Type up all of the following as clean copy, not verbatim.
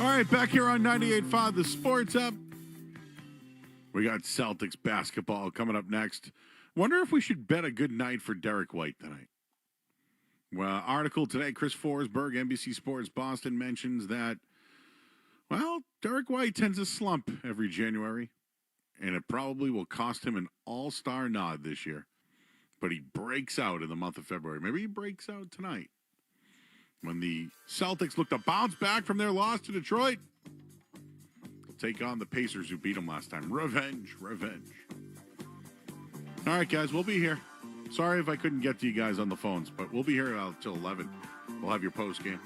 All right, back here on 98.5, the Sports Up. We got Celtics basketball coming up next. Wonder if we should bet a good night for Derek White tonight. Well, article today, Chris Forsberg, NBC Sports Boston, mentions that, well, Derek White tends to slump every January, and it probably will cost him an all-star nod this year. But he breaks out in the month of February. Maybe he breaks out tonight. When the Celtics look to bounce back from their loss to Detroit, they'll take on the Pacers who beat them last time. Revenge. All right, guys, we'll be here. Sorry if I couldn't get to you guys on the phones, but we'll be here till 11. We'll have your post game.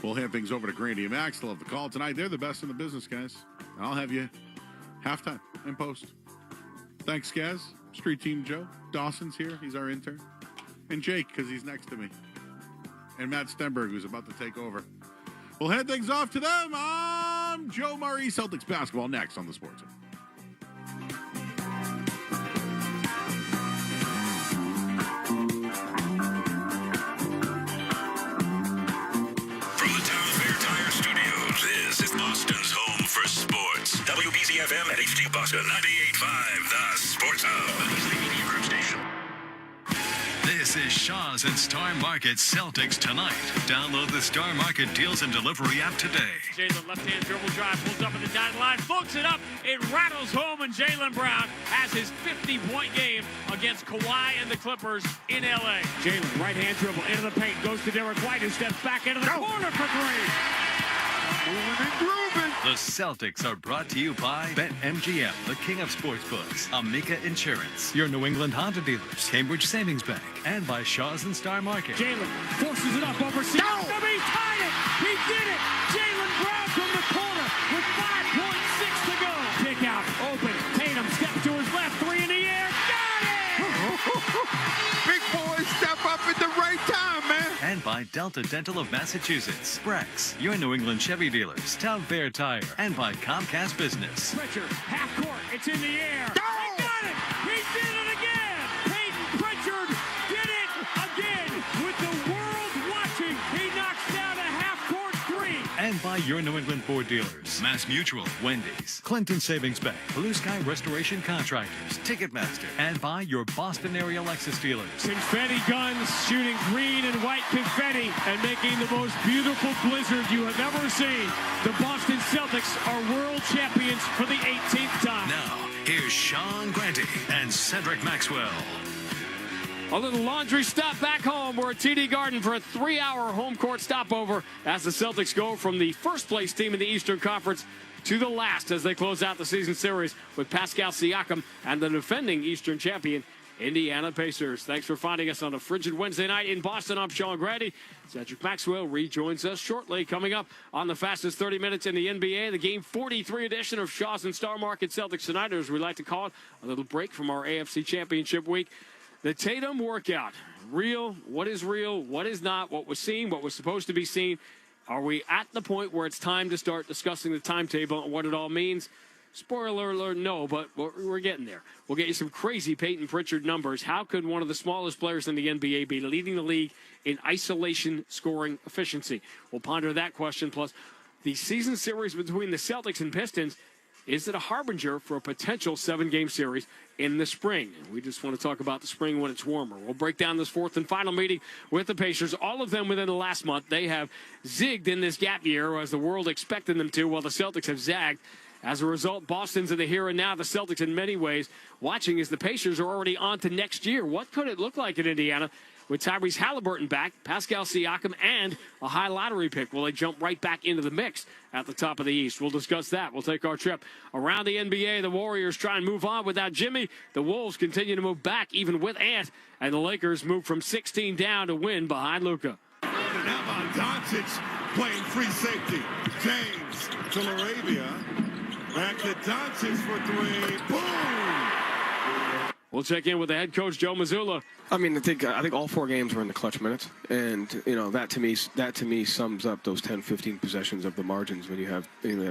We'll hand things over to Grandy and Max. They'll have the call tonight. They're the best in the business, guys. And I'll have you halftime and post. Thanks, guys. Street Team Joe. Dawson's here. He's our intern. And Jake, because he's next to me. And Matt Stenberg, who's about to take over. We'll hand things off to them. I'm Joe Murray. Celtics basketball next on the Sports. From the Town Fair Tire Studios, this is Boston's home for sports. WBCFM at HD Boston 98.5, the Sports Hub. East Media Group Station. This is Shaw's and Star Market Celtics tonight. Download the Star Market Deals and Delivery app today. Jalen left-hand dribble drive, pulls up at the dotted line, floats it up, it rattles home, and Jaylen Brown has his 50-point game against Kawhi and the Clippers in L.A. Jalen, right-hand dribble, into the paint, goes to Derek White, who steps back into the corner for three. Moving and grooving. The Celtics are brought to you by BetMGM, the king of sportsbooks, Amica Insurance, your New England Honda dealers, Cambridge Savings Bank, and by Shaw's and Star Market. Jalen forces it up over Siakam. He tied it. He did it. Jaylen Brown from the corner with 5.6 to go. Kick out, open. Tatum steps to his left. Three in the air. Got it. Big boys step up at the right time, man. And by Delta Dental of Massachusetts, Brex, your New England Chevy dealers, Town Fair Tire, and by Comcast Business. Pritchard, half court. It's in the air. He got it. He did it again. Peyton Pritchard did it again with the world watching. He knocks down a half-court three. And by your New England Ford dealers, Mass Mutual, Wendy's, Clinton Savings Bank, Blue Sky Restoration Contractors, Ticketmaster, and by your Boston area Lexus dealers. Confetti guns shooting green and white confetti and making the most beautiful blizzard you have ever seen. The Boston Celtics are world champions for the 18th time. Now, here's Sean Grante and Cedric Maxwell. A little laundry stop back home. We're at TD Garden for a 3-hour home court stopover as the Celtics go from the first-place team in the Eastern Conference to the last as they close out the season series with Pascal Siakam and the defending Eastern champion, Indiana Pacers. Thanks for finding us on a frigid Wednesday night in Boston. I'm Sean Grady. Cedric Maxwell rejoins us shortly. Coming up on the fastest 30 minutes in the NBA, the Game 43 edition of Shaw's and Star Market Celtics tonight, or as we like to call it, a little break from our AFC Championship week. The Tatum workout. Real, what is not, what was seen, what was supposed to be seen. Are we at the point where it's time to start discussing the timetable and what it all means? Spoiler alert, no, but we're getting there. We'll get you some crazy Peyton Pritchard numbers. How could one of the smallest players in the NBA be leading the league in isolation scoring efficiency? We'll ponder that question, plus the season series between the Celtics and Pistons. Is it a harbinger for a potential 7-game series in the spring? And we just want to talk about the spring when it's warmer. We'll break down this fourth and final meeting with the Pacers. All of them within the last month. They have zigged in this gap year as the world expected them to, while the Celtics have zagged. As a result, Boston's in the here and now. The Celtics, in many ways, watching as the Pacers are already on to next year. What could it look like in Indiana with Tyrese Halliburton back, Pascal Siakam, and a high lottery pick? Will they jump right back into the mix at the top of the East? We'll discuss that. We'll take our trip around the NBA. The Warriors try and move on without Jimmy. The Wolves continue to move back, even with Ant. And the Lakers move from 16 down to win behind Luka. And how about Doncic playing free safety? James to LaRavia. Back to Doncic for three. Boom! We'll check in with the head coach, Joe Mazzulla, I mean, I think all 4 games were in the clutch minutes, and that to me sums up those 10, 15 possessions of the margins when you have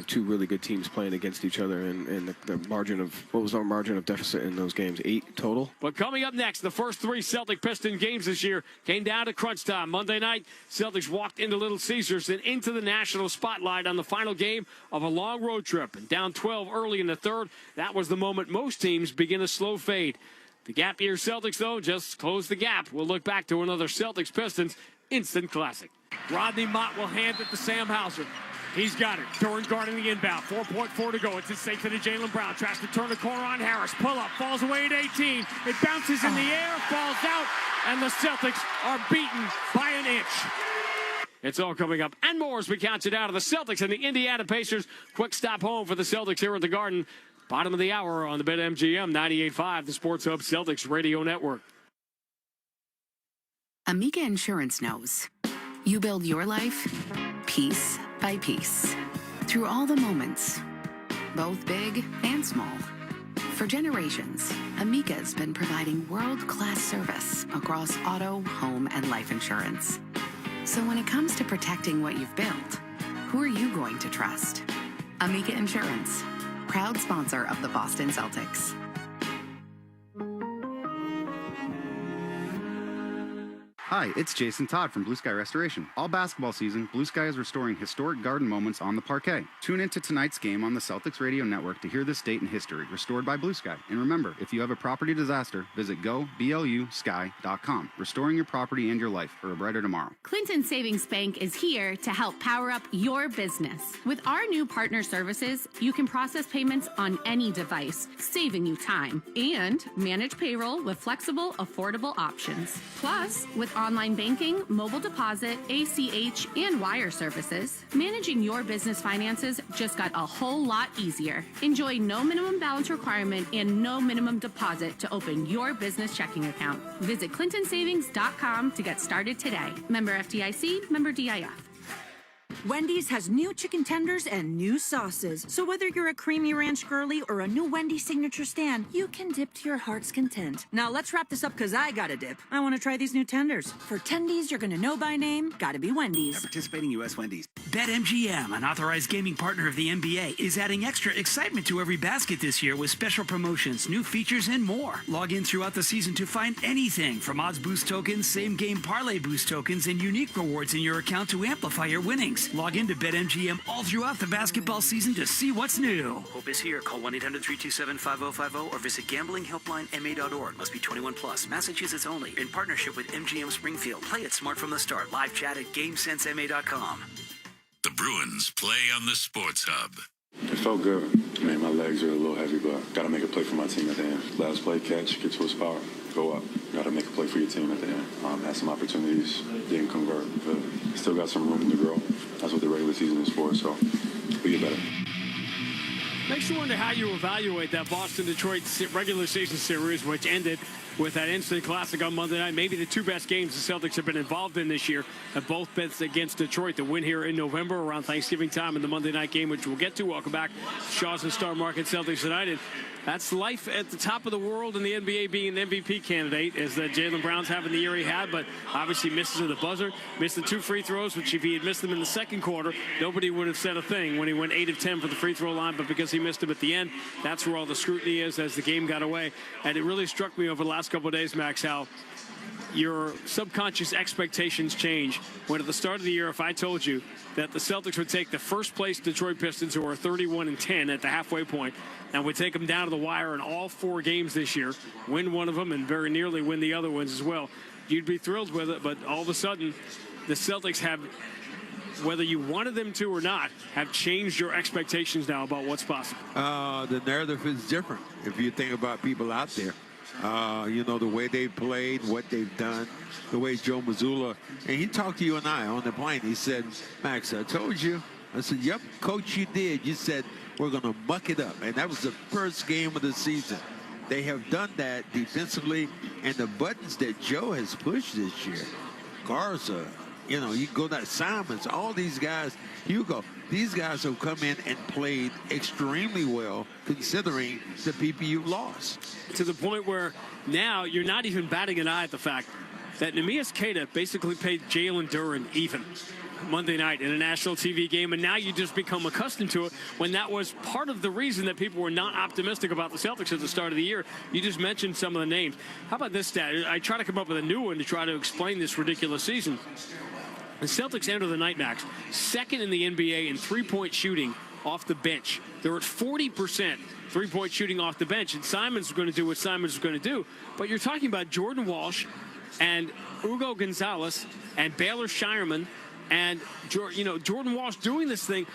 2 really good teams playing against each other, and the margin of what was our margin of deficit in those games? 8 total. But coming up next, the first 3 Celtic Piston games this year came down to crunch time. Monday night, Celtics walked into Little Caesars and into the national spotlight on the final game of a long road trip, and down 12 early in the third. That was the moment most teams begin a slow fade. The gap year Celtics, though, just closed the gap. We'll look back to another Celtics-Pistons instant classic. Rodney Mott will hand it to Sam Hauser. He's got it. Durant guarding the inbound. 4.4 to go. It's safe to Jaylen Brown. Tries to turn the corner on Harris. Pull up. Falls away at 18. It bounces in the air. Falls out. And the Celtics are beaten by an inch. It's all coming up and more as we count you down to the Celtics and the Indiana Pacers. Quick stop home for the Celtics here at the Garden. Bottom of the hour on the BetMGM 98.5, the Sports Hub Celtics Radio Network. Amica Insurance knows. You build your life piece by piece through all the moments, both big and small. For generations, Amica's been providing world-class service across auto, home, and life insurance. So when it comes to protecting what you've built, who are you going to trust? Amica Insurance, proud sponsor of the Boston Celtics. Hi, it's Jason Todd from Blue Sky Restoration. All basketball season, Blue Sky is restoring historic garden moments on the parquet. Tune into tonight's game on the Celtics Radio Network to hear this date in history, restored by Blue Sky. And remember, if you have a property disaster, visit goblusky.com. Restoring your property and your life for a brighter tomorrow. Clinton Savings Bank is here to help power up your business. With our new partner services, you can process payments on any device, saving you time, and manage payroll with flexible, affordable options. Plus, with online banking, mobile deposit, ACH, and wire services, managing your business finances just got a whole lot easier. Enjoy no minimum balance requirement and no minimum deposit to open your business checking account. Visit clintonsavings.com to get started today. Member FDIC, member DIF. Wendy's has new chicken tenders and new sauces. So whether you're a creamy ranch girly or a new Wendy's signature stand, you can dip to your heart's content. Now let's wrap this up because I gotta dip. I want to try these new tenders. For tendies you're gonna know by name, gotta be Wendy's. At participating U.S. Wendy's. BetMGM, an authorized gaming partner of the NBA, is adding extra excitement to every basket this year with special promotions, new features, and more. Log in throughout the season to find anything from odds boost tokens, same game parlay boost tokens, and unique rewards in your account to amplify your winnings. Log in to BetMGM all throughout the basketball season to see what's new. Hope is here. Call 1-800-327-5050 or visit gamblinghelplinema.org. Must be 21 plus. Massachusetts only. In partnership with MGM Springfield. Play it smart from the start. Live chat at GameSenseMA.com. The Bruins play on the Sports Hub. It felt good. I mean, my legs are a little heavy, but got to make a play for my team at the end. Last play, catch, get to his power, go up. Got to make a play for your team at the end. Had some opportunities, didn't convert, but still got some room to grow. That's what the regular season is for, so we get better. Makes you wonder how you evaluate that Boston-Detroit regular season series, which ended with that instant classic on Monday night. Maybe the 2 best games the Celtics have been involved in this year have both been against Detroit. The win here in November around Thanksgiving time in the Monday night game, which we'll get to. Welcome back, Shaw's and Star Market Celtics United. That's life at the top of the world in the NBA being an MVP candidate, is that Jaylen Brown's having the year he had, but obviously misses at the buzzer. Missed the 2 free throws, which if he had missed them in the second quarter, nobody would have said a thing when he went 8 of 10 for the free throw line, but because he missed them at the end, that's where all the scrutiny is as the game got away. And it really struck me over the last couple of days, Max, how your subconscious expectations change when at the start of the year, if I told you that the Celtics would take the first place Detroit Pistons, who are 31-10 at the halfway point, and would take them down to the wire in all 4 games this year, win one of them and very nearly win the other ones as well, you'd be thrilled with it. But all of a sudden, the Celtics have, whether you wanted them to or not, have changed your expectations now about what's possible. The narrative is different if you think about people out there. The way they played, what they've done, the way Joe Mazzulla, and he talked to you and I on the plane. He said, Max, I told you. I said, yep, coach, you did. You said, we're going to muck it up. And that was the first game of the season. They have done that defensively, and the buttons that Joe has pushed this year, Garza, You know, you go to Simons, all these guys, Hugo, these guys have come in and played extremely well considering the people you've lost. To the point where now you're not even batting an eye at the fact that Neemias Queta basically paid Jalen Duren even Monday night in a national TV game, and now you just become accustomed to it when that was part of the reason that people were not optimistic about the Celtics at the start of the year. You just mentioned some of the names. How about this stat? I try to come up with a new one to try to explain this ridiculous season. The Celtics enter the night max second in the NBA in three-point shooting off the bench. They're at 40% three-point shooting off the bench, and Simons is going to do what Simons is going to do. But you're talking about Jordan Walsh and Hugo Gonzalez and Baylor Shireman and, you know, Jordan Walsh doing this thing.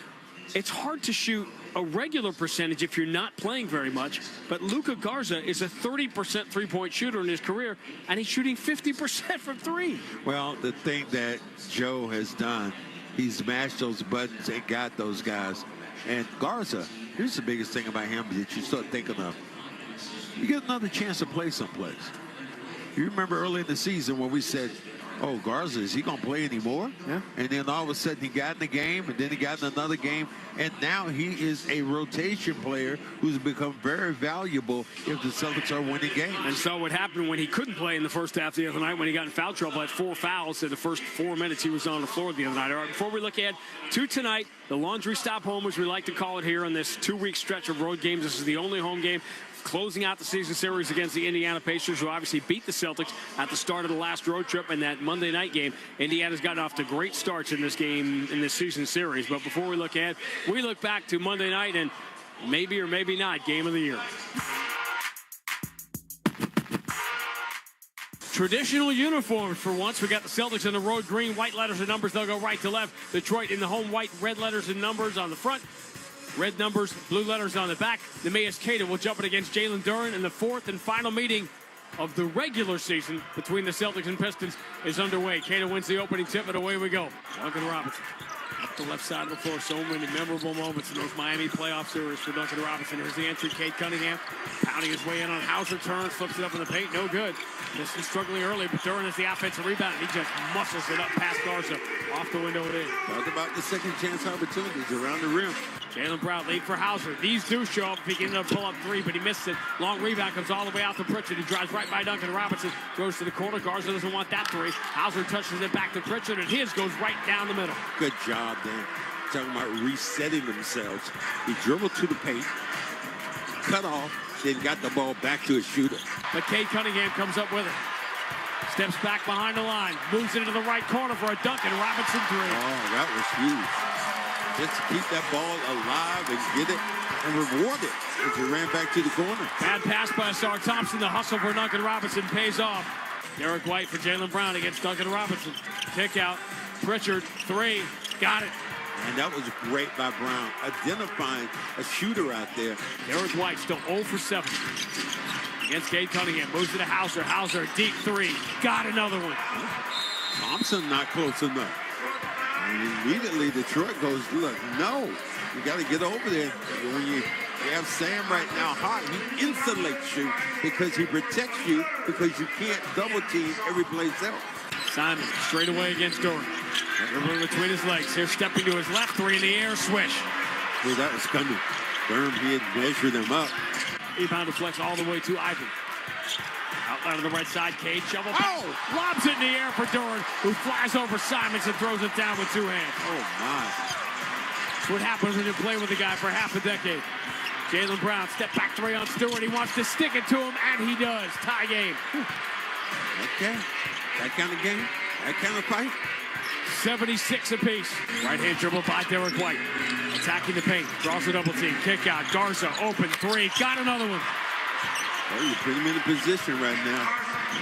It's hard to shoot a regular percentage if you're not playing very much, but Luka Garza is a 30% three-point shooter in his career, and he's shooting 50% from three. Well, the thing that Joe has done, he's mashed those buttons and got those guys. And Garza, here's the biggest thing about him that you start thinking of. You get another chance to play someplace. You remember early in the season when we said, oh, Garza, is he going to play anymore? Yeah. And then all of a sudden he got in the game, and then he got in another game, and now he is a rotation player who's become very valuable if the Celtics are winning games. And so what happened when he couldn't play in the first half the other night, when he got in foul trouble, had 4 fouls in the first 4 minutes he was on the floor the other night. All right, before we look ahead to tonight, the laundry stop home, as we like to call it here on this 2-week stretch of road games. This is the only home game closing out the season series against the Indiana Pacers, who obviously beat the Celtics at the start of the last road trip. And that Monday night game, Indiana's gotten off to great starts in this game, in this season series. But before we look ahead, we look back to Monday night and maybe or maybe not game of the year. Traditional uniforms for once. We got the Celtics in the road green, white letters and numbers. They'll go right to left. Detroit in the home white, red letters and numbers on the front. Red numbers, blue letters on the back. Neemias Queta will jump it against Jalen Duren, and the fourth and final meeting of the regular season between the Celtics and Pistons is underway. Queta wins the opening tip, and away we go. Duncan Robinson up the left side of the floor. So many memorable moments in those Miami playoff series for Duncan Robinson. Here's the entry. Cade Cunningham pounding his way in on Hauser. Turns, flips it up in the paint. No good. This is struggling early, but Duren is the offensive rebound. He just muscles it up past Garza. Off the window it is. Talk about the second chance opportunities around the rim. Jalen Brown lead for Hauser. These do show up if he can pull up three, but he missed it. Long rebound comes all the way out to Pritchard. He drives right by Duncan Robinson. Goes to the corner. Garza doesn't want that three. Hauser touches it back to Pritchard, and his goes right down the middle. Good job, Dan. Talking about resetting themselves. He dribbled to the paint, cut off, then got the ball back to his shooter. But Cade Cunningham comes up with it. Steps back behind the line. Moves it into the right corner for a Duncan Robinson three. Oh, that was huge. Just to keep that ball alive and get it and reward it as he ran back to the corner. Bad pass by Asar Thompson. The hustle for Duncan Robinson pays off. Derek White for Jalen Brown against Duncan Robinson. Kick out. Pritchard, three. Got it. And that was great by Brown, identifying a shooter out there. Derek White still 0 for 7 against Cade Cunningham. Moves it to Hauser. Hauser, deep three. Got another one. Thompson not close enough. And immediately Detroit goes, look, no, you got to get over there. When you have Sam right now hot, he insulates you because he protects you because you can't double team every place else. Simon straight away against Duren. Dribbling between his legs. Here stepping to his left, three in the air, swish. Well, that was coming. Durham, he had measured them up. Rebound deflects all the way to Ivan. Outline of the right side, Cade shovel. Oh! Lobs it in the air for Duren, who flies over Simons and throws it down with two hands. Oh, my. That's what happens when you play with a guy for half a decade. Jalen Brown, step back three on Stewart. He wants to stick it to him, and he does. Tie game. Okay. That kind of game, that kind of fight. 76 apiece. Right-hand dribble by Derek White. Attacking the paint. Draws a double team. Kick out. Garza open three. Got another one. Well, you put him in a position right now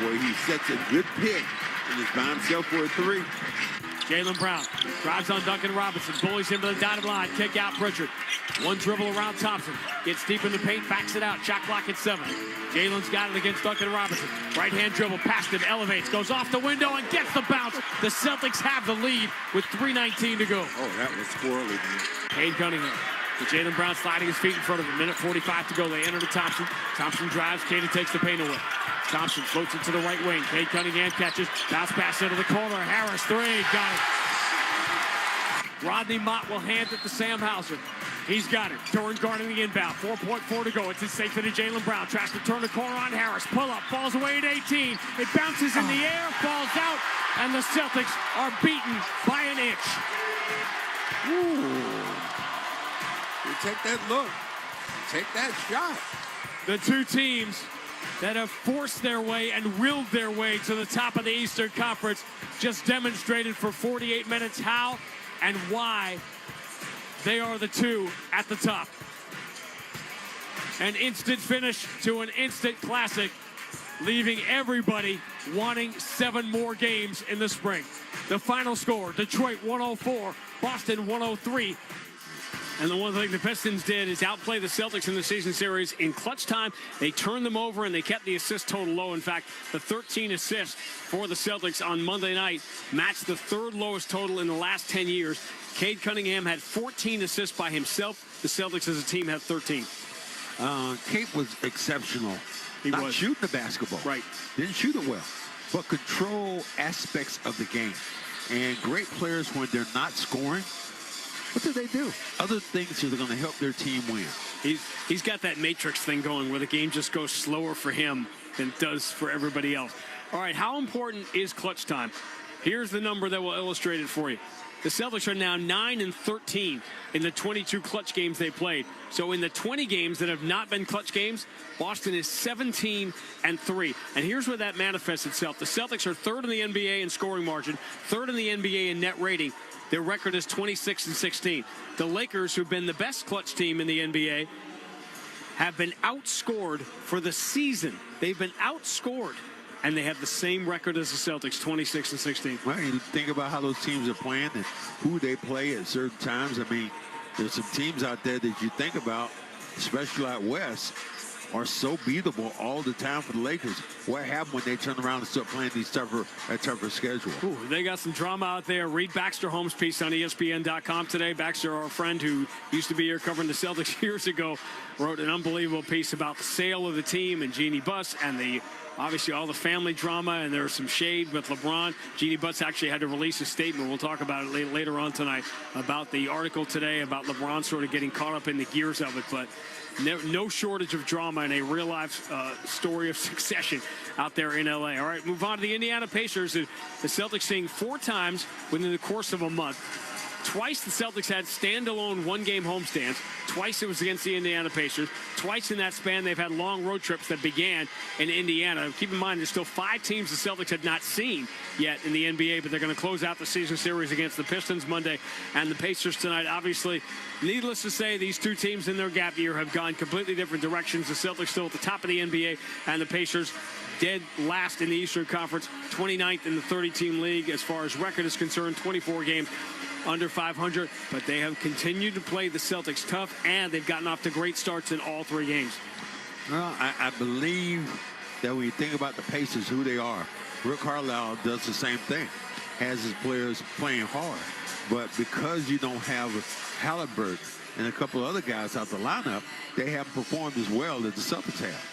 where he sets a good pick and is by himself for a three. Jalen Brown drives on Duncan Robinson. Bullies him to the dotted line. Kick out Pritchard. One dribble around Thompson. Gets deep in the paint. Backs it out. Shot clock at 7. Jalen's got it against Duncan Robinson. Right-hand dribble. Past him. Elevates. Goes off the window and gets the bounce. The Celtics have the lead with 3:19 to go. Oh, that was squirrely, man. Cade Cunningham Jaylen Brown sliding his feet in front of him. 1:45 to go. They enter to Thompson. Thompson drives. Cade takes the paint away. Thompson floats it to the right wing. Cade Cunningham catches. Bounce pass into the corner. Harris, three. Got it. Rodney Mott will hand it to Sam Hauser. He's got it. Duran guarding the inbound. 4.4 to go. It's safe to Jaylen Brown. Tries to turn the corner on Harris. Pull up. Falls away at 18. It bounces in the air. Falls out. And the Celtics are beaten by an inch. Ooh. You take that look. Take that shot. The two teams that have forced their way and willed their way to the top of the Eastern Conference just demonstrated for 48 minutes how and why they are the two at the top. An instant finish to an instant classic, leaving everybody wanting 7 more games in the spring. The final score, Detroit 104, Boston 103. And the one thing the Pistons did is outplay the Celtics in the season series in clutch time. They turned them over, and they kept the assist total low. In fact, the 13 assists for the Celtics on Monday night matched the 3rd lowest total in the last 10 years. Cade Cunningham had 14 assists by himself. The Celtics as a team had 13. Cade was exceptional. He Not was. shooting the basketball. Right. Didn't shoot it well, but control aspects of the game. And great players, when they're not scoring, what do? Other things that are going to help their team win. He's got that matrix thing going where the game just goes slower for him than it does for everybody else. All right, how important is clutch time? Here's the number that will illustrate it for you. The Celtics are now 9-13 in the 22 clutch games they played. So in the 20 games that have not been clutch games, Boston is 17-3. And here's where that manifests itself. The Celtics are 3rd in the NBA in scoring margin, 3rd in the NBA in net rating. Their record is 26-16. The Lakers, who've been the best clutch team in the NBA, have been outscored for the season. They've been outscored. And they have the same record as the Celtics, 26-16. Well, you think about how those teams are playing and who they play at certain times. I mean, there's some teams out there that you think about, especially out west, are so beatable all the time for the Lakers. What happened when they turn around and start playing these tougher schedule? Ooh, they got some drama out there. Read Baxter Holmes' piece on ESPN.com today. Baxter, our friend who used to be here covering the Celtics years ago, wrote an unbelievable piece about the sale of the team and Jeannie Buss and obviously all the family drama, and there was some shade with LeBron. Jeannie Buss actually had to release a statement. We'll talk about it later on tonight about the article today about LeBron sort of getting caught up in the gears of it. But no shortage of drama and a real-life story of succession out there in L.A. All right, move on to the Indiana Pacers. The Celtics seeing 4 times within the course of a month. Twice the Celtics had standalone one-game homestands. Twice it was against the Indiana Pacers. Twice in that span they've had long road trips that began in Indiana. Keep in mind there's still 5 teams the Celtics had not seen yet in the NBA, but they're going to close out the season series against the Pistons Monday and the Pacers tonight. Obviously, needless to say, these 2 teams in their gap year have gone completely different directions. The Celtics still at the top of the NBA, and the Pacers dead last in the Eastern Conference, 29th in the 30-team league as far as record is concerned, 24 games under 500, but they have continued to play the Celtics tough, and they've gotten off to great starts in all 3 games. Well, I believe that when you think about the Pacers, who they are, Rick Carlisle does the same thing, has his players playing hard. But because you don't have Halliburton and a couple other guys out the lineup, they haven't performed as well as the Celtics have.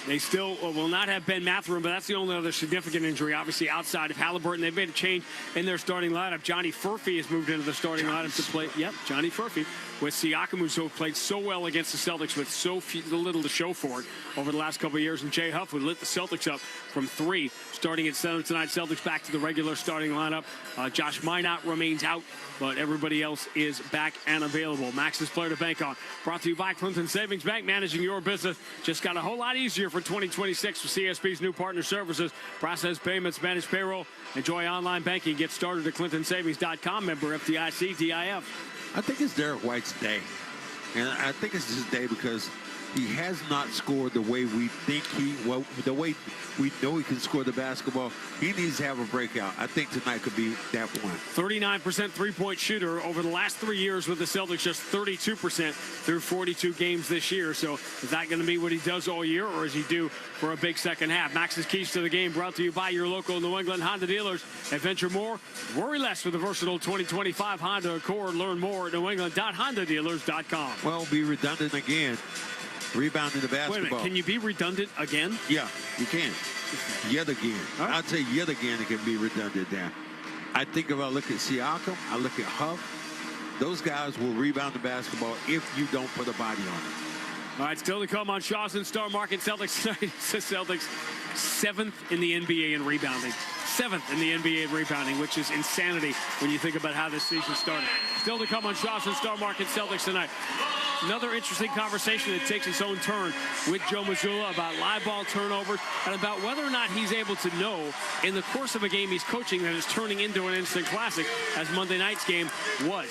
They still will not have Ben Mathurin, but that's the only other significant injury, obviously, outside of Halliburton. They've made a change in their starting lineup. Johnny Furphy has moved into the starting lineup to play. Yep, Johnny Furphy with Siakam, who's played so well against the Celtics with so little to show for it over the last couple of years. And Jay Huff, who lit the Celtics up from 3, starting at center tonight. Celtics back to the regular starting lineup. Josh Minott remains out, but everybody else is back and available. Max's player to bank on. Brought to you by Clinton Savings Bank, managing your business. Just got a whole lot easier for 2026 with CSB's new partner services. Process payments, manage payroll, enjoy online banking. Get started at clintonsavings.com. Member FDIC, DIF. I think it's Derek White's day. And I think it's his day because He has not scored the way we think the way we know he can score the basketball. He needs to have a breakout. I think tonight could be that one. 39% three-point shooter over the last 3 years with the Celtics, just 32% through 42 games this year. So is that going to be what he does all year, or is he due for a big second half? Max's Keys to the Game brought to you by your local New England Honda dealers. Adventure more, worry less with the versatile 2025 Honda Accord. Learn more at newengland.hondadealers.com. Well, be redundant again. Rebounding the basketball. Wait a minute, can you be redundant again? Yeah, you can. Yet again. Right. I'd say yet again it can be redundant there. I think if I look at Siakam, I look at Huff, those guys will rebound the basketball if you don't put a body on it. All right, still to come on Shaw's and Star Market. Celtics 7th in the NBA in rebounding. 7th in the NBA in rebounding, which is insanity when you think about how this season started. Still to come on Shaw's and Star Market Celtics tonight. Another interesting conversation that takes its own turn with Joe Mazzulla about live ball turnovers and about whether or not he's able to know in the course of a game he's coaching that is turning into an instant classic, as Monday night's game was.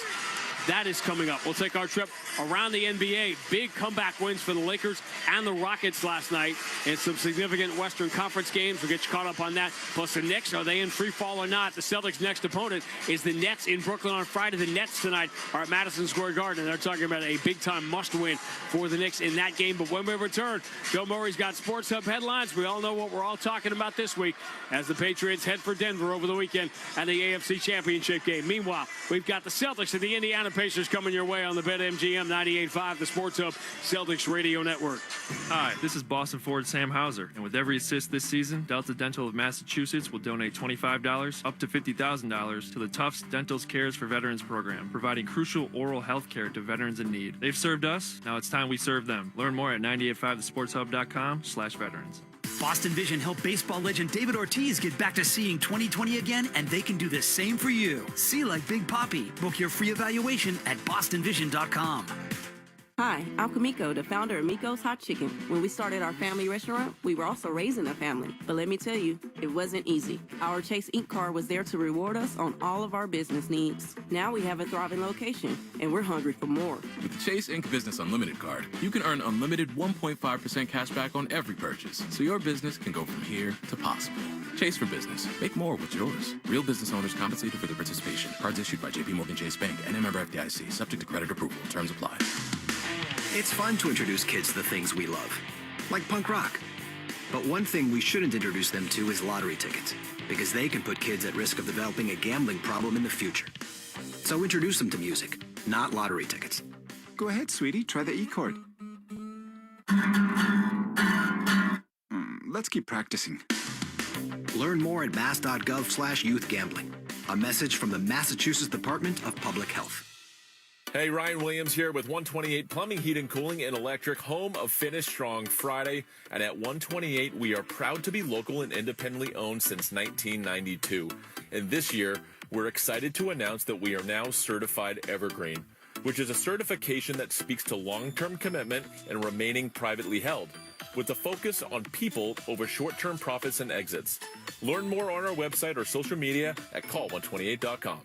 That is coming up. We'll take our trip around the NBA. Big comeback wins for the Lakers and the Rockets last night in some significant Western Conference games. We'll get you caught up on that. Plus the Knicks, are they in free fall or not? The Celtics' next opponent is the Nets in Brooklyn on Friday. The Nets tonight are at Madison Square Garden. They're talking about a big-time must-win for the Knicks in that game. But when we return, Joe Murray's got Sports Hub headlines. We all know what we're all talking about this week as the Patriots head for Denver over the weekend and the AFC Championship game. Meanwhile, we've got the Celtics and the Indiana Pacers coming your way on the BetMGM 98.5, the Sports Hub Celtics Radio Network. Hi, this is Boston Ford Sam Hauser, and with every assist this season, Delta Dental of Massachusetts will donate $25 up to $50,000 to the Tufts Dental's Cares for Veterans program, providing crucial oral health care to veterans in need. They've served us, now it's time we serve them. Learn more at 985thesportshub.com/veterans. Boston Vision helped baseball legend David Ortiz get back to seeing 20/20 again, and they can do the same for you. See like Big Papi. Book your free evaluation at bostonvision.com. Hi, I'm Kamiko, the founder of Miko's Hot Chicken. When we started our family restaurant, we were also raising a family. But let me tell you, it wasn't easy. Our Chase Inc. card was there to reward us on all of our business needs. Now we have a thriving location, and we're hungry for more. With the Chase Inc. Business Unlimited card, you can earn unlimited 1.5% cash back on every purchase, so your business can go from here to possible. Chase for business. Make more with yours. Real business owners compensated for their participation. Cards issued by JPMorgan Chase Bank and a member FDIC, subject to credit approval. Terms apply. It's fun to introduce kids to the things we love, like punk rock. But one thing we shouldn't introduce them to is lottery tickets, because they can put kids at risk of developing a gambling problem in the future. So introduce them to music, not lottery tickets. Go ahead, sweetie, try the E-card. Let's keep practicing. Learn more at mass.gov/youthgambling. A message from the Massachusetts Department of Public Health. Hey, Ryan Williams here with 128 Plumbing, Heat, and Cooling and Electric, home of Finish Strong Friday. And at 128, we are proud to be local and independently owned since 1992. And this year, we're excited to announce that we are now certified Evergreen, which is a certification that speaks to long-term commitment and remaining privately held, with a focus on people over short-term profits and exits. Learn more on our website or social media at call128.com.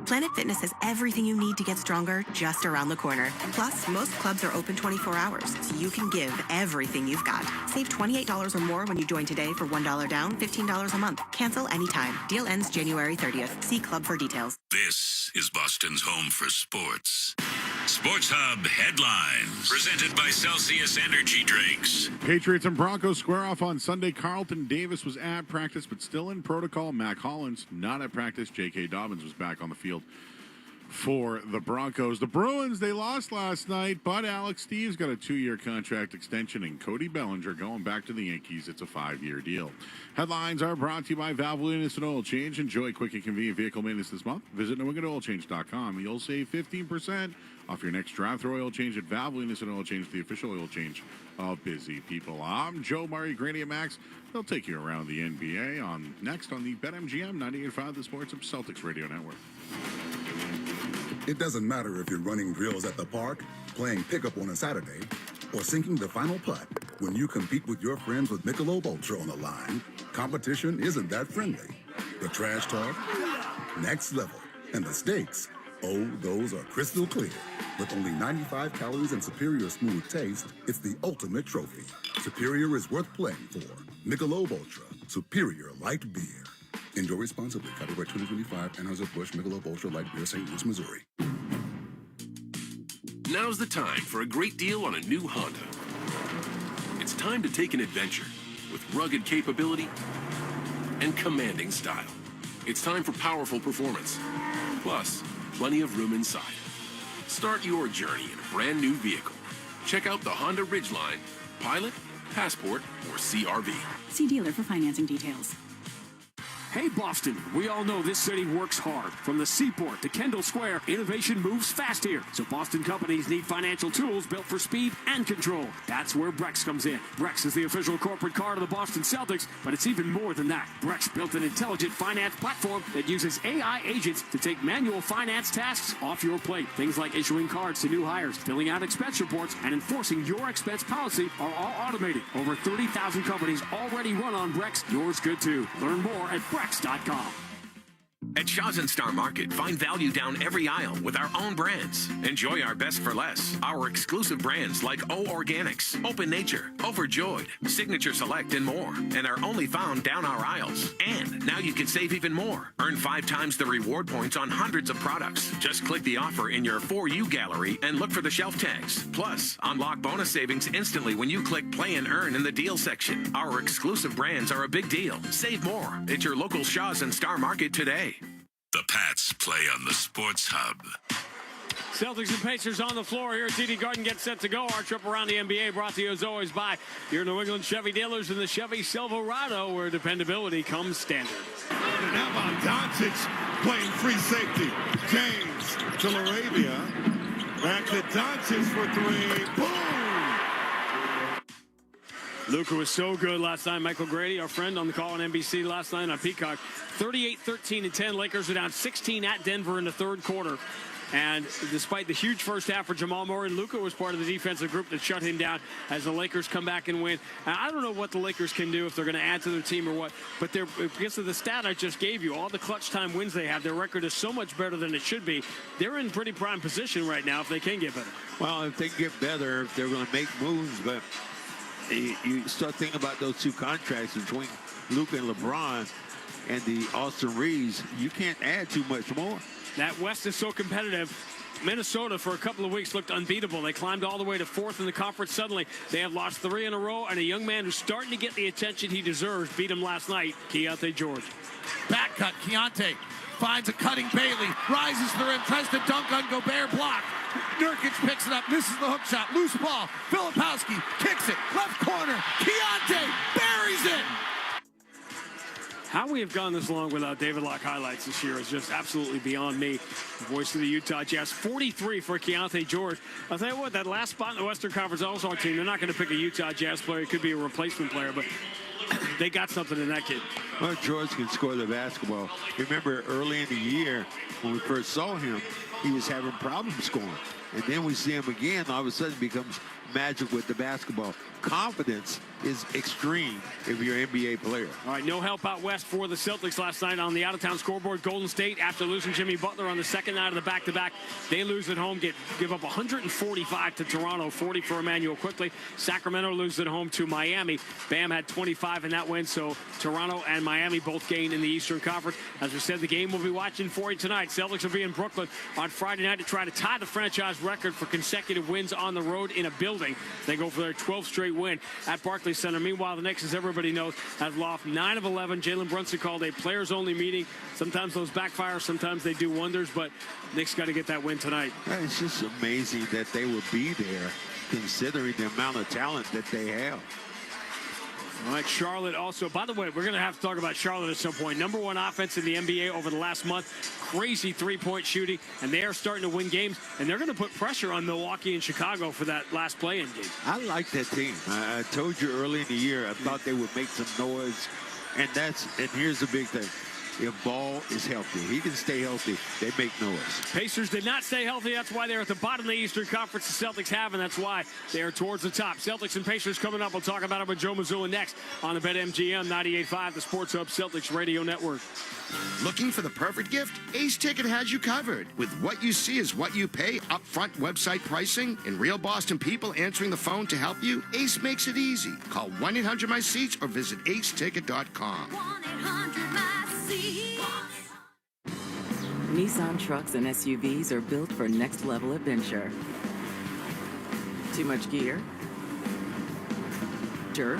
Planet Fitness has everything you need to get stronger just around the corner. Plus, most clubs are open 24 hours, so you can give everything you've got. Save $28 or more when you join today for $1 down, $15 a month. Cancel anytime. Deal ends January 30th. See club for details. This is Boston's home for sports. Sports Hub headlines, presented by Celsius Energy Drinks. Patriots and Broncos square off on Sunday. Carlton Davis was at practice, but still in protocol. Mac Hollins not at practice. J.K. Dobbins was back on the field for the Broncos. The Bruins, they lost last night, but Alex Steve's got a 2-year contract extension, and Cody Bellinger going back to the Yankees. It's a 5-year deal. Headlines are brought to you by Valvoline Instant Oil Change. Enjoy quick and convenient vehicle maintenance this month. Visit NewEnglandOilChange.com. You'll save 15% off your next drive-through oil change at Valvoline Instant Oil Change, the official oil change of busy people. I'm Joe Murray, Grady and Max. They'll take you around the NBA next on the BetMGM 98.5, the Sports Hub Celtics Radio Network. It doesn't matter if you're running drills at the park, playing pickup on a Saturday, or sinking the final putt. When you compete with your friends with Michelob Ultra on the line, competition isn't that friendly. The trash talk, next level, and the stakes Oh, those are crystal clear. With only 95 calories and superior smooth taste, it's the ultimate trophy. Superior is worth playing for. Michelob Ultra, superior light beer. Enjoy responsibly. Copyright 2025, Anheuser-Busch Michelob Ultra Light Beer, St. Louis, Missouri. Now's the time for a great deal on a new Honda. It's time to take an adventure with rugged capability and commanding style. It's time for powerful performance, plus plenty of room inside. Start your journey in a brand new vehicle. Check out the Honda Ridgeline, Pilot, Passport, or CRV. See dealer for financing details. Hey, Boston, we all know this city works hard. From the Seaport to Kendall Square, innovation moves fast here. So Boston companies need financial tools built for speed and control. That's where Brex comes in. Brex is the official corporate card of the Boston Celtics, but it's even more than that. Brex built an intelligent finance platform that uses AI agents to take manual finance tasks off your plate. Things like issuing cards to new hires, filling out expense reports, and enforcing your expense policy are all automated. Over 30,000 companies already run on Brex. Yours could too. Learn more at Brex.com. At Shaw's and Star Market, find value down every aisle with our own brands. Enjoy our best for less. Our exclusive brands like O Organics, Open Nature, Overjoyed, Signature Select, and more. And are only found down our aisles. And now you can save even more. Earn 5 times the reward points on hundreds of products. Just click the offer in your For You gallery and look for the shelf tags. Plus, unlock bonus savings instantly when you click Play and Earn in the deal section. Our exclusive brands are a big deal. Save more at your local Shaw's and Star Market today. The Pats play on the Sports Hub. Celtics and Pacers on the floor here. TD Garden gets set to go. Our trip around the NBA brought to you as always by your New England Chevy dealers and the Chevy Silverado, where dependability comes standard. And how about Doncic playing free safety? James to LaRavia. Back to Doncic for 3. Boom! Luka was so good last night. Michael Grady, our friend on the call on NBC last night on Peacock. 38, 13, and 10. Lakers are down 16 at Denver in the third quarter. And despite the huge first half for Jamal Murray, Luka was part of the defensive group that shut him down as the Lakers come back and win. And I don't know what the Lakers can do, if they're going to add to their team or what, but because of the stat I just gave you, all the clutch time wins they have, their record is so much better than it should be. They're in pretty prime position right now if they can get better. Well, if they can get better, if they're going to make moves, but you start thinking about those two contracts between Luka and LeBron and the Austin Reeves, you can't add too much more. That West is so competitive. Minnesota, for a couple of weeks, looked unbeatable. They climbed all the way to 4th in the conference. Suddenly, they have lost 3 in a row, and a young man who's starting to get the attention he deserves beat him last night, Keontae George. Back cut, Keontae finds a cutting Bailey, rises to the rim, tries to dunk on Gobert, block. Nurkic picks it up, misses the hook shot, loose ball. Filipowski kicks it, left corner. Keontae buries it. How we have gone this long without David Locke highlights this year is just absolutely beyond me. The voice of the Utah Jazz, 43 for Keontae George. I'll tell you what, that last spot in the Western Conference All-Star team, they're not going to pick a Utah Jazz player. It could be a replacement player, but they got something in that kid. Well, George can score the basketball. Remember early in the year when we first saw him, he was having problems scoring. And then we see him again, all of a sudden becomes magic with the basketball. Confidence is extreme if you're an NBA player. All right, no help out west for the Celtics last night on the out-of-town scoreboard. Golden State, after losing Jimmy Butler on the second night of the back-to-back, they lose at home, give up 145 to Toronto, 40 for Emmanuel quickly. Sacramento loses at home to Miami. Bam had 25 in that win, so Toronto and Miami both gained in the Eastern Conference. As we said, the game we'll be watching for you tonight. Celtics will be in Brooklyn on Friday night to try to tie the franchise record for consecutive wins on the road in a building. They go for their 12th straight win at Barclays Center. Meanwhile, the Knicks, as everybody knows, have lost 9 of 11. Jalen Brunson called a players-only meeting. Sometimes those backfire, sometimes they do wonders, but Knicks got to get that win tonight. It's just amazing that they would be there, considering the amount of talent that they have. All right, Charlotte also. By the way, we're going to have to talk about Charlotte at some point. Number 1 offense in the NBA over the last month. Crazy three-point shooting, and they are starting to win games, and they're going to put pressure on Milwaukee and Chicago for that last play-in game. I like that team. I told you early in the year I thought they would make some noise, and here's the big thing. if Ball is healthy. He can stay healthy. They make noise. Pacers did not stay healthy. That's why they're at the bottom of the Eastern Conference. The Celtics have, and that's why they are towards the top. Celtics and Pacers coming up. We'll talk about it with Joe Mazzulla next on the BetMGM 98.5, the Sports Hub Celtics Radio Network. Looking for the perfect gift? Ace Ticket has you covered. With what you see is what you pay, upfront website pricing, and real Boston people answering the phone to help you, Ace makes it easy. Call 1-800-MY-SEATS or visit aceticket.com. 1-800-MY-SEATS. Nissan trucks and SUVs are built for next-level adventure. Too much gear? Dirt?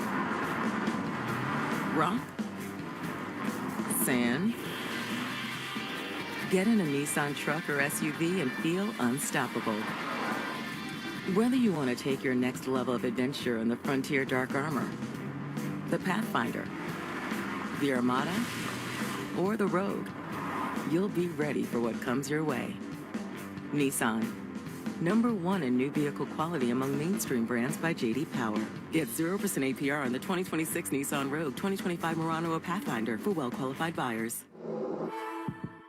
Rock? Sand? Get in a Nissan truck or SUV and feel unstoppable. Whether you want to take your next level of adventure in the Frontier Dark Armor, the Pathfinder, the Armada, or the Rogue, you'll be ready for what comes your way. Nissan, #1 in new vehicle quality among mainstream brands by J.D. Power. Get 0% APR on the 2026 Nissan Rogue, 2025 Murano, or Pathfinder for well-qualified buyers.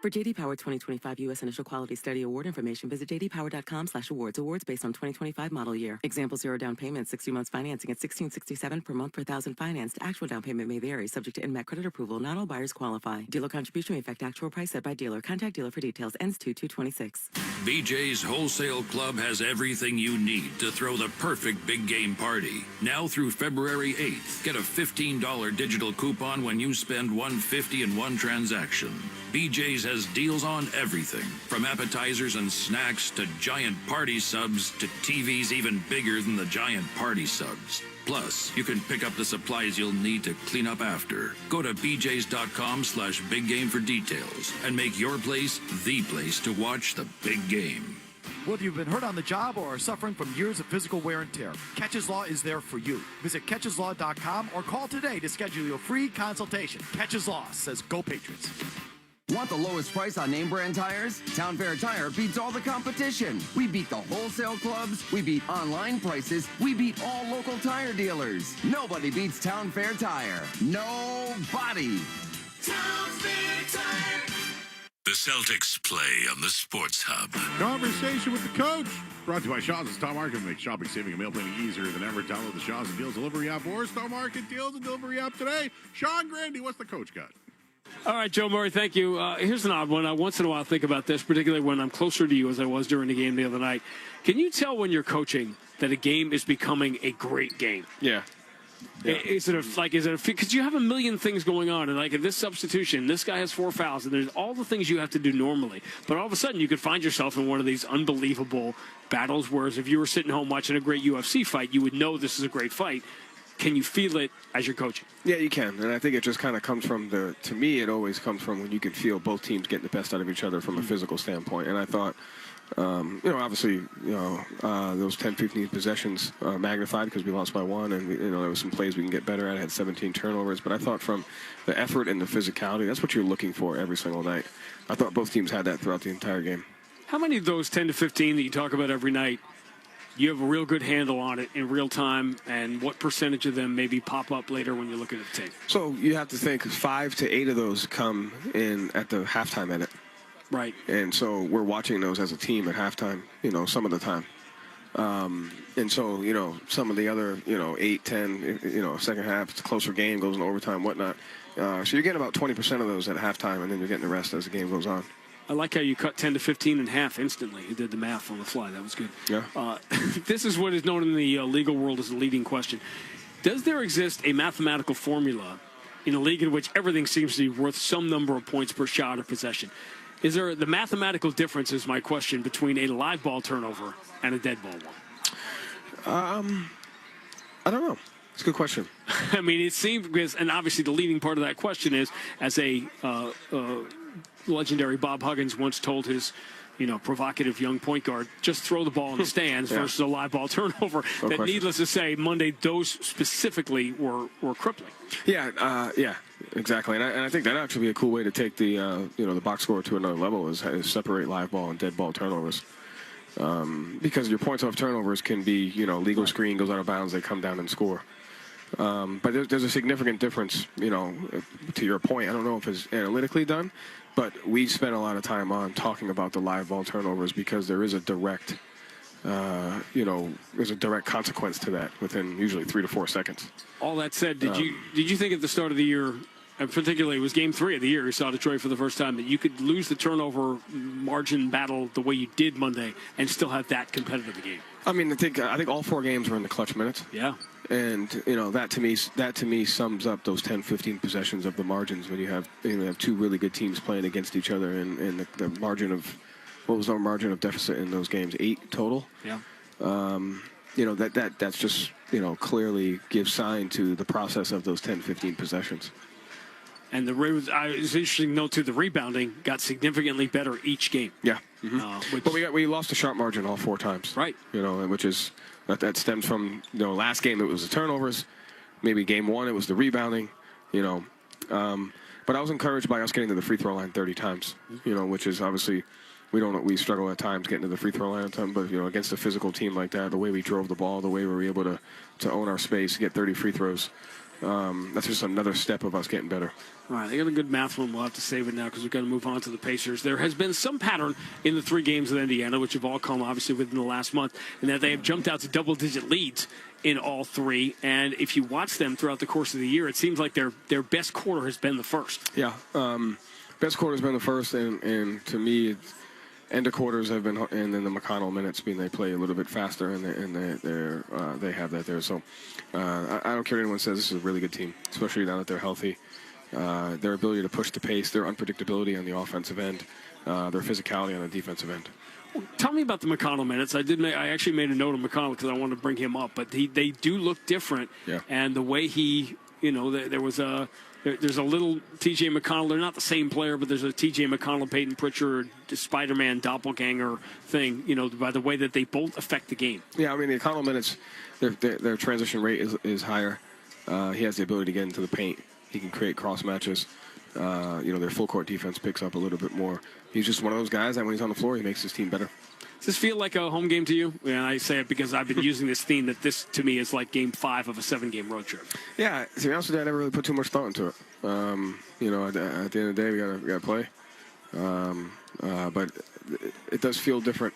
For J.D. Power 2025 U.S. Initial Quality Study Award information, visit jdpower.com/awards. Awards based on 2025 model year. Example 0 down payment, 60 months financing at $1,667 per month per thousand financed. Actual down payment may vary, subject to in-met credit approval. Not all buyers qualify. Dealer contribution may affect actual price set by dealer. Contact dealer for details. Ends 2/2/26. BJ's Wholesale Club has everything you need to throw the perfect big game party. Now through February 8th, get a $15 digital coupon when you spend $150 in one transaction. BJ's has deals on everything, from appetizers and snacks to giant party subs to TVs even bigger than the giant party subs. Plus, you can pick up the supplies you'll need to clean up after. Go to bjs.com/biggame for details and make your place the place to watch the big game. Whether you've been hurt on the job or are suffering from years of physical wear and tear, Catches Law is there for you. Visit catcheslaw.com or call today to schedule your free consultation. Catches Law says go Patriots. Want the lowest price on name brand tires? Town Fair Tire beats all the competition. We beat the wholesale clubs. We beat online prices. We beat all local tire dealers. Nobody beats Town Fair Tire. Nobody. Town Fair Tire. The Celtics play on the Sports Hub. Conversation with the coach. Brought to you by Shaw's and Stock Market. Make shopping, saving, and meal planning easier than ever. Download the Shaw's and Deals delivery app or Stock Market Deals and delivery app today. Sean Grandy, what's the coach got? All right, Joe Murray, thank you. Here's an odd one. Once in a while I think about this, particularly when I'm closer to you as I was during the game the other night. Can you tell when you're coaching that a game is becoming a great game? Yeah. Is it because you have a million things going on, and like in this substitution, this guy has 4 fouls, and there's all the things you have to do normally. But all of a sudden, you could find yourself in one of these unbelievable battles. Whereas if you were sitting home watching a great UFC fight, you would know this is a great fight. Can you feel it as you're coaching? Yeah, you can. And I think it just kind of comes from to me, it always comes from when you can feel both teams getting the best out of each other from a physical standpoint. And I thought, obviously, those 10, 15 possessions magnified because we lost by 1. And, there was some plays we can get better at. I had 17 turnovers. But I thought from the effort and the physicality, that's what you're looking for every single night. I thought both teams had that throughout the entire game. How many of those 10 to 15 that you talk about every night, you have a real good handle on it in real time, and what percentage of them maybe pop up later when you look at the tape? So you have to think 5 to 8 of those come in at the halftime edit. Right. And so we're watching those as a team at halftime, some of the time. And so, some of the other, 8, 10, second half, it's a closer game, goes into overtime, whatnot. So you're getting about 20% of those at halftime, and then you're getting the rest as the game goes on. I like how you cut 10 to 15 in half instantly. You did the math on the fly. That was good. Yeah. This is what is known in the legal world as the leading question. Does there exist a mathematical formula in a league in which everything seems to be worth some number of points per shot or possession? Is there the mathematical difference, is my question, between a live ball turnover and a dead ball one? I don't know. It's a good question. I mean, it seems, because, and obviously the leading part of that question is, as a legendary Bob Huggins once told his, provocative young point guard, just throw the ball in the stands versus a live ball turnover. Needless to say, Monday, those specifically were crippling. Yeah, exactly. And I think that actually be a cool way to take the, the box score to another level is separate live ball and dead ball turnovers. Because your points off turnovers can be, legal screen goes out of bounds, they come down and score. But there's a significant difference, to your point. I don't know if it's analytically done, but we spent a lot of time on talking about the live ball turnovers because there is a direct, there's a direct consequence to that within usually 3 to 4 seconds. All that said, did you think at the start of the year, and particularly it was Game 3 of the year, you saw Detroit for the first time, that you could lose the turnover margin battle the way you did Monday and still have that competitive a game? I mean, I think all 4 games were in the clutch minutes. Yeah. And that to me sums up those 10, 15 possessions of the margins when you have 2 really good teams playing against each other, and the margin of what was our margin of deficit in those games? 8 total. Yeah. That's just clearly gives sign to the process of those 10, 15 possessions. And it's interesting to note too, the rebounding got significantly better each game. Yeah. Mm-hmm. But we lost a sharp margin all 4 times. Right. Which is that stems from last game it was the turnovers, maybe game 1 it was the rebounding, But I was encouraged by us getting to the free throw line 30 times, which is obviously we struggle at times getting to the free throw line, but against a physical team like that, the way we drove the ball, the way we were able to own our space, get 30 free throws. That's just another step of us getting better. All right, they got a good math one. We'll have to save it now because we've got to move on to the Pacers. There has been some pattern in the 3 games of Indiana, which have all come obviously within the last month, and that they have jumped out to double-digit leads in all 3. And if you watch them throughout the course of the year, it seems like their best quarter has been the first. Yeah, best quarter has been the first, and to me, end of quarters have been, and then the McConnell minutes being they play a little bit faster, and they have that there. So I don't care what anyone says. This is a really good team, especially now that they're healthy. Their ability to push the pace, their unpredictability on the offensive end, their physicality on the defensive end. Well, tell me about the McConnell minutes. I actually made a note of McConnell because I wanted to bring him up, but they do look different. Yeah. And the way he, there's a little T.J. McConnell. They're not the same player, but there's a T.J. McConnell, Peyton Pritchard, Spider-Man doppelganger thing, by the way that they both affect the game. Yeah, I mean, the McConnell minutes, their transition rate is higher. He has the ability to get into the paint. He can create cross matches. Their full court defense picks up a little bit more. He's just one of those guys that when he's on the floor, he makes his team better. Does this feel like a home game to you? And I say it because I've been using this theme that this, to me, is like game 5 of a 7-game road trip. Yeah, to be honest with you, I never really put too much thought into it. At the end of the day, we gotta play. But it does feel different.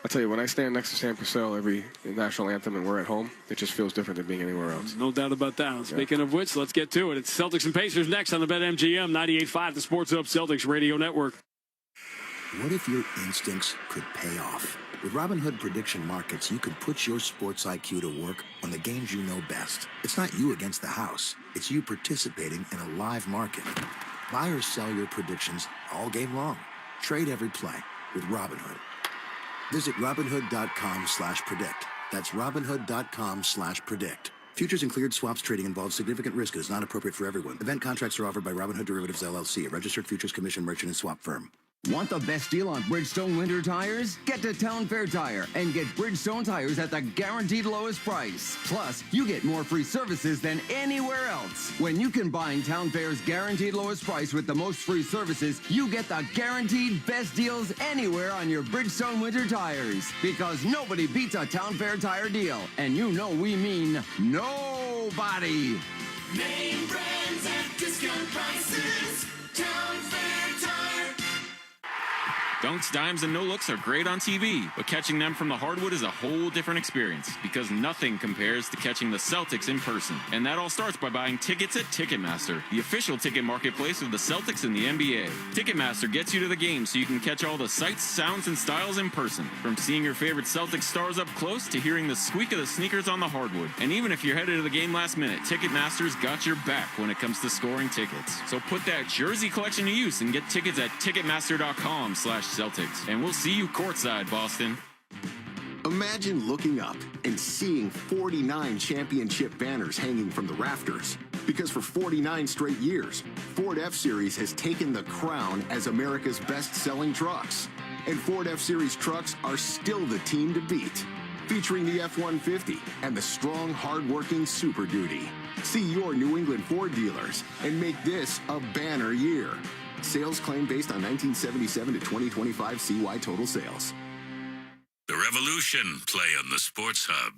I tell you, when I stand next to Sam Purcell every national anthem and we're at home, it just feels different than being anywhere else. No doubt about that. Speaking of which, let's get to it. It's Celtics and Pacers next on the BetMGM 98.5, the Sports Hub Celtics Radio Network. What if your instincts could pay off? With Robinhood Prediction Markets, you could put your sports IQ to work on the games you know best. It's not you against the house. It's you participating in a live market. Buy or sell your predictions all game long. Trade every play with Robinhood. Visit Robinhood.com/predict. That's Robinhood.com/predict. Futures and cleared swaps trading involves significant risk and is not appropriate for everyone. Event contracts are offered by Robinhood Derivatives LLC, a registered futures commission merchant and swap firm. Want the best deal on Bridgestone winter tires? Get to Town Fair Tire and get Bridgestone tires at the guaranteed lowest price. Plus, you get more free services than anywhere else. When you combine Town Fair's guaranteed lowest price with the most free services, you get the guaranteed best deals anywhere on your Bridgestone winter tires. Because nobody beats a Town Fair Tire deal. And we mean nobody. Name brands at discount prices. Town Fair Tire. Dunks, dimes, and no-looks are great on TV, but catching them from the hardwood is a whole different experience because nothing compares to catching the Celtics in person. And that all starts by buying tickets at Ticketmaster, the official ticket marketplace of the Celtics and the NBA. Ticketmaster gets you to the game so you can catch all the sights, sounds, and styles in person. From seeing your favorite Celtics stars up close to hearing the squeak of the sneakers on the hardwood. And even if you're headed to the game last minute, Ticketmaster's got your back when it comes to scoring tickets. So put that jersey collection to use and get tickets at Ticketmaster.com/Celtics. And we'll see you courtside, Boston. Imagine looking up and seeing 49 championship banners hanging from the rafters. Because for 49 straight years, Ford F-Series has taken the crown as America's best-selling trucks. And Ford F-Series trucks are still the team to beat. Featuring the F-150 and the strong, hard-working Super Duty. See your New England Ford dealers and make this a banner year. Sales claim based on 1977 to 2025 CY total sales. The Revolution play on the Sports Hub.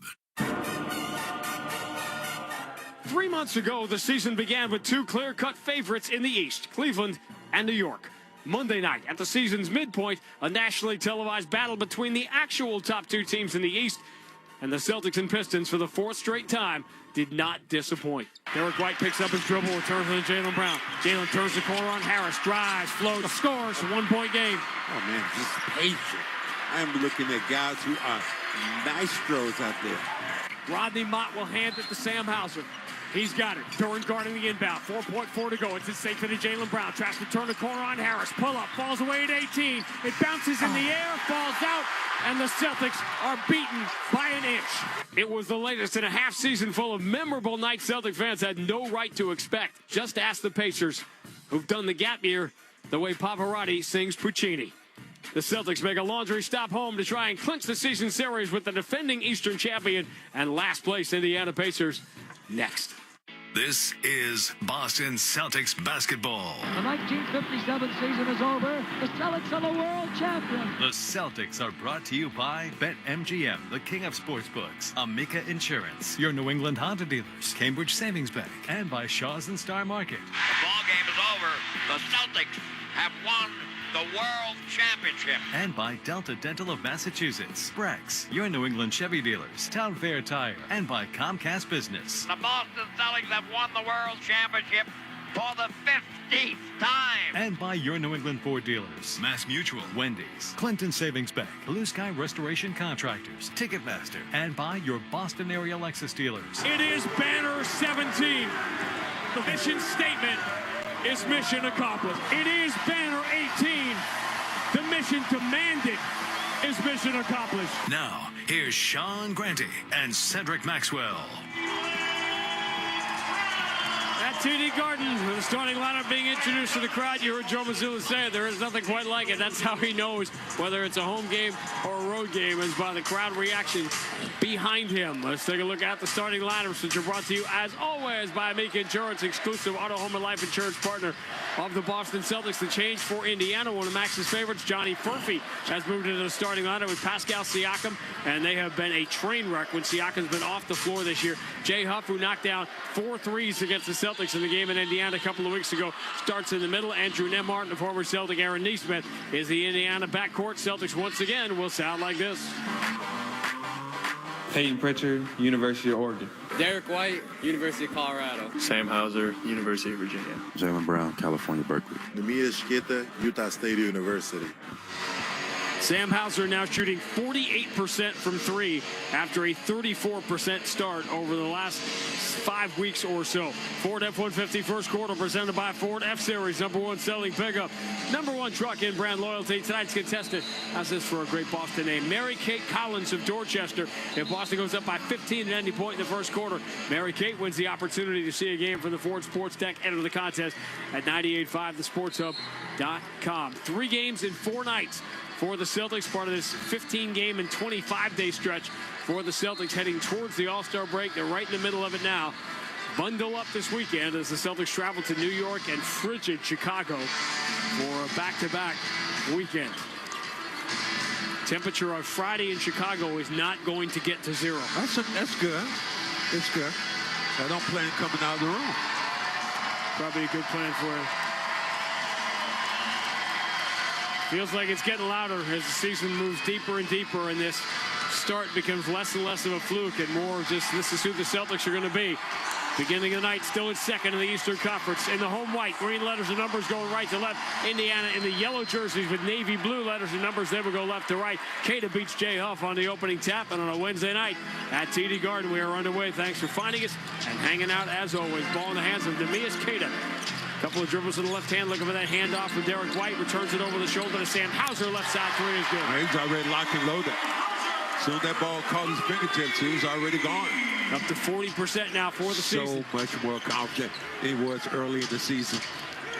3 months ago, the season began with two clear-cut favorites in the East, Cleveland and New York. Monday night, at the season's midpoint, a nationally televised battle between the actual top two teams in the East, and the Celtics and Pistons for the fourth straight time did not disappoint. Derek White picks up his dribble, returns to Jaylen Brown. Jaylen turns the corner on Harris, drives, floats, scores, 1 point game. Oh, man, just patient. I'm looking at guys who are maestros out there. Rodney Mott will hand it to Sam Hauser. He's got it. Duran guarding the inbound. 4.4 to go. It's a safe to Jaylen Brown. Tries to turn the corner on Harris. Pull up. Falls away at 18. It bounces in the air. Falls out. And the Celtics are beaten by an inch. It was the latest in a half season full of memorable nights Celtic fans had no right to expect. Just ask the Pacers, who've done the gap year the way Pavarotti sings Puccini. The Celtics make a laundry stop home to try and clinch the season series with the defending Eastern champion and last place Indiana Pacers next. This is Boston Celtics basketball. The 1957 season is over. The Celtics are the world champions. The Celtics are brought to you by BetMGM, the king of sportsbooks, Amica Insurance, your New England Honda dealers, Cambridge Savings Bank, and by Shaw's and Star Market. The ball game is over. The Celtics have won the World Championship. And by Delta Dental of Massachusetts, Brex, your New England Chevy dealers, Town Fair Tire, and by Comcast Business. The Boston Celtics have won the World Championship for the 15th time. And by your New England Ford dealers, Mass Mutual, Wendy's, Clinton Savings Bank, Blue Sky Restoration Contractors, Ticketmaster, and by your Boston area Lexus dealers. It is banner 17. The mission statement is mission accomplished. It is banner 18. The mission demanded is mission accomplished. Now, here's Sean Grante and Cedric Maxwell. At TD Garden, with the starting lineup being introduced to the crowd, you heard Joe Mazzulla say there is nothing quite like it. That's how he knows whether it's a home game or a road game, is by the crowd reaction behind him. Let's take a look at the starting lineups, which are brought to you, as always, by Amica Insurance, exclusive auto, home, and life insurance partner of the Boston Celtics. The change for Indiana, one of Max's favorites, Johnny Furphy, has moved into the starting lineup with Pascal Siakam, and they have been a train wreck when Siakam's been off the floor this year. Jay Huff, who knocked down 4 threes against the Celtics in the game in Indiana a couple of weeks ago, starts in the middle. Andrew Nembhard and the former Celtic Aaron Nesmith is the Indiana backcourt. Celtics once again will sound like this. Peyton Pritchard, University of Oregon. Derek White, University of Colorado. Sam Hauser, University of Virginia. Jaylen Brown, California, Berkeley. Nemias Queta, Utah State University. Sam Hauser now shooting 48% from three after a 34% start over the last 5 weeks or so. Ford F-150 first quarter presented by Ford F-Series, #1 selling pickup, #1 truck in brand loyalty. Tonight's contestant has this for a great Boston name, Mary Kate Collins of Dorchester. If Boston goes up by 15 at any point in the first quarter, Mary Kate wins the opportunity to see a game from the Ford Sports Deck. Enter the contest at 985thesportshub.com. 3 games in 4 nights for the Celtics, part of this 15-game and 25-day stretch for the Celtics heading towards the All-Star break. They're right in the middle of it now. Bundle up this weekend as the Celtics travel to New York and frigid Chicago for a back-to-back weekend. Temperature on Friday in Chicago is not going to get to 0. That's good. It's good. I don't plan coming out of the room. Probably a good plan for him. Feels like it's getting louder as the season moves deeper and deeper, and this start becomes less and less of a fluke and more just this is who the Celtics are going to be. Beginning of the night, still in second in the Eastern Conference. In the home white, green letters and numbers going right to left. Indiana in the yellow jerseys with navy blue letters and numbers. They will go left to right. Queta beats Jay Huff on the opening tap. And on a Wednesday night at TD Garden, we are underway. Thanks for finding us and hanging out as always. Ball in the hands of Nemias Queta. Couple of dribbles in the left hand, looking for that handoff from Derek White. Returns it over the shoulder to Sam Hauser. Left side 3 is good. He's already locked and loaded. As soon as that ball caught his fingertips, he was already gone. Up to 40% now for the season. So much more confident than he was early in the season.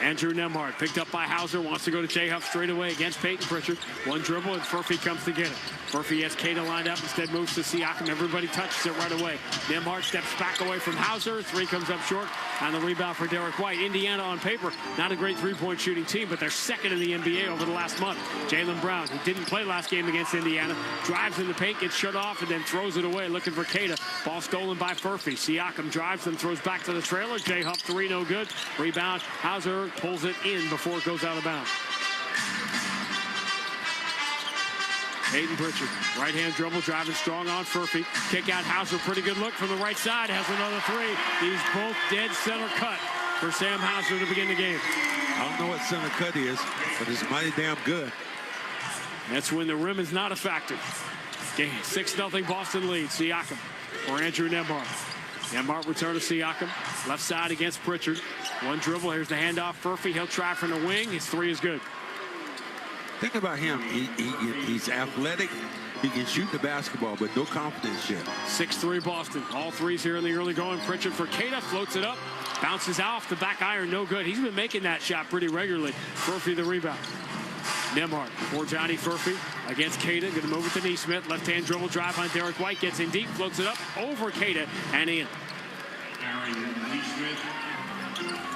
Andrew Nembhard picked up by Hauser, wants to go to Jay Huff straight away against Peyton Pritchard. One dribble, and Furphy comes to get it. Furphy has Queta lined up, instead moves to Siakam. Everybody touches it right away. Nembhard steps back away from Hauser. 3 comes up short. And the rebound for Derek White. Indiana on paper, not a great three-point shooting team, but they're second in the NBA over the last month. Jaylen Brown, who didn't play last game against Indiana, drives in the paint, gets shut off, and then throws it away, looking for Queta. Ball stolen by Furphy. Siakam drives and throws back to the trailer. Jay Huff, three, no good. Rebound. Hauser pulls it in before it goes out of bounds. Peyton Pritchard, right-hand dribble, driving strong on Furphy. Kick out Hauser, pretty good look from the right side. Has another three. These both dead center cut for Sam Hauser to begin the game. I don't know what center cut is, but it's mighty damn good. That's when the rim is not a factor. Game 6-0 Boston lead. Siakam or Andrew Nembhard. Nembhard return to Siakam. Left side against Pritchard. One dribble. Here's the handoff. Furphy, he'll try from the wing. His three is good. Think about him. He's athletic. He can shoot the basketball, but no confidence yet. 6-3 Boston. All threes here in the early going. Pritchard for Queta. Floats it up. Bounces off the back iron. No good. He's been making that shot pretty regularly. Furphy the rebound. Nembhard for Johnny Furphy against Queta. Going to move it to Neesmith. Left-hand dribble drive on Derek White. Gets in deep. Floats it up over Queta and in.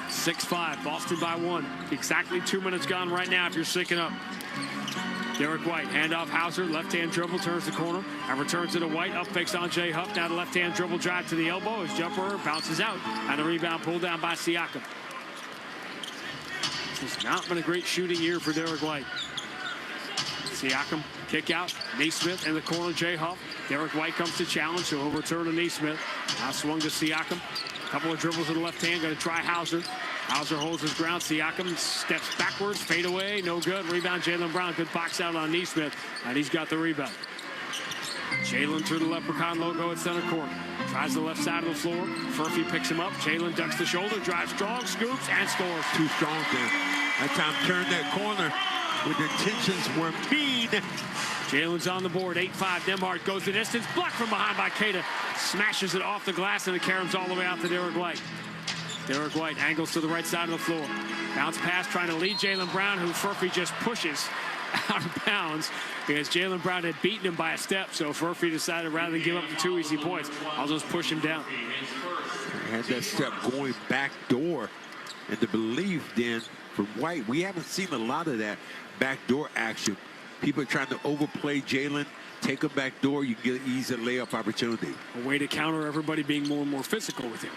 6-5. Boston by 1. Exactly 2 minutes gone right now if you're syncing up. Derek White, handoff Hauser, left-hand dribble, turns the corner, and returns it to White, up fakes on Jay Huff, now the left-hand dribble drive to the elbow, his jumper bounces out, and the rebound pulled down by Siakam. This has not been a great shooting year for Derek White. Siakam, kick out, Neesmith in the corner, Jay Huff. Derek White comes to challenge, so he'll return to Neesmith. Now swung to Siakam. Couple of dribbles in the left hand, going to try Hauser. Hauser holds his ground. Siakam steps backwards, fade away, no good. Rebound, Jaylen Brown. Good box out on Neesmith, and he's got the rebound. Jaylen through the Leprechaun logo at center court. Tries the left side of the floor. Furphy picks him up. Jaylen ducks the shoulder, drives strong, scoops, and scores. Too strong there. That time turned that corner where the intentions were mean. Jaylen's on the board, 8-5. Nembhard goes the distance, blocked from behind by Queta. Smashes it off the glass, and it caroms all the way out to Derek White. Derek White angles to the right side of the floor. Bounce pass trying to lead Jaylen Brown, who Furphy just pushes out of bounds because Jaylen Brown had beaten him by a step. So Furphy decided rather than give up the 2 easy points, I'll just push him down. He had that step going back door. And the belief then from White, we haven't seen a lot of that backdoor action. People are trying to overplay Jaylen. Take him back door, you get an easy layup opportunity. A way to counter everybody being more and more physical with him.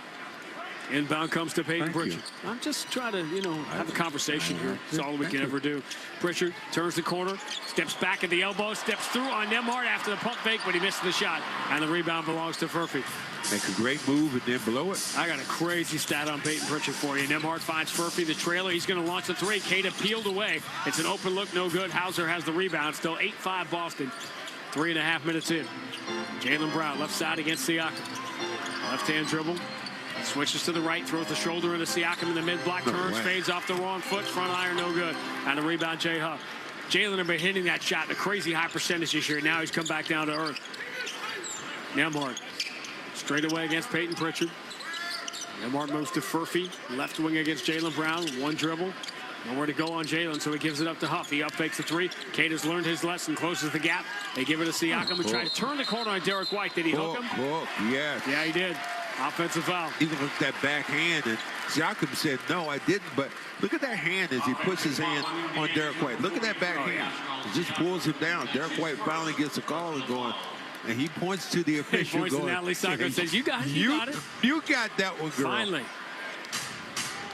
Inbound comes to Peyton Pritchard. I'm just trying to, have a conversation here. That's all we can ever do. Pritchard turns the corner, steps back at the elbow, steps through on Nembhard after the pump fake, but he misses the shot. And the rebound belongs to Furphy. Make a great move and then blow it. I got a crazy stat on Peyton Pritchard for you. Nembhard finds Furphy, the trailer. He's going to launch the three. Queta peeled away. It's an open look, no good. Hauser has the rebound. Still 8-5 Boston. 3.5 minutes in. Jaylen Brown, left side against Siakam. Left-hand dribble. Switches to the right, throws the shoulder into Siakam in the mid-block, turns, fades off the wrong foot, front iron, no good. And a rebound, Jay Huff. Jaylen had been hitting that shot in a crazy high percentage this year. Now he's come back down to earth. Nembhard, straight away against Peyton Pritchard. Nembhard moves to Furphy, left wing against Jaylen Brown, one dribble. Nowhere to go on Jaylen, so he gives it up to Huff. He up fakes the three. Queta's learned his lesson, closes the gap. They give it to Siakam, who tried to turn the corner on Derek White. Did he hook him? Yes. Yeah, he did. Offensive foul. Even look at that backhand, and Siakam said, no, I didn't. But look at that hand as he puts his hand on Derek White. Look at that backhand. It just pulls him down. Derek White finally gets a call and going, and he points to the official. He points to Natalie Sacco and says, you got it. You got it. You got that one, girl. Finally.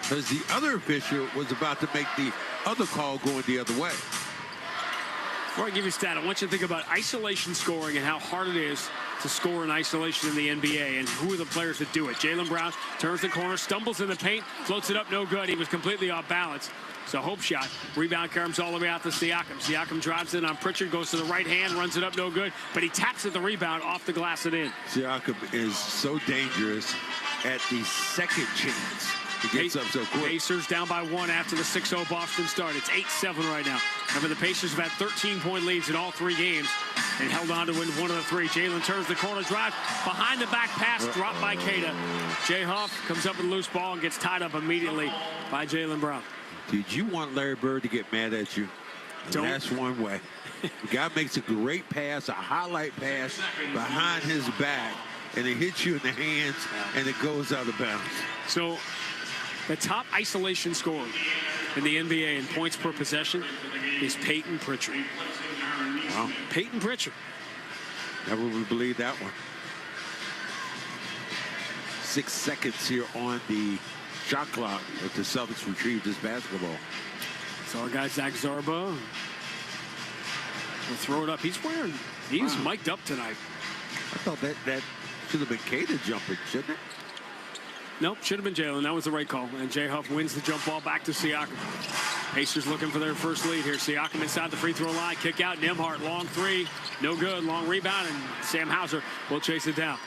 Because the other official was about to make the other call going the other way. Before I give you a stat, I want you to think about isolation scoring and how hard it is to score in isolation in the NBA and who are the players that do it. Jaylen Brown turns the corner, stumbles in the paint, floats it up, no good. He was completely off balance. So hope shot. Rebound comes all the way out to Siakam. Siakam drives in on Pritchard, goes to the right hand, runs it up, no good. But he taps at the rebound off the glass and in. Siakam is so dangerous at the second chance. He gets up so quick. Pacers down by 1 after the 6-0 Boston start. It's 8-7 right now. Remember, the Pacers have had 13-point leads in all 3 games and held on to win 1 of the 3. Jaylen turns the corner drive. Behind the back pass, dropped by Queta. Jay Huff comes up with a loose ball and gets tied up immediately by Jaylen Brown. Did you want Larry Bird to get mad at you? That's one way. The guy makes a great pass, a highlight pass behind his back, and it hits you in the hands, and it goes out of bounds. So the top isolation scorer in the NBA in points per possession is Peyton Pritchard. Wow. Peyton Pritchard. Never would believe that one. 6 seconds here on the shot clock if the Celtics retrieve this basketball. So our guy Zach Zarba will throw it up. He's mic'd up tonight. I thought that should have been Cater jumping, shouldn't it? Nope, should have been Jalen. That was the right call. And Jay Huff wins the jump ball back to Siakam. Pacers looking for their first lead here. Siakam inside the free throw line. Kick out. Nembhard, long three. No good. Long rebound. And Sam Hauser will chase it down.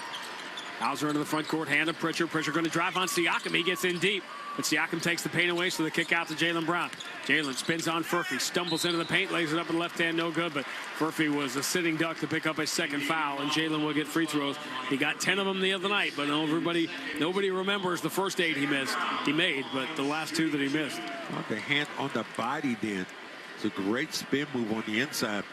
Hauser into the front court. Hand to Pritchard. Pritchard going to drive on Siakam. He gets in deep. But Siakam takes the paint away, so the kick out to Jaylen Brown. Jalen spins on Furphy. Stumbles into the paint. Lays it up in the left hand. No good. But Furphy was a sitting duck to pick up a second foul. And Jalen will get free throws. He got 10 of them the other night. But nobody remembers the first 8 he made. But the last 2 that he missed. Well, the hand on the body then. It's a great spin move on the inside.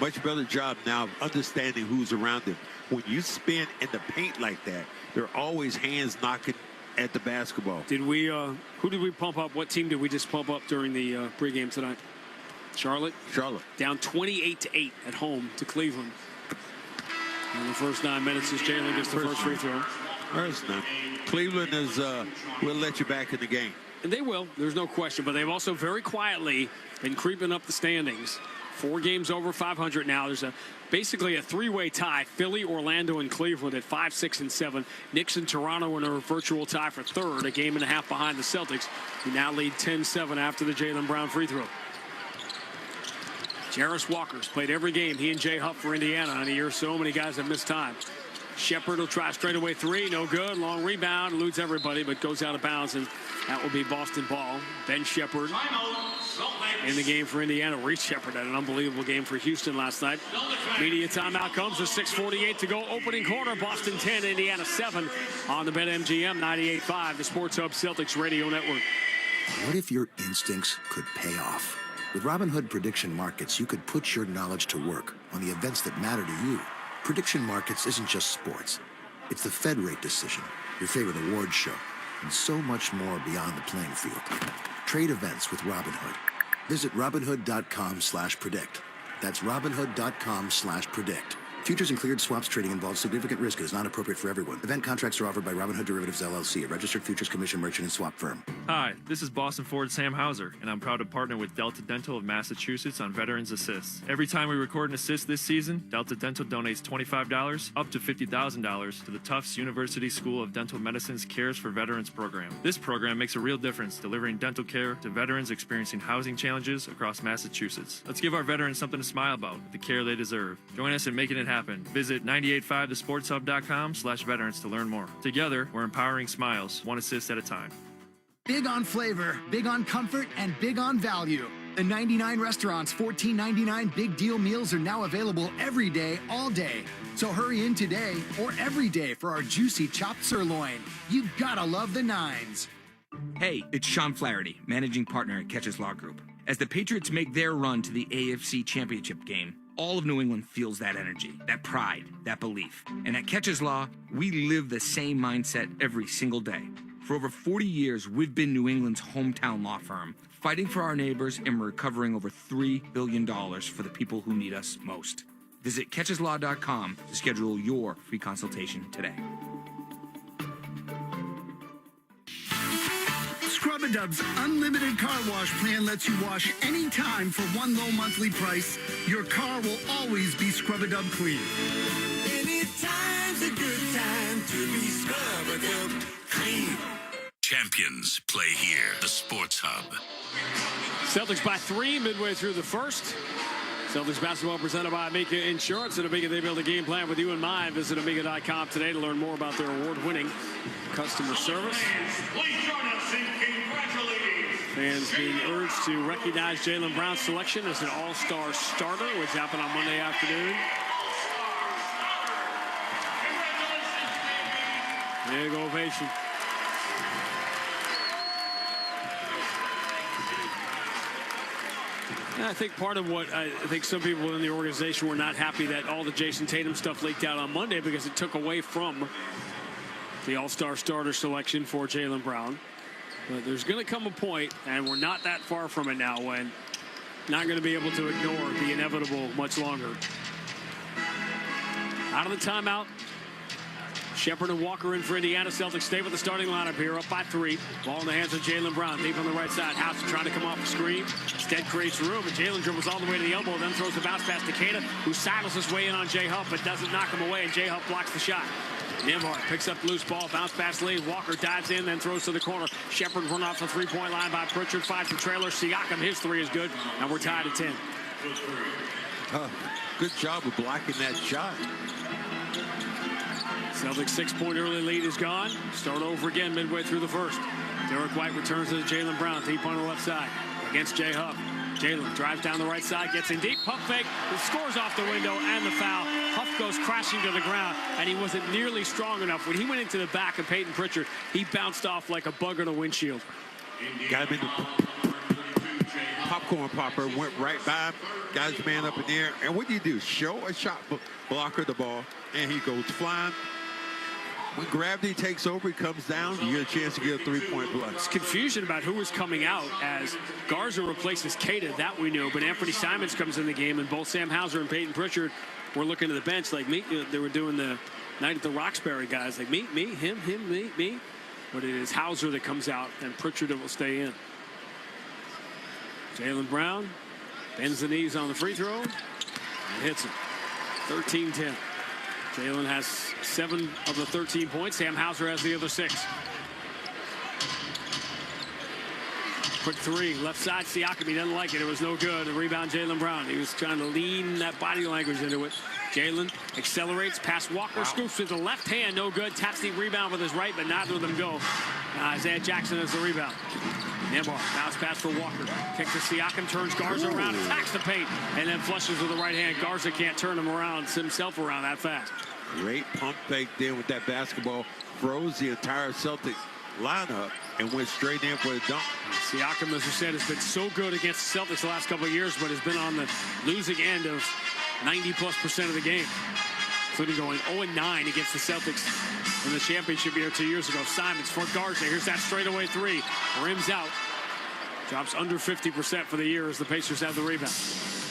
Much better job now of understanding who's around him. When you spin in the paint like that, there are always hands knocking at the basketball. Who did we pump up? What team did we just pump up during the pregame tonight? Charlotte? Charlotte. Down 28-8 at home to Cleveland. In the first 9 minutes as Jalen gets the first free throw. First none. Cleveland is will let you back in the game. And they will. There's no question. But they've also very quietly been creeping up the standings. 4 games over 500 now. There's basically a 3-way tie. Philly, Orlando, and Cleveland at 5, 6, and 7. Knicks and Toronto in a virtual tie for 3rd, a game and a half behind the Celtics, who now lead 10-7 after the Jaylen Brown free throw. Jarris Walker's played every game. He and Jay Huff for Indiana on a year. So many guys have missed time. Shepard will try straightaway 3. No good. Long rebound. Eludes everybody, but goes out of bounds, and that will be Boston ball. Ben Shepard in the game for Indiana. Reese Shepard had an unbelievable game for Houston last night. Media timeout comes with 6:48 to go. Opening quarter. Boston 10, Indiana 7 on the BetMGM 98.5, the Sports Hub Celtics Radio Network. What if your instincts could pay off? With Robinhood Prediction Markets, you could put your knowledge to work on the events that matter to you. Prediction Markets isn't just sports. It's the Fed rate decision, your favorite awards show, and so much more beyond the playing field. Trade events with Robinhood. Visit Robinhood.com/predict. That's Robinhood.com/predict. Futures and cleared swaps trading involves significant risk and is not appropriate for everyone. Event contracts are offered by Robinhood Derivatives LLC, a registered futures commission merchant and swap firm. Hi, this is Boston Ford Sam Hauser, and I'm proud to partner with Delta Dental of Massachusetts on Veterans Assist. Every time we record an assist this season, Delta Dental donates $25 up to $50,000 to the Tufts University School of Dental Medicine's Cares for Veterans program. This program makes a real difference delivering dental care to veterans experiencing housing challenges across Massachusetts. Let's give our veterans something to smile about with the care they deserve. Join us in making it happen. Visit 985thesportshub.com/veterans to learn more. Together, we're empowering smiles, one assist at a time. Big on flavor, big on comfort, and big on value. The 99 Restaurant's $14.99 big deal meals are now available every day, all day. So hurry in today or every day for our juicy chopped sirloin. You gotta love the nines. Hey, it's Sean Flaherty, managing partner at Catches Law Group. As the Patriots make their run to the AFC Championship game, all of New England feels that energy, that pride, that belief. And at Catches Law, we live the same mindset every single day. For over 40 years, we've been New England's hometown law firm, fighting for our neighbors and recovering over $3 billion for the people who need us most. Visit catcheslaw.com to schedule your free consultation today. Scrub-A-Dub's unlimited car wash plan lets you wash anytime for one low monthly price. Your car will always be Scrub-A-Dub clean. Anytime's a good time to be Scrub-A-Dub clean. Champions play here, the Sports Hub. Celtics by 3 midway through the first. Celtics basketball presented by Amica Insurance. At Amica, they build a game plan with you in mind. Visit Amica.com today to learn more about their award-winning customer service. Fans being urged to recognize Jaylen Brown's selection as an all-star starter, which happened on Monday afternoon. Big ovation. I think part of what I think some people in the organization were not happy that all the Jason Tatum stuff leaked out on Monday because it took away from the All-Star starter selection for Jaylen Brown. But there's going to come a point, and we're not that far from it now, when not going to be able to ignore the inevitable much longer. Out of the timeout. Shepard and Walker in for Indiana. Celtics stay with the starting lineup here, up by 3. Ball in the hands of Jaylen Brown, deep on the right side. House trying to come off the screen. Instead creates room, and Jaylen dribbles all the way to the elbow, then throws the bounce pass to Queta, who sidles his way in on Jay Huff, but doesn't knock him away, and Jay Huff blocks the shot. Nembhard picks up the loose ball, bounce pass lead. Walker dives in, then throws to the corner. Shepard run off the three-point line by Pritchard, finds the trailer. Siakam, his 3 is good, and we're tied at 10. Good job of blocking that shot. Celtics 6-point early lead is gone. Start over again midway through the first. Derek White returns to Jaylen Brown, deep on the left side against Jay Huff. Jaylen drives down the right side, gets in deep, pump fake, scores off the window and the foul. Huff goes crashing to the ground, and he wasn't nearly strong enough. When he went into the back of Peyton Pritchard, he bounced off like a bug on a windshield. Got him in the popcorn popper, went right by him, got his man up in the air. And what do? Show a shot blocker the ball, and he goes flying. When gravity takes over, he comes down, you get a chance to get a 3-point play. It's confusion about who was coming out as Garza replaces Queta, that we knew, but Anthony Simons comes in the game, and both Sam Hauser and Peyton Pritchard were looking to the bench like me. They were doing the night at the Roxbury guys, like me, him, me. But it is Hauser that comes out, and Pritchard that will stay in. Jaylen Brown bends the knees on the free throw and hits it. 13-10. Jaylen has 7 of the 13 points. Sam Hauser has the other 6. Quick 3, left side, Siakam. He doesn't like it. It was no good. The rebound, Jaylen Brown. He was trying to lean that body language into it. Jaylen accelerates past Walker, scoops with the left hand, no good. Taps the rebound with his right, but neither of them go. Isaiah Jackson has the rebound. Nembhard, bounce pass for Walker. Kick to Siakam, turns Garza around, attacks the paint, and then flushes with the right hand. Garza can't turn himself around that fast. Great pump fake there with that basketball. Froze the entire Celtic lineup and went straight in for the dunk. Siakam, as you said, has been so good against the Celtics the last couple of years, but has been on the losing end of 90+% of the game, including going 0-9 against the Celtics in the championship year 2 years ago. Simons for Garza. Here's that straightaway 3. Rims out. Drops under 50% for the year as the Pacers have the rebound.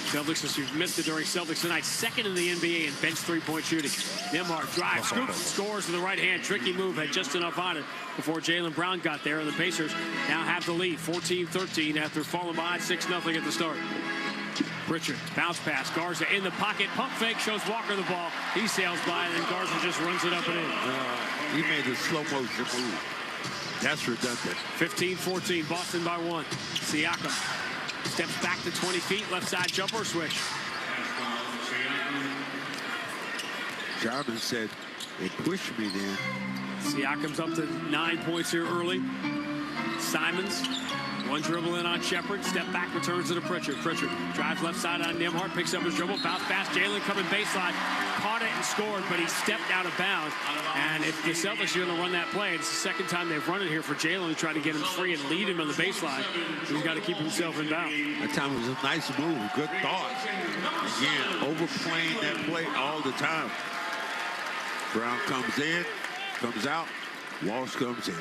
Celtics, as you've missed it during Celtics tonight, 2nd in the NBA in bench 3-point shooting. Nembhard drives, scoops, scores with the right hand. Tricky move, had just enough on it before Jaylen Brown got there, and the Pacers now have the lead, 14-13 after falling behind 6-0 at the start. Pritchard, bounce pass, Garza in the pocket, pump fake, shows Walker the ball. He sails by, and then Garza just runs it up and in. He made the slow motion move. That's redundant. 15-14, Boston by 1. Siakam steps back to 20 feet, left side jumper, swish. Jarman said, they pushed me there. Siakam's up to 9 points here early. Simons, one dribble in on Shepard, step back, returns it to Pritchard. Pritchard drives left side on Nembhard, picks up his dribble, bounce pass, Jaylen coming baseline, caught it and scored, but he stepped out of bounds. And if the Celtics are going to run that play, it's the second time they've run it here for Jaylen to try to get him free and lead him on the baseline. He's got to keep himself in bounds. That time was a nice move, good thoughts. Again, overplaying that play all the time. Brown comes in, comes out, Walsh comes in.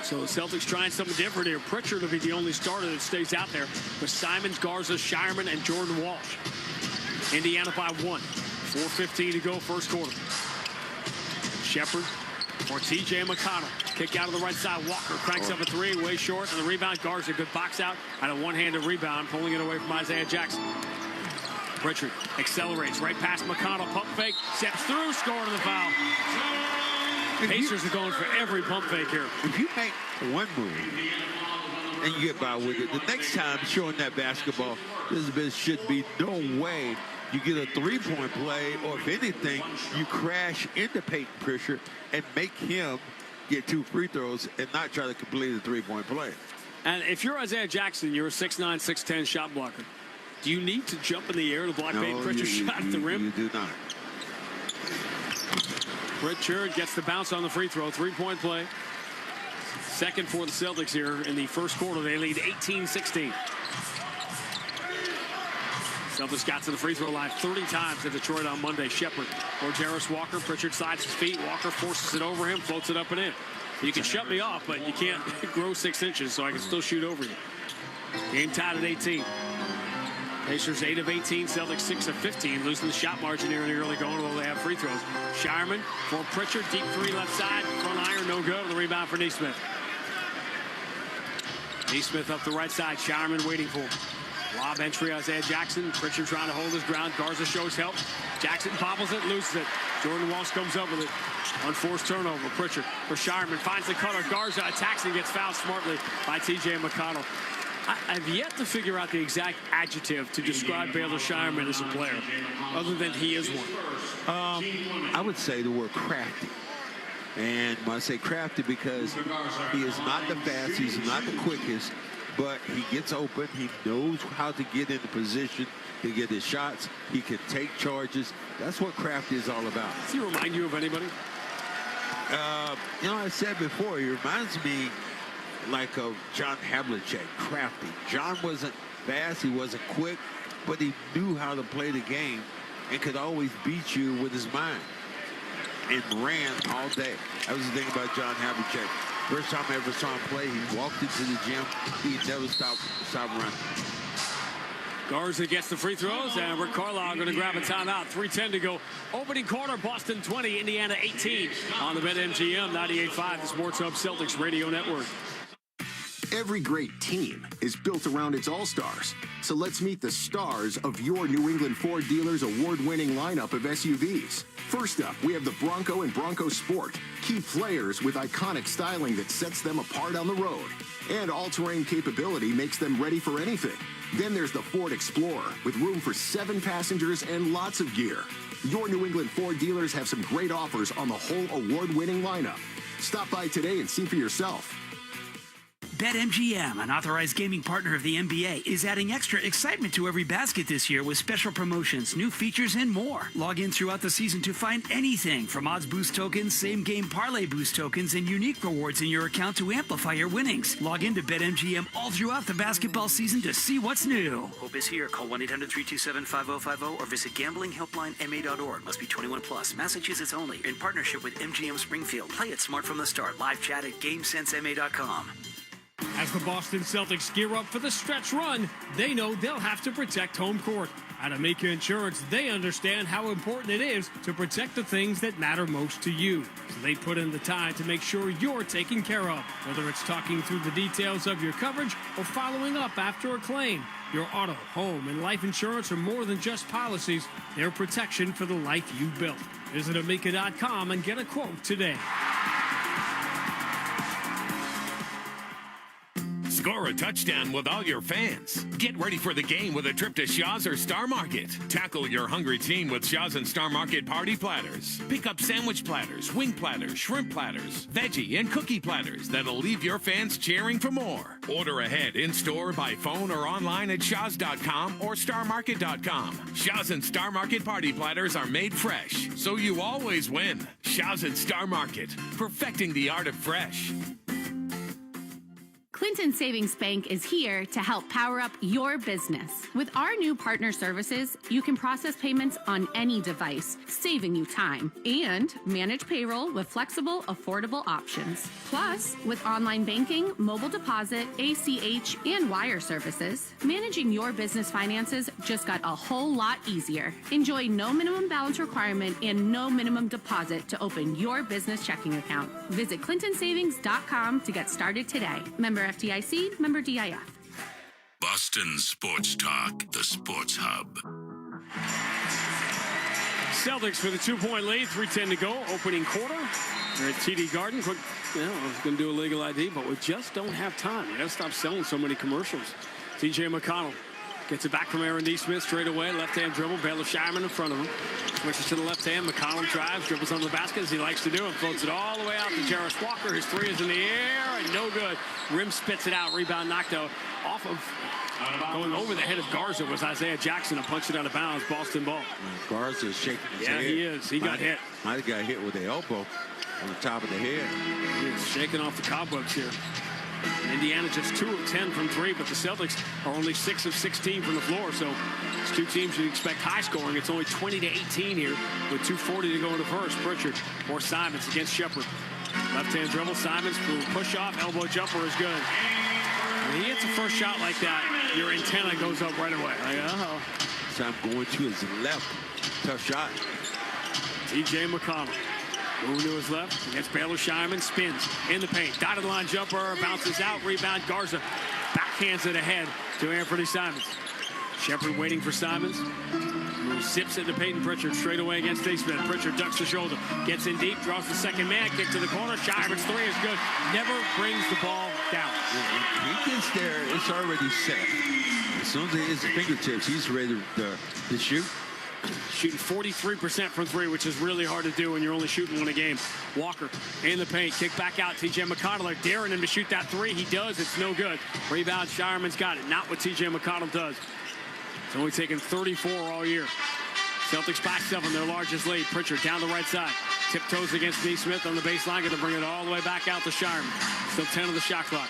So the Celtics trying something different here. Pritchard will be the only starter that stays out there with Simons, Garza, Shireman, and Jordan Walsh. Indiana by 1. 4:15 to go, first quarter. Shepard for TJ McConnell. Kick out of the right side. Walker cranks up a 3, way short, and the rebound. Garza, good box out, and a one-handed rebound, pulling it away from Isaiah Jackson. Pritchard accelerates right past McConnell. Pump fake, steps through, scoring the foul. Pacers are going for every pump fake here. If you make one move and you get by with it, the next time showing that basketball, there should be no way you get a 3-point play, or if anything, you crash into Peyton Pritchard and make him get 2 free throws and not try to complete a 3-point play. And if you're Isaiah Jackson, you're a 6'9", 6'10" shot blocker. Do you need to jump in the air to block Peyton Pritchard's shot at the rim? You do not. Pritchard gets the bounce on the free throw. 3-point play. Second for the Celtics here in the first quarter. They lead 18-16. Celtics got to the free throw line 30 times in Detroit on Monday. Shepard or Jarris Walker. Pritchard sides his feet. Walker forces it over him, floats it up and in. You can shut me off, but you can't grow 6 inches, so I can still shoot over you. Game tied at 18. Pacers 8 of 18, Celtics 6 of 15, losing the shot margin here in the early going, although they have free throws. Shireman for Pritchard, deep three left side, front iron, no good. The rebound for Neesmith. Neesmith up the right side, Shireman waiting for him. Lob entry, Isaiah Jackson. Pritchard trying to hold his ground. Garza shows help. Jackson bobbles it, loses it. Jordan Walsh comes up with it. Unforced turnover. Pritchard for Shireman finds the cutter. Garza attacks and gets fouled smartly by T.J. McConnell. I've yet to figure out the exact adjective to describe Baylor Shireman as a player, other than he is one. I would say the word crafty. And when I say crafty, because he is not the fastest, he's not the quickest, but he gets open. He knows how to get into position to get his shots. He can take charges. That's what crafty is all about. Does he remind you of anybody? You know, I said before, he reminds me like of John Havlicek, crafty. John wasn't fast, he wasn't quick, but he knew how to play the game and could always beat you with his mind and ran all day. That was the thing about John Havlicek. First time I ever saw him play, he walked into the gym, he never stopped running. Garza gets the free throws, and Rick Carlisle going to grab a timeout. 3:10 to go. Opening quarter, Boston 20, Indiana 18 on the BetMGM 98.5, the Sports Hub Celtics Radio Network. Every great team is built around its all-stars. So let's meet the stars of your New England Ford dealers' award-winning lineup of SUVs. First up, we have the Bronco and Bronco Sport. Key players with iconic styling that sets them apart on the road. And all-terrain capability makes them ready for anything. Then there's the Ford Explorer with room for 7 passengers and lots of gear. Your New England Ford dealers have some great offers on the whole award-winning lineup. Stop by today and see for yourself. BetMGM, an authorized gaming partner of the NBA, is adding extra excitement to every basket this year with special promotions, new features, and more. Log in throughout the season to find anything from odds boost tokens, same-game parlay boost tokens, and unique rewards in your account to amplify your winnings. Log in to BetMGM all throughout the basketball season to see what's new. Hope is here. Call 1-800-327-5050 or visit gamblinghelplinema.org. Must be 21 plus. Massachusetts only. In partnership with MGM Springfield. Play it smart from the start. Live chat at GameSenseMA.com. As the Boston Celtics gear up for the stretch run, they know they'll have to protect home court. At Amica Insurance, they understand how important it is to protect the things that matter most to you. So they put in the time to make sure you're taken care of, whether it's talking through the details of your coverage or following up after a claim. Your auto, home, and life insurance are more than just policies. They're protection for the life you built. Visit Amica.com and get a quote today. Score a touchdown with all your fans. Get ready for the game with a trip to Shaw's or Star Market. Tackle your hungry team with Shaw's and Star Market party platters. Pick up sandwich platters, wing platters, shrimp platters, veggie and cookie platters that'll leave your fans cheering for more. Order ahead in-store, by phone, or online at shaws.com or starmarket.com. Shaw's and Star Market party platters are made fresh, so you always win. Shaw's and Star Market, perfecting the art of fresh. Clinton Savings Bank is here to help power up your business. With our new partner services, you can process payments on any device, saving you time, and manage payroll with flexible, affordable options. Plus, with online banking, mobile deposit, ACH, and wire services, managing your business finances just got a whole lot easier. Enjoy no minimum balance requirement and no minimum deposit to open your business checking account. Visit clintonsavings.com to get started today. Member FDIC, member DIF. Boston Sports Talk, the Sports Hub. Celtics with a 2-point lead, 3:10 to go, opening quarter. They're at TD Garden. Quick, I was going to do a legal ID, but we just don't have time. You got to stop selling so many commercials. T.J. McConnell gets it back from Aaron Neesmith straight away. Left-hand dribble. Baylor Shireman in front of him. Switches to the left hand. McConnell drives, dribbles on the basket as he likes to do, and floats it all the way out to Jarris Walker. His three is in the air and no good. Rim spits it out. Rebound knocked out off of going over the head of Garza was Isaiah Jackson and punched it out of bounds. Boston ball. Garza is shaking his head. Yeah, he is. He got hit. Might have got hit with the elbow on the top of the head. He is shaking off the cobwebs here. Indiana just 2 of 10 from 3, but the Celtics are only 6 of 16 from the floor. So it's two teams you expect high scoring. It's only 20-18 here with 2:40 to go in the first. Pritchard or Simons against Shepard. Left-hand dribble, Simons, push off, elbow jumper is good. When he hits a first shot like that, your antenna goes up right away. Like, uh-oh. Sam going to his left. Tough shot. T.J. McConnell. Moving to his left against Baylor. Scheinman spins in the paint. Dotted line jumper, bounces out, rebound. Garza backhands it ahead to Anthony Simons. Shepard waiting for Simons. Zips it to Peyton Pritchard straight away against Naismith. Pritchard ducks the shoulder, gets in deep, draws the second man, kick to the corner. Scheinman's three is good. Never brings the ball down. When he gets there, it's already set. As soon as he hits his fingertips, he's ready to shoot. Shooting 43% from 3, which is really hard to do when you're only shooting one a game. Walker in the paint, kick back out. T.J. McConnell daring him to shoot that 3. He does. It's no good. Rebound. Shireman's got it. Not what T.J. McConnell does. It's only taken 34 all year. Celtics by 7, their largest lead. Pritchard down the right side. Tiptoes against Naismith on the baseline. Going to bring it all the way back out to Shireman. Still 10 of the shot clock.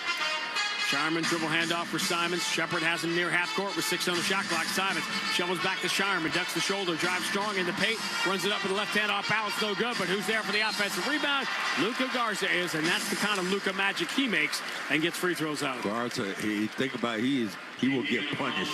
Shireman dribble handoff for Simons. Shepard has him near half court with 6 on the shot clock. Simons shovels back to Shireman. Ducks the shoulder. Drives strong in the paint. Runs it up with the left hand off balance. No good. But who's there for the offensive rebound? Luka Garza is. And that's the kind of Luka magic he makes and gets free throws out. Garza, think about it, he will get punished.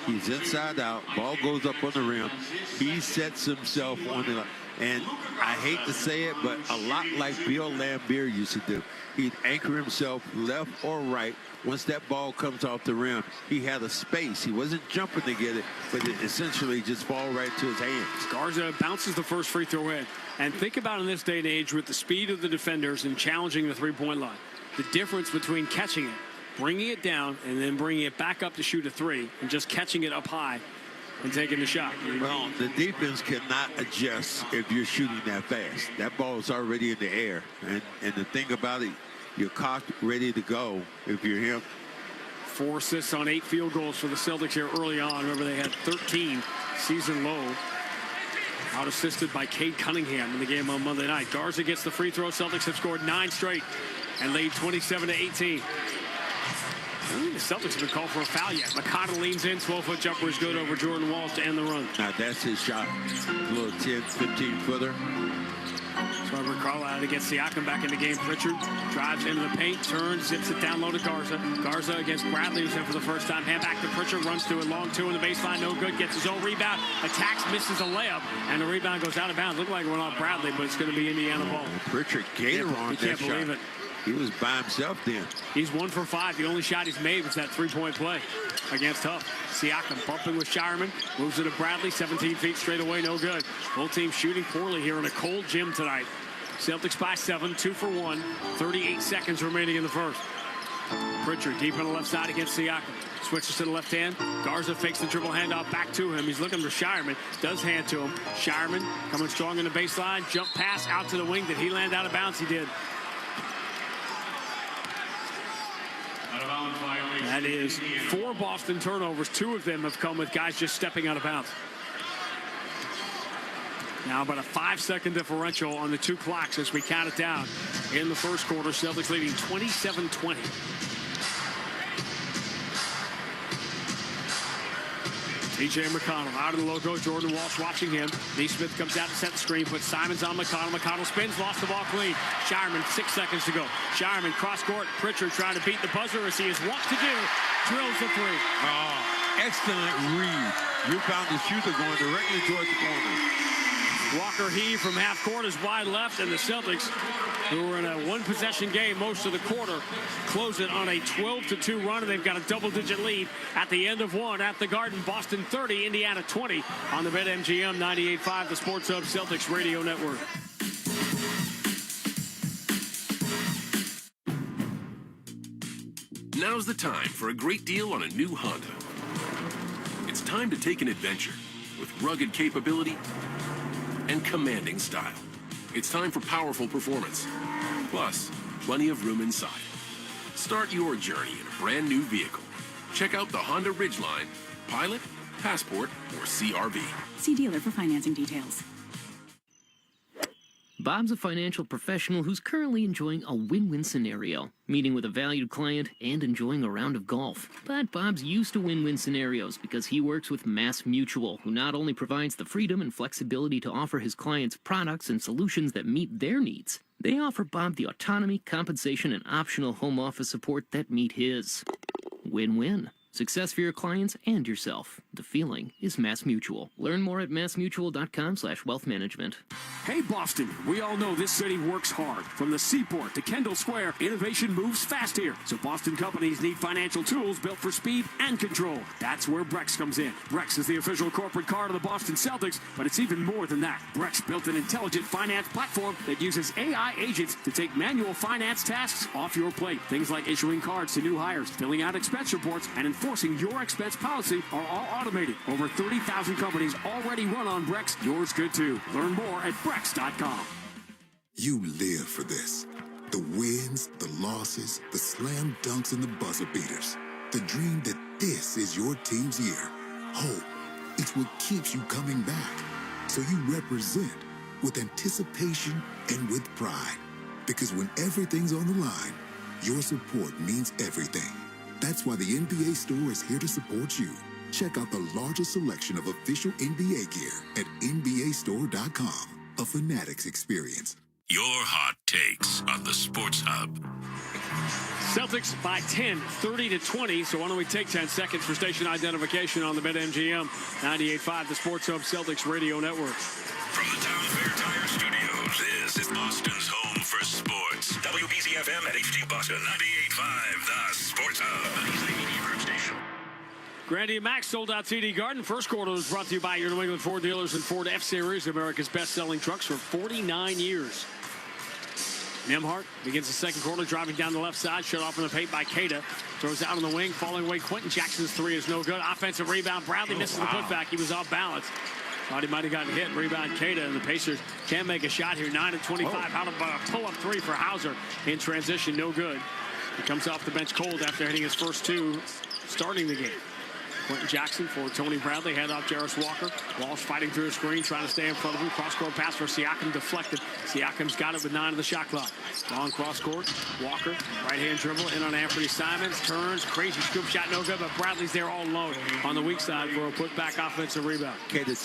He's inside out. Ball goes up on the rim. He sets himself on the. And I hate to say it, but a lot like Bill Laimbeer used to do. He'd anchor himself left or right. Once that ball comes off the rim, he had a space. He wasn't jumping to get it, but it essentially just fall right to his hands. Garza bounces the first free throw in. And think about in this day and age with the speed of the defenders and challenging the three-point line, the difference between catching it, bringing it down, and then bringing it back up to shoot a 3, and just catching it up high and taking the shot. Well, the defense cannot adjust if you're shooting that fast. That ball is already in the air. And the thing about it, you're cocked, ready to go if you're him. 4 assists on 8 field goals for the Celtics here early on. Remember, they had 13 season low. Out assisted by Cade Cunningham in the game on Monday night. Garza gets the free throw. Celtics have scored 9 straight and lead 27-18. The Celtics have been called for a foul yet. McConnell leans in. 12-foot jumper is good over Jordan Walls to end the run. Now that's his shot. A little 10, 15-footer. So Rick Carlisle against Siakam back in the game. Pritchard drives into the paint, turns, zips it down low to Garza. Garza against Bradley, who's in for the first time. Hand back to Pritchard, runs to it, long 2 in the baseline, no good. Gets his own rebound, attacks, misses a layup, and the rebound goes out of bounds. Looked like it went off Bradley, but it's going to be Indiana ball. Pritchard gator on that shot. You can't believe it. He was by himself then. He's 1 for 5. The only shot he's made was that 3-point play against Huff. Siakam bumping with Shireman. Moves it to Bradley. 17 feet straight away. No good. Both teams shooting poorly here in a cold gym tonight. Celtics by 7. 2 for 1. 38 seconds remaining in the first. Pritchard deep on the left side against Siakam. Switches to the left hand. Garza fakes the dribble handoff back to him. He's looking for Shireman. Does hand to him. Shireman coming strong in the baseline. Jump pass out to the wing. Did he land out of bounds? He did. That is 4 Boston turnovers. 2 of them have come with guys just stepping out of bounds. Now about a 5-second differential on the 2 clocks as we count it down in the first quarter. Celtics leading 27-20. T.J. McConnell out of the logo. Jordan Walsh watching him. Naismith comes out to set the screen. Puts Simons on McConnell. McConnell spins. Lost the ball clean. Shireman, 6 seconds to go. Shireman cross court. Pritchard trying to beat the buzzer as he is wont to do. Drills the 3. Oh, excellent read. You found the shooter going directly towards the corner. Walker heave from half court is wide left, and the Celtics, who were in a 1-possession game most of the quarter, close it on a 12-2 run, and they've got a double-digit lead at the end of 1 at the Garden. Boston 30, Indiana 20 on the BetMGM 98.5, the Sports Hub Celtics Radio Network. Now's the time for a great deal on a new Honda. It's time to take an adventure with rugged capability and commanding style. It's time for powerful performance, plus plenty of room inside. Start your journey in a brand new vehicle. Check out the Honda Ridgeline, Pilot, Passport, or CR-V. See dealer for financing details. Bob's a financial professional who's currently enjoying a win-win scenario, meeting with a valued client and enjoying a round of golf. But Bob's used to win-win scenarios because he works with Mass Mutual, who not only provides the freedom and flexibility to offer his clients products and solutions that meet their needs, they offer Bob the autonomy, compensation, and optional home office support that meet his. Win-win. Success for your clients and yourself. The feeling is Mass Mutual. Learn more at massmutual.com/wealthmanagement. Hey, Boston, we all know this city works hard. From the Seaport to Kendall Square, innovation moves fast here. So Boston companies need financial tools built for speed and control. That's where Brex comes in. Brex is the official corporate card of the Boston Celtics, but it's even more than that. Brex built an intelligent finance platform that uses AI agents to take manual finance tasks off your plate. Things like issuing cards to new hires, filling out expense reports, and enforcing your expense policy are all automated. Over 30,000 companies already run on Brex. Yours could too. Learn more at Brex.com. You live for this. The wins, the losses, the slam dunks, and the buzzer beaters. The dream that this is your team's year. Hope. It's what keeps you coming back. So you represent with anticipation and with pride. Because when everything's on the line, your support means everything. That's why the NBA Store is here to support you. Check out the largest selection of official NBA gear at NBAstore.com. A Fanatics experience. Your hot takes on the Sports Hub. Celtics by 10, 30-20. So why don't we take 10 seconds for station identification on the BetMGM 98.5, the Sports Hub Celtics Radio Network. From the Town Fair Tire Studios, this is Boston's home for sports. WBZFM at HD Boston 98.5, the Sports Hub. Easily Media Group Station. Grandy and Max sold out TD Garden. First quarter was brought to you by your New England Ford dealers and Ford F-Series, America's best-selling trucks for 49 years. Nembhard begins the second quarter driving down the left side, shut off in the paint by Queta. Throws out on the wing, falling away. Quentin Jackson's three is no good. Offensive rebound. Bradley misses the putback. He was off balance. Thought he might have gotten hit. Rebound Queta, and the Pacers can't make a shot here. 9-25. Out of a pull-up three for Hauser in transition. No good. He comes off the bench cold after hitting his first two starting the game. Quentin Jackson for Tony Bradley. Hand off Jarris Walker. Walsh fighting through a screen, trying to stay in front of him. Cross-court pass for Siakam, deflected. Siakam's got it with 9 of the shot clock. Long cross-court. Walker, right-hand dribble, in on Anthony Simons. Turns, crazy scoop shot, no good, but Bradley's there all alone on the weak side for a put-back offensive rebound. Queta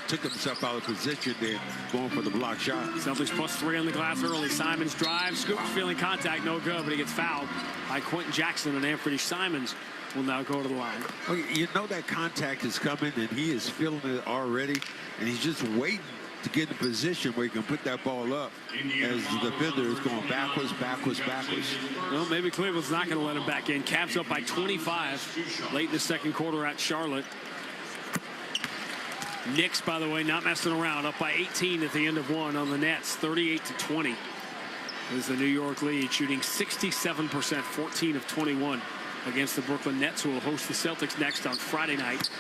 took himself out of position there, going for the block shot. Celtics +3 on the glass early. Simons drives, scoops, feeling contact, no good, but he gets fouled by Quentin Jackson, and Anthony Simons will now go to the line. Well, you know that contact is coming, and he is feeling it already, and he's just waiting to get in a position where he can put that ball up as the defender is going backwards. Well, maybe Cleveland's not going to let him back in. Cavs up by 25 late in the second quarter at Charlotte. Knicks, by the way, not messing around, up by 18 at the end of one on the Nets, 38-20 is the New York lead, shooting 67%, 14 of 21 against the Brooklyn Nets, who will host the Celtics next on Friday night.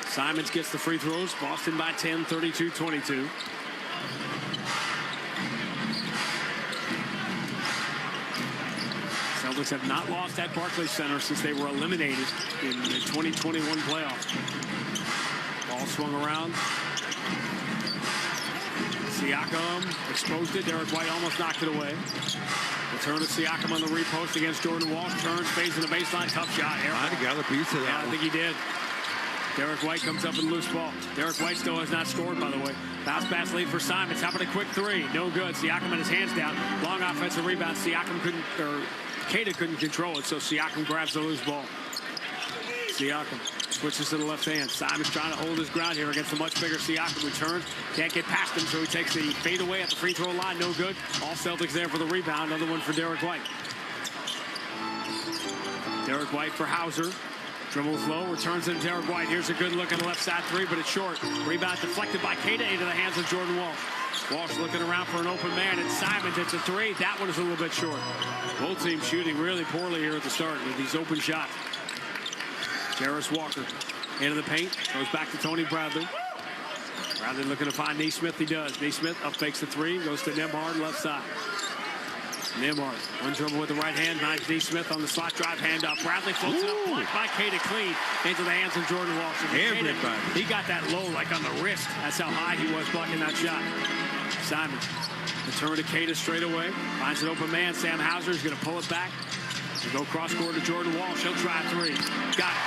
Simons gets the free throws. Boston by 10, 32-22. Celtics have not lost at Barclays Center since they were eliminated in the 2021 playoff. Ball swung around. Siakam exposed it. Derek White almost knocked it away. Return to Siakam on the repost against Jordan Walsh. Turns, fades in the baseline. Tough shot. I got a piece of that. Yeah, I think he did. Derek White comes up with a loose ball. Derek White still has not scored, by the way. Bounce pass lead for Simons. How about a quick three? No good. Siakam had his hands down. Long offensive rebound. Siakam couldn't, or Queta couldn't control it, so Siakam grabs the loose ball. Siakam switches to the left hand. Simons trying to hold his ground here against the much bigger Siakam. Returns. Can't get past him, so he takes the fade away at the free throw line. No good. All Celtics there for the rebound. Another one for Derek White. Derek White for Hauser. Dribbles low, returns to Derek White. Here's a good look on the left side three, but it's short. Rebound deflected by Queta into the hands of Jordan Walsh. Walsh looking around for an open man, and Simons hits a three. That one is a little bit short. Both teams shooting really poorly here at the start with these open shots. Jarris Walker into the paint, goes back to Tony Bradley. Bradley looking to find Nesmith. He does. Nesmith up fakes the three, goes to Nembhard left side. Nembhard, one dribble with the right hand, finds Nesmith on the slot drive, handoff. Bradley floats it up, blocked by Queta clean into the hands of Jordan Walsh. Everybody. He got that low, like on the wrist. That's how high he was blocking that shot. Simon, return to Cada straight away. Finds an open man. Sam Hauser is going to pull it back. He'll go cross court to Jordan Walsh. He'll try three. Got it.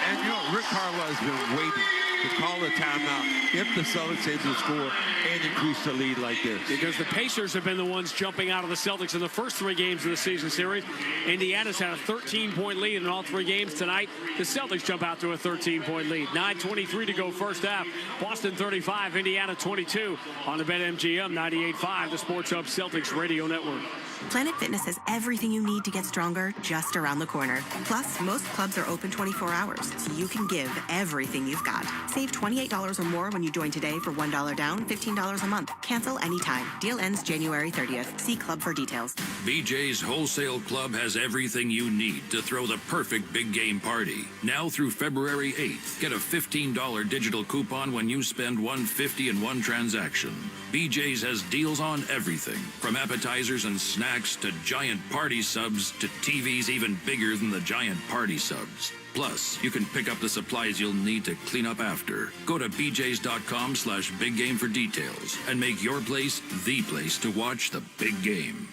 And you know, Rick Carlisle has been waiting to call a timeout if the Celtics able to score and increase the lead like this. Because the Pacers have been the ones jumping out of the Celtics in the first 3 games of the season series. Indiana's had a 13-point lead in all 3 games tonight. The Celtics jump out to a 13-point lead. 9:23 to go first half. Boston 35, Indiana 22 on the BetMGM 98.5, the Sports Hub Celtics Radio Network. Planet Fitness has everything you need to get stronger just around the corner. Plus, most clubs are open 24 hours, so you can give everything you've got. Save $28 or more when you join today for $1 down, $15 a month. Cancel anytime. Deal ends January 30th. See club for details. BJ's Wholesale Club has everything you need to throw the perfect big game party. Now through February 8th, get a $15 digital coupon when you spend $150 in one transaction. BJ's has deals on everything, from appetizers and snacks to giant party subs to TVs even bigger than the giant party subs. Plus, you can pick up the supplies you'll need to clean up after. Go to bjs.com/biggame for details and make your place the place to watch the big game.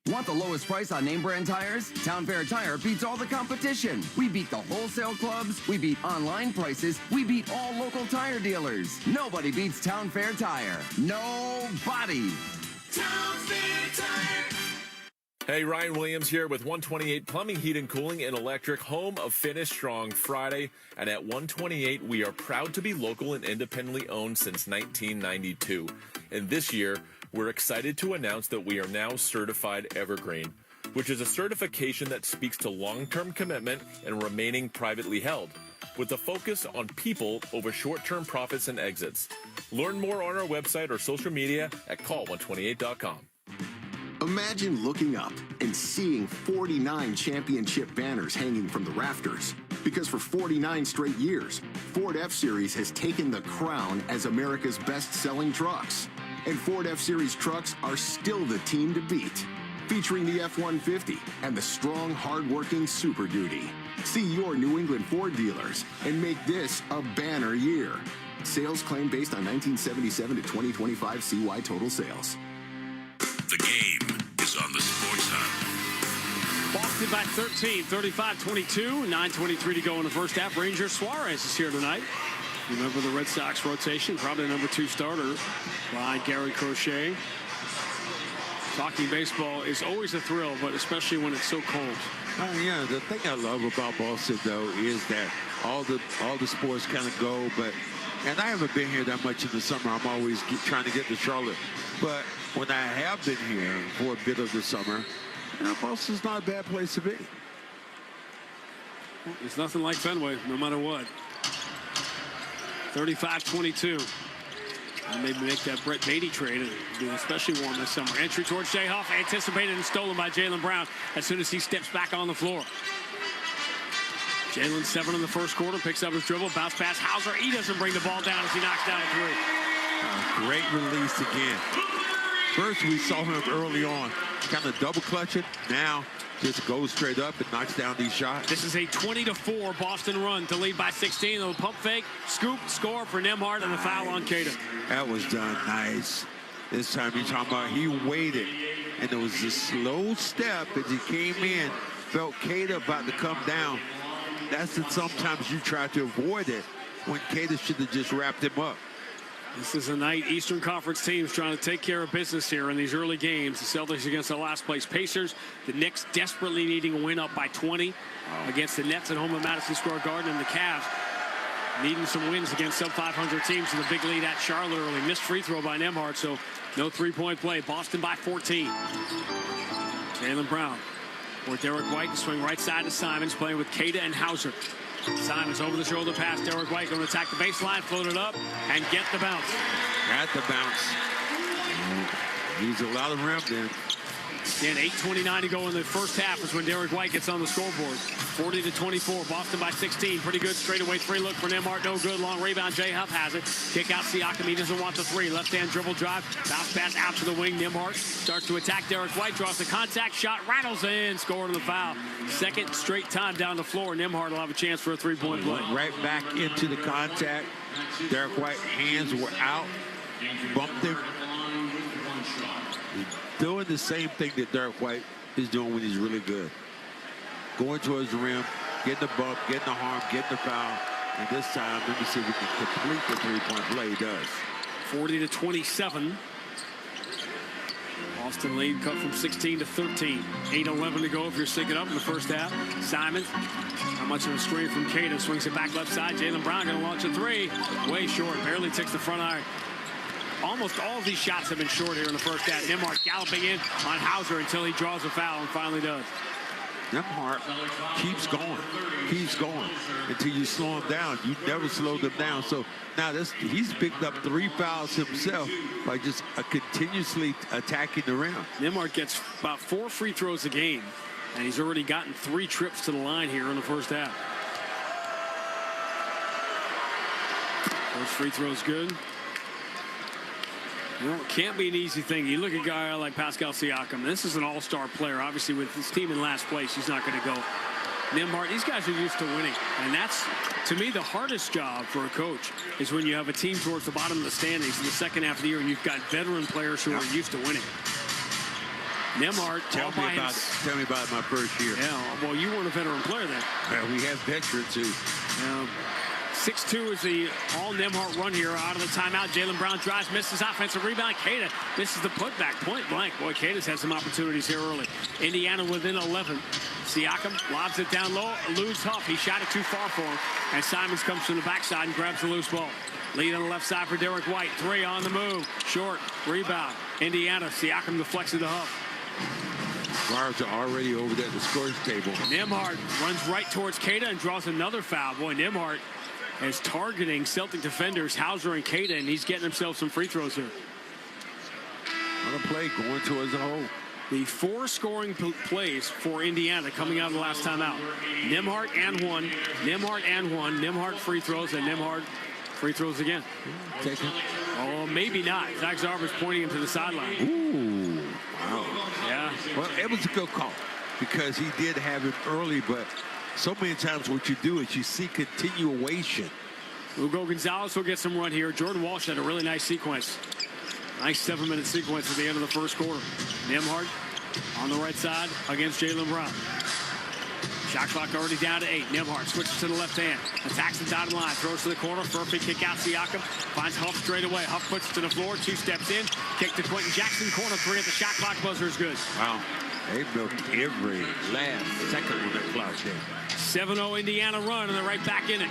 Want the lowest price on name brand tires? Town Fair Tire beats all the competition. We beat the wholesale clubs. We beat online prices. We beat all local tire dealers. Nobody beats Town Fair Tire. Nobody. Town Fair Tire. Hey, Ryan Williams here with 128 Plumbing, Heat and Cooling and Electric, home of Finish Strong Friday. And at 128, we are proud to be local and independently owned since 1992. And this year, we're excited to announce that we are now certified Evergreen, which is a certification that speaks to long-term commitment and remaining privately held, with a focus on people over short-term profits and exits. Learn more on our website or social media at call128.com. Imagine looking up and seeing 49 championship banners hanging from the rafters. Because for 49 straight years, Ford F-Series has taken the crown as America's best-selling trucks. And Ford F-Series trucks are still the team to beat. Featuring the F-150 and the strong, hard-working Super Duty. See your New England Ford dealers and make this a banner year. Sales claim based on 1977 to 2025 CY total sales. The game is on the Sports Hub. Boston by 13, 35-22, 9:23 to go in the first half. Ranger Suarez is here tonight. Remember the Red Sox rotation, probably number 2 starter behind Gary Crochet. Talking baseball is always a thrill, but especially when it's so cold. Yeah, the thing I love about Boston, though, is that all the sports kind of go, and I haven't been here that much in the summer. I'm always trying to get to Charlotte. But when I have been here for a bit of the summer, Boston's not a bad place to be. It's nothing like Fenway, no matter what. 35-22. And maybe make that Brett Beatty trade and be especially warm this summer. Entry towards Tipoff, anticipated and stolen by Jaylen Brown as soon as he steps back on the floor. Jaylen 7 in the first quarter, picks up his dribble, bounce pass Hauser. He doesn't bring the ball down as he knocks down a 3. Great release again. First we saw him early on, kind of double clutch it. Now just goes straight up and knocks down these shots. This is a 20-4 Boston run to lead by 16. A pump fake, scoop, score for Nembhard, and the foul on Cada. That was done nice. This time you're talking about he waited, and it was a slow step as he came in, felt Cada about to come down. That's it. Sometimes you try to avoid it when Cada should have just wrapped him up. This is a night Eastern Conference teams trying to take care of business here in these early games. The Celtics against the last place Pacers. The Knicks desperately needing a win up by 20 against the Nets at home at Madison Square Garden, and the Cavs needing some wins against sub-500 teams in the big lead at Charlotte early. Missed free throw by Nembhard, so no three-point play. Boston by 14. Jaylen Brown or Derek White to swing right side to Simons, playing with Cada and Hauser. Simons over the shoulder pass. Derek White going to attack the baseline, float it up, and get the bounce. Got the bounce. He's a lot of rim then. Again, 8:29 to go in the first half is when Derek White gets on the scoreboard. 40-24, Boston by 16. Pretty good straightaway 3 look for Nembhard. No good. Long rebound. Jay Huff has it. Kick out Siakam. He doesn't want the 3. Left-hand dribble drive. Bounce pass out to the wing. Nembhard starts to attack Derek White. Draws the contact. Shot rattles in. Scoring the foul. Second straight time down the floor. Nembhard will have a chance for a 3-point play. Right back into the contact. Derek White's hands were out. bumped him. He's doing the same thing that Derek White is doing when he's really good. Going towards the rim, getting the bump, getting the harm, getting the foul. And this time, let me see if we can complete the three-point play. He does. 40-27. Boston lead cut from 16 to 13. 8:11 to go if you're syncing up in the first half. Simons, not much of a screen from Caden. Swings it back left side. Jaylen Brown going to launch a three. Way short. Barely takes the front iron. Almost all of these shots have been short here in the first half. Nembhard galloping in on Hauser until he draws a foul and finally does. Nembhard keeps going until you slow him down. You never slow them down. So now he's picked up 3 fouls himself by just continuously attacking the rim. Nembhard gets about 4 free throws a game, and he's already gotten 3 trips to the line here in the first half. First free throw's good. You know, it can't be an easy thing. You look at a guy like Pascal Siakam. This is an all-star player. Obviously, with his team in last place, he's not going to go. Nembhard, these guys are used to winning. And that's, to me, the hardest job for a coach is when you have a team towards the bottom of the standings in the second half of the year and you've got veteran players who are used to winning. Nembhard, tell me about my first year. Yeah, well, you weren't a veteran player then. Yeah, we have veterans too. 6-2 is the all-Nembhard run here out of the timeout. Jaylen Brown drives, misses offensive rebound. Queta misses the putback, point blank. Boy, Queta's had some opportunities here early. Indiana within 11. Siakam lobs it down low, eludes Huff. He shot it too far for him. And Simons comes from the backside and grabs the loose ball. Lead on the left side for Derek White. 3 on the move. Short. Rebound. Indiana. Siakam deflects it to Huff. Guards are already over there at the scores table. Nembhard runs right towards Queta and draws another foul. Boy, Nembhard is targeting Celtic defenders Hauser and Queta, and he's getting himself some free throws here. What a play going towards the hole. The 4 scoring plays for Indiana coming out of the last time out. Nembhard and 1. Nembhard and 1. Nembhard free throws and Nembhard free throws again. Take it. Oh, maybe not. Zach Zarber's pointing him to the sideline. Ooh, wow. Yeah. Well, it was a good call because he did have it early, but so many times what you do is you see continuation. Hugo Gonzalez will get some run here. Jordan Walsh had a really nice sequence. Nice 7-minute sequence at the end of the first quarter. Nembhard on the right side against Jaylen Brown. Shot clock already down to 8. Nembhard switches to the left hand. Attacks the dotted line. Throws to the corner. Perfect kick out Siakam. Finds Huff straight away. Huff puts it to the floor. 2 steps in. Kick to Quentin Jackson. Corner 3 at the shot clock buzzer is good. Wow. They milked every last second on that clock there. 7-0 Indiana run, and they're right back in it.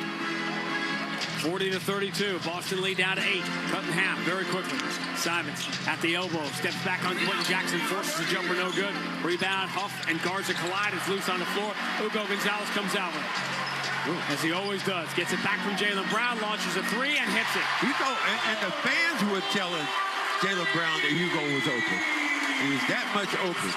40-32. Boston lead down to 8. Cut in half very quickly. Simons at the elbow. Steps back on Quentin Jackson. Forces a jumper, no good. Rebound, Huff and Garza collide. It's loose on the floor. Hugo Gonzalez comes out with it. As he always does. Gets it back from Jaylen Brown. Launches a 3 and hits it. Hugo, and the fans were telling Jaylen Brown that Hugo was open. He was that much open.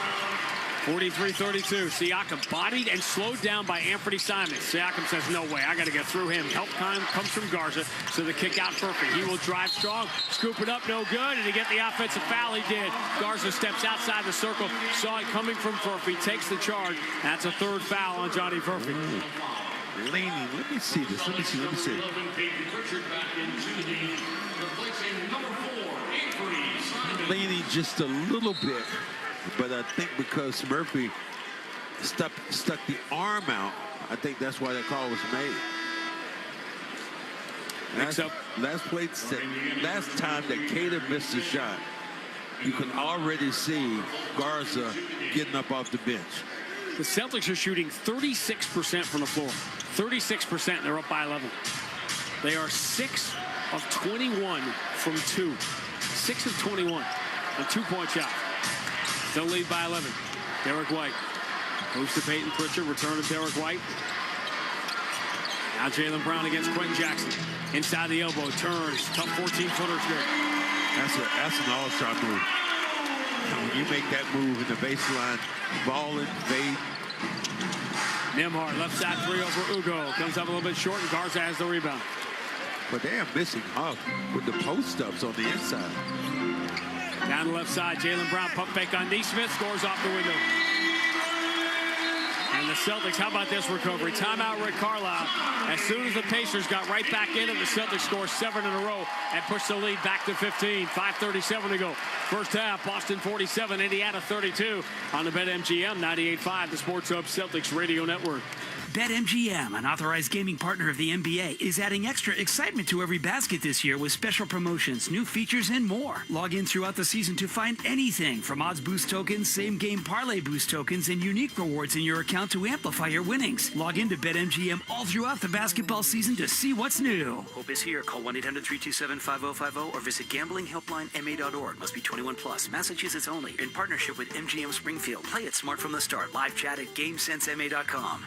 43-32. Siakam bodied and slowed down by Anthony Simons. Siakam says, no way, I got to get through him. Help time comes from Garza, so the kick out perfect. He will drive strong, scoop it up, no good, and to get the offensive foul, he did. Garza steps outside the circle, saw it coming from Furphy, takes the charge. That's a 3rd foul on Johnny Furphy. Leaning, let me see this, let me see. Leaning just a little bit. But I think because Murphy stuck the arm out, I think that's why that call was made. Last time that Queta missed a shot, you can already see Garza getting up off the bench. The Celtics are shooting 36% from the floor. 36%, and they're up by 11. They are 6 of 21 from 2. 6 of 21 on 2-point shots. Still lead by 11. Derek White goes to Peyton Pritchard. Return to Derek White. Now Jaylen Brown against Quentin Jackson. Inside the elbow. Turns. Tough 14-footer. Good. That's an all-star move. When you make that move in the baseline, ball and fade. Nembhard, left side 3 over Hugo. Comes up a little bit short, and Garza has the rebound. But they are missing Huff with the post-ups on the inside. Down the left side, Jaylen Brown, pump fake on Neesmith, scores off the window. And the Celtics, how about this recovery? Timeout, Rick Carlisle. As soon as the Pacers got right back in it, the Celtics scored 7 in a row and pushed the lead back to 15. 5:37 to go. First half, Boston 47, Indiana 32 on the BetMGM 98.5, the Sports Hub Celtics Radio Network. BetMGM, an authorized gaming partner of the NBA, is adding extra excitement to every basket this year with special promotions, new features, and more. Log in throughout the season to find anything from odds boost tokens, same-game parlay boost tokens, and unique rewards in your account to amplify your winnings. Log in to BetMGM all throughout the basketball season to see what's new. Hope is here. Call 1-800-327-5050 or visit gamblinghelplinema.org. Must be 21 plus. Massachusetts only. In partnership with MGM Springfield. Play it smart from the start. Live chat at GameSenseMA.com.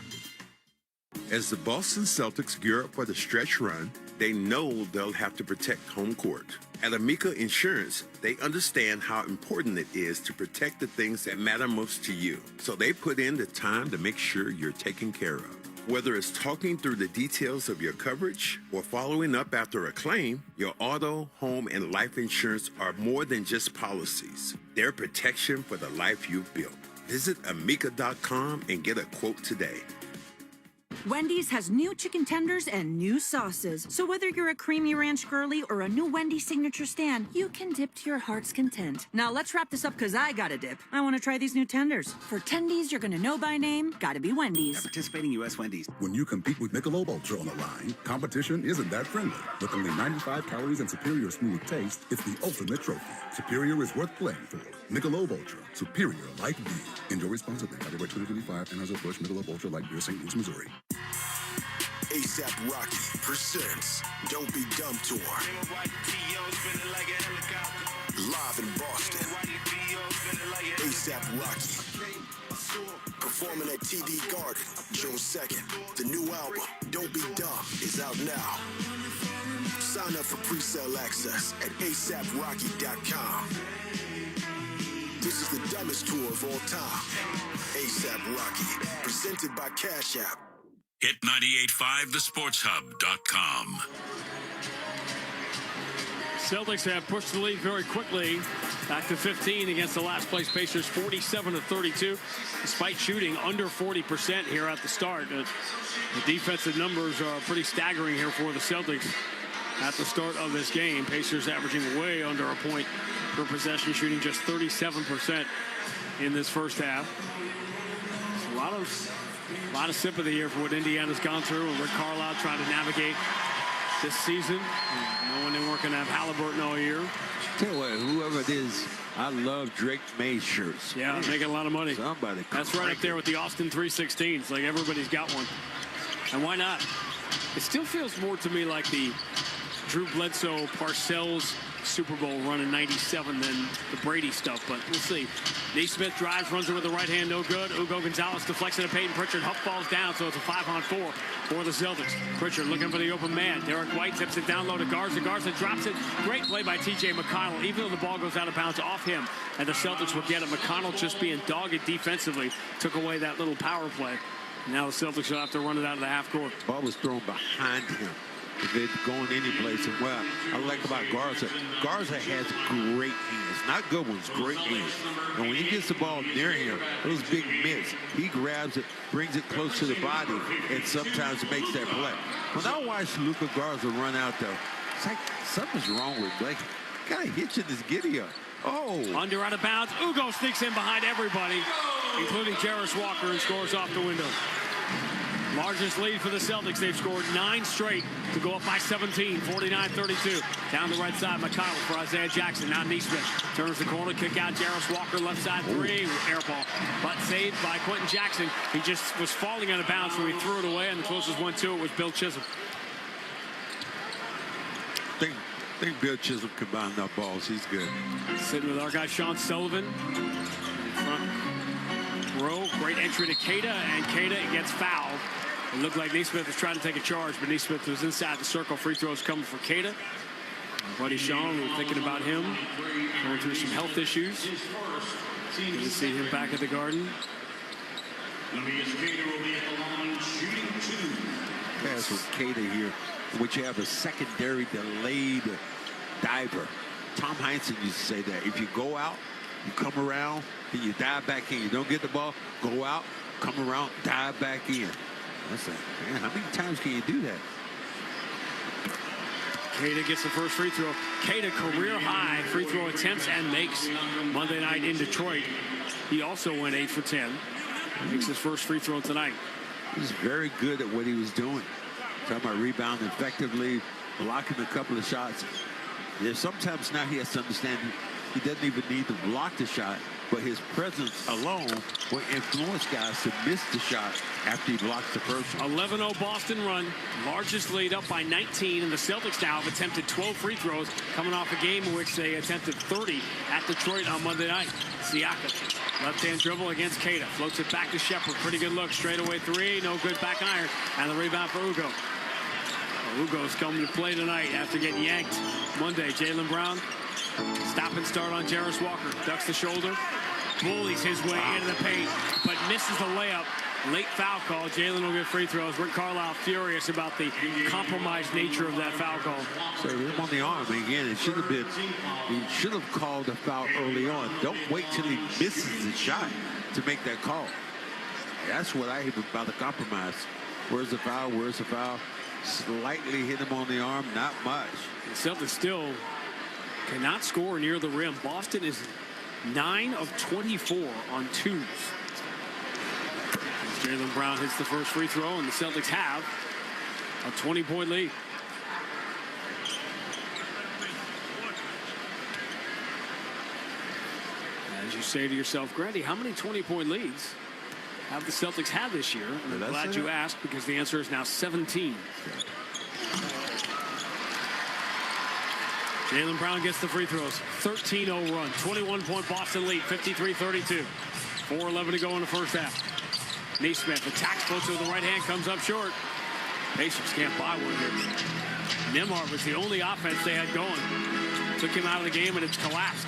As the Boston Celtics gear up for the stretch run, they know they'll have to protect home court. At Amica Insurance, they understand how important it is to protect the things that matter most to you. So they put in the time to make sure you're taken care of. Whether it's talking through the details of your coverage or following up after a claim, your auto, home, and life insurance are more than just policies. They're protection for the life you've built. Visit Amica.com and get a quote today. Wendy's has new chicken tenders and new sauces. So whether you're a creamy ranch girly or a new Wendy's signature stand, you can dip to your heart's content. Now let's wrap this up because I gotta dip. I want to try these new tenders. For tendies you're gonna know by name, gotta be Wendy's. At participating U.S. Wendy's. When you compete with Michelob Ultra on the line, competition isn't that friendly. With only 95 calories and superior smooth taste, it's the ultimate trophy. Superior is worth playing for. Michelob Ultra, superior light beer. Enjoy responsibly. Copyright 2025, Anheuser-Busch Michelob Ultra Light Beer, St. Louis, Missouri. ASAP Rocky presents Don't Be Dumb Tour. Live in Boston. ASAP Rocky. Performing at TD Garden, June 2nd. The new album, Don't Be Dumb, is out now. Sign up for pre-sale access at ASAPRocky.com. This is the dumbest tour of all time. ASAP Rocky, presented by Cash App. Hit 98.5thesportshub.com. Celtics have pushed the lead very quickly back to 15 against the last place Pacers, 47-32, despite shooting under 40% here at the start. The defensive numbers are pretty staggering here for the Celtics at the start of this game. Pacers averaging way under a point per possession, shooting just 37% in this first half. A lot of sympathy here for what Indiana's gone through, and Rick Carlisle trying to navigate this season. Knowing they weren't going to have Halliburton all year. Tell you what, whoever it is, I love Drake May shirts. Yeah, making a lot of money. Somebody. That's right up there with the Austin 316s. Like everybody's got one. And why not? It still feels more to me like the Drew Bledsoe Parcells Super Bowl run in 97 than the Brady stuff, but we'll see. Naismith drives, runs it with the right hand, no good. Ugo Gonzalez deflects it to Peyton Pritchard. Huff falls down, so it's a 5-on-4 for the Celtics. Pritchard looking for the open man. Derek White tips it down low to Garza. Garza drops it. Great play by T.J. McConnell, even though the ball goes out of bounds off him, and the Celtics will get it. McConnell just being dogged defensively took away that little power play. Now the Celtics will have to run it out of the half court. Ball was thrown behind him. If it's going any place, and well, I like about Garza. Garza has great hands, not good ones, great hands. And when he gets the ball near him, those big mitts, he grabs it, brings it close to the body, and sometimes makes that play. When I watch Luka Garza run out there, it's like something's wrong with Blake. Got a hitch in his giddy up. Oh. Under out of bounds. Ugo sneaks in behind everybody, including Jarris Walker, and scores off the window. Largest lead for the Celtics. They've scored 9 straight to go up by 17, 49-32. Down the right side, McConnell for Isaiah Jackson. Now Naismith turns the corner, kick out Jarris Walker, left side 3, air ball. But saved by Quentin Jackson. He just was falling out of bounds, so he threw it away, and the closest one to it was Bill Chisholm. I think Bill Chisholm can bind up balls. He's good. Sitting with our guy Sean Sullivan in front row. Great entry to Queta, and Queta gets fouled. It looked like Naismith was trying to take a charge, but Naismith was inside the circle. Free throws coming for Queta. Buddy Sean, we were thinking about him, going through some health issues. Good to see him back at the Garden. Pass with Queta here, in which you have a secondary delayed diver. Tom Heinsohn used to say that if you go out, you come around, then you dive back in. You don't get the ball, go out, come around, dive back in. That's like, man, how many times can you do that? Queta gets the first free throw. Queta career high free throw attempts and makes Monday night in Detroit. He also went 8 for 10. Makes his first free throw tonight. He's very good at what he was doing. Talking about rebounding effectively, blocking a couple of shots. Yeah, sometimes now he has to understand he doesn't even need to block the shot, but his presence alone will influence guys to miss the shot after he blocks the first one. 11-0 Boston run, largest lead up by 19, and the Celtics now have attempted 12 free throws, coming off a game in which they attempted 30 at Detroit on Monday night. Siakam, left-hand dribble against Queta, floats it back to Shepherd. Pretty good look, straightaway three, no good, back iron, and the rebound for Ugo. Ugo's coming to play tonight after getting yanked Monday. Jaylen Brown, stop and start on Jarris Walker, ducks the shoulder, bullies his way into the paint, but misses the layup. Late foul call. Jaylen will get free throws. Rick Carlisle furious about the compromised nature of that foul call. So him on the arm again. It should have been. He should have called a foul early on. Don't wait till he misses the shot to make that call. That's what I hate about the compromise. Where's the foul? Where's the foul? Slightly hit him on the arm. Not much. The Celtics still cannot score near the rim. Boston is 9 of 24 on twos. Jaylen Brown hits the first free throw, and the Celtics have a 20-point lead. As you say to yourself, Grady, how many 20-point leads have the Celtics had this year? And I'm glad you asked, because the answer is now 17. Jaylen Brown gets the free throws. 13-0 run. 21-point Boston lead. 53-32. 4:11 to go in the first half. Neesmith attacks, floats with the right hand, comes up short. Pacers can't buy one here. Nembhard was the only offense they had going. Took him out of the game, and it's collapsed.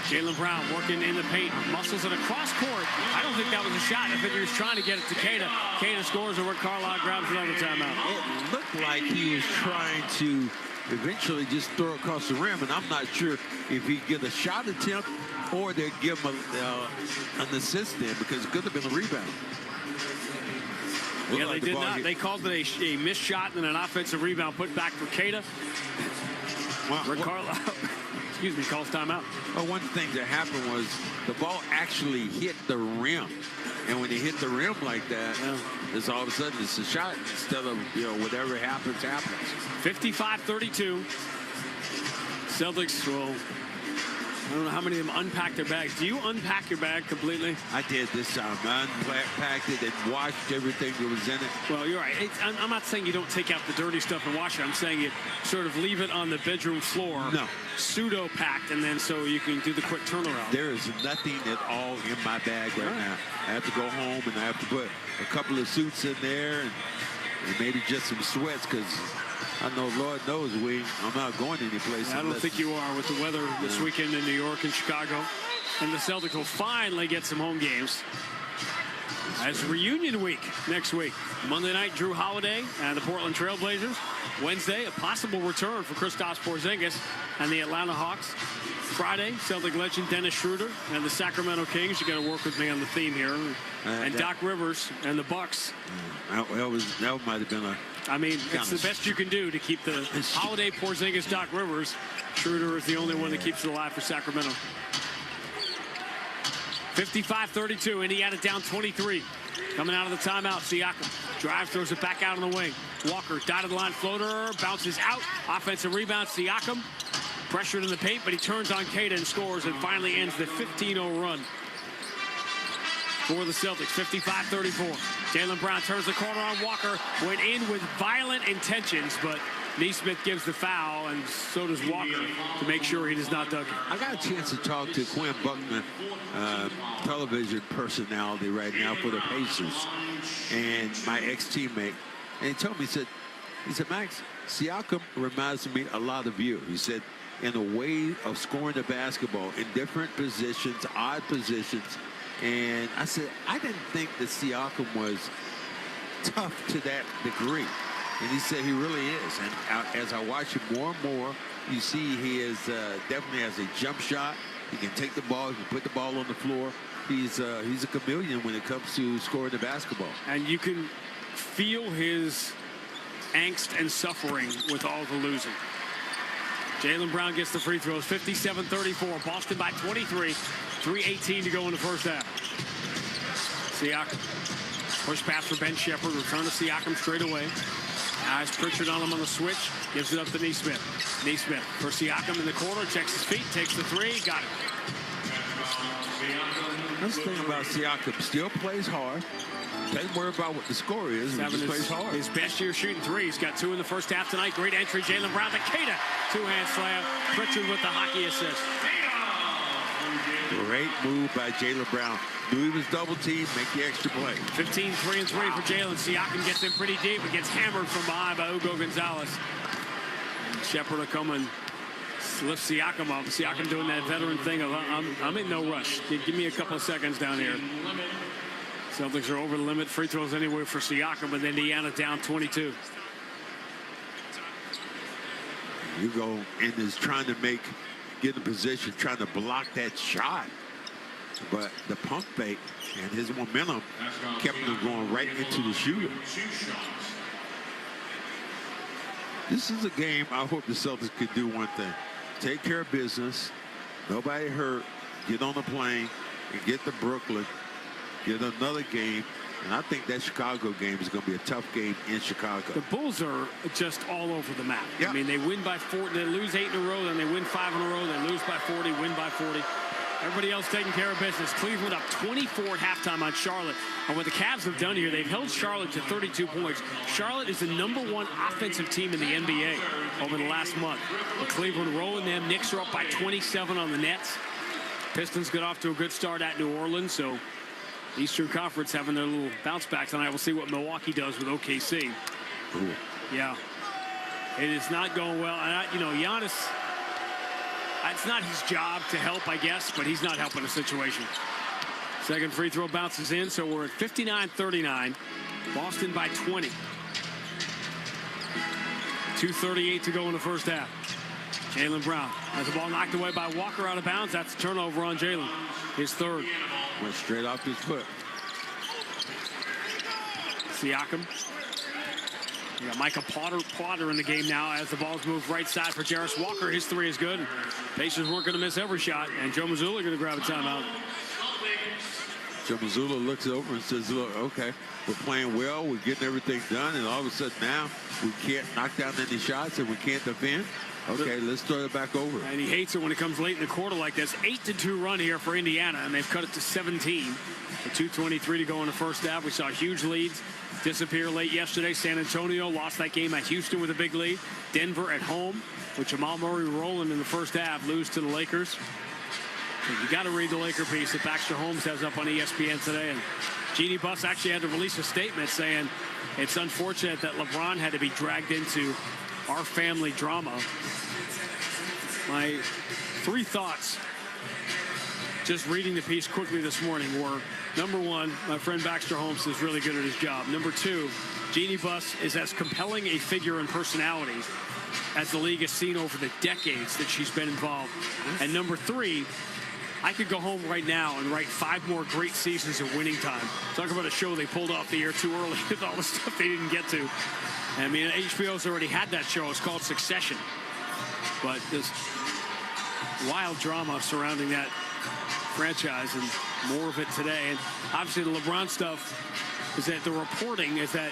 Jaylen Brown working in the paint, muscles it across court. I don't think that was a shot. I think he was trying to get it to Queta. Queta scores, and Rick Carlisle grabs another timeout. It looked like he was trying to eventually just throw it across the rim, and I'm not sure if he'd get a shot attempt or they'd give him an assist there, because it could have been a rebound. Yeah, they did not. They called it a missed shot and an offensive rebound put back for Queta. Rick Carlisle, excuse me, calls timeout. Well, one thing that happened was the ball actually hit the rim. And when it hit the rim like that, it's all of a sudden it's a shot instead of, whatever happens, happens. 55-32. Celtics will, I don't know how many of them unpack their bags. Do you unpack your bag completely? I did this time. I unpacked it and washed everything that was in it. Well, you're right. I'm not saying you don't take out the dirty stuff and wash it. I'm saying you sort of leave it on the bedroom floor. No. Pseudo-packed, and then so you can do the quick turnaround. There is nothing at all in my bag right now. I have to go home, and I have to put a couple of suits in there and maybe just some sweats, because I know, Lord knows, I'm not going anyplace. I don't think you are with the weather this weekend in New York and Chicago. And the Celtics will finally get some home games. As reunion week next week. Monday night, Drew Holiday and the Portland Trail Blazers. Wednesday, a possible return for Kristaps Porzingis and the Atlanta Hawks. Friday, Celtic legend Dennis Schroeder and the Sacramento Kings. You got to work with me on the theme here. And Doc Rivers and the Bucks. That might have been a... I mean, it's the best you can do to keep the Holiday, Porzingis, Doc Rivers. Schroeder is the only one that keeps it alive for Sacramento. 55-32, Indiana down 23. Coming out of the timeout, Siakam drives, throws it back out on the wing. Walker, dotted line floater, bounces out. Offensive rebound, Siakam. Pressured in the paint, but he turns on Queta and scores, and finally ends the 15-0 run for the Celtics. 55-34. Jaylen Brown turns the corner on Walker. Went in with violent intentions, but Neesmith gives the foul, and so does Walker, to make sure he does not dunk it. I got a chance to talk to Quinn Buckner, television personality right now for the Pacers, and my ex-teammate. And he told me, he said, Max, Siakam reminds me a lot of you. He said, in a way of scoring the basketball in different positions, odd positions. And I said, I didn't think that Siakam was tough to that degree. And he said he really is. And as I watch him more and more, you see he is definitely has a jump shot. He can take the ball. He can put the ball on the floor. He's a chameleon when it comes to scoring the basketball. And you can feel his angst and suffering with all the losing. Jaylen Brown gets the free throws. 57-34. Boston by 23. 3:18 to go in the first half. Siakam. Push pass for Ben Shepherd. Return to Siakam straight away. Now it's Pritchard on him on the switch. Gives it up to Nesmith. Nesmith for Siakam in the corner. Checks his feet. Takes the three. Got it. That's the thing about Siakam. Still plays hard. Doesn't worry about what the score is. He just plays hard. His best year shooting threes. Got 2 in the first half tonight. Great entry. Jaylen Brown to Keita. 2-hand slam. Pritchard with the hockey assist. Great move by Jaylen Brown. Knew he was double teamed. Make the extra play. 15 3-3 for Jaylen. Siakam gets in pretty deep and gets hammered from behind by Hugo Gonzalez. And Shepherd will come and lift Siakam up. Siakam doing that veteran thing of I'm in no rush. Give me a couple of seconds down here. Celtics are over the limit. Free throws anywhere for Siakam, but Indiana down 22. Hugo is trying to get in position, trying to block that shot. But the pump fake and his momentum kept him going right into the shooter. This is a game I hope the Celtics could do one thing. Take care of business. Nobody hurt. Get on the plane and get to Brooklyn. Get another game. And I think that Chicago game is going to be a tough game in Chicago. The Bulls are just all over the map. Yeah. I mean, they win by 4, they lose 8 in a row, then they win 5 in a row, they lose by 40, win by 40. Everybody else taking care of business. Cleveland up 24 at halftime on Charlotte. And what the Cavs have done here, they've held Charlotte to 32 points. Charlotte is the #1 offensive team in the NBA over the last month. But Cleveland rolling them. Knicks are up by 27 on the Nets. Pistons got off to a good start at New Orleans, so Eastern Conference having their little bounce back tonight. We'll see what Milwaukee does with OKC. Ooh. Yeah. It is not going well. And, Giannis, it's not his job to help, I guess, but he's not helping the situation. Second free throw bounces in, so we're at 59-39. Boston by 20. 2:38 to go in the first half. Jaylen Brown has the ball knocked away by Walker out of bounds. That's a turnover on Jaylen. His third. Went straight off his foot. Siakam. You got Micah Potter in the game now as the ball's moved right side for Jarris Walker. His three is good. Pacers weren't going to miss every shot, and Joe Mazzulla going to grab a timeout. Joe Mazzulla looks over and says, look, okay, we're playing well, we're getting everything done, and all of a sudden now we can't knock down any shots and we can't defend. Okay, let's start it back over. And he hates it when it comes late in the quarter like this. 8-2 run here for Indiana, and they've cut it to 17. With 2:23 to go in the first half. We saw huge leads disappear late yesterday. San Antonio lost that game at Houston with a big lead. Denver at home with Jamal Murray rolling in the first half, lose to the Lakers. So you got to read the Laker piece that Baxter Holmes has up on ESPN today. And Jeannie Buss actually had to release a statement saying it's unfortunate that LeBron had to be dragged into our family drama. My 3 thoughts just reading the piece quickly this morning were, number 1, my friend Baxter Holmes is really good at his job. Number 2, Jeannie Buss is as compelling a figure and personality as the league has seen over the decades that she's been involved. And number 3, I could go home right now and write 5 more great seasons of Winning Time. Talk about a show they pulled off the air too early with all the stuff they didn't get to. I mean, HBO's already had that show. It's called Succession. But this wild drama surrounding that franchise and more of it today. And obviously the LeBron stuff is that the reporting is that,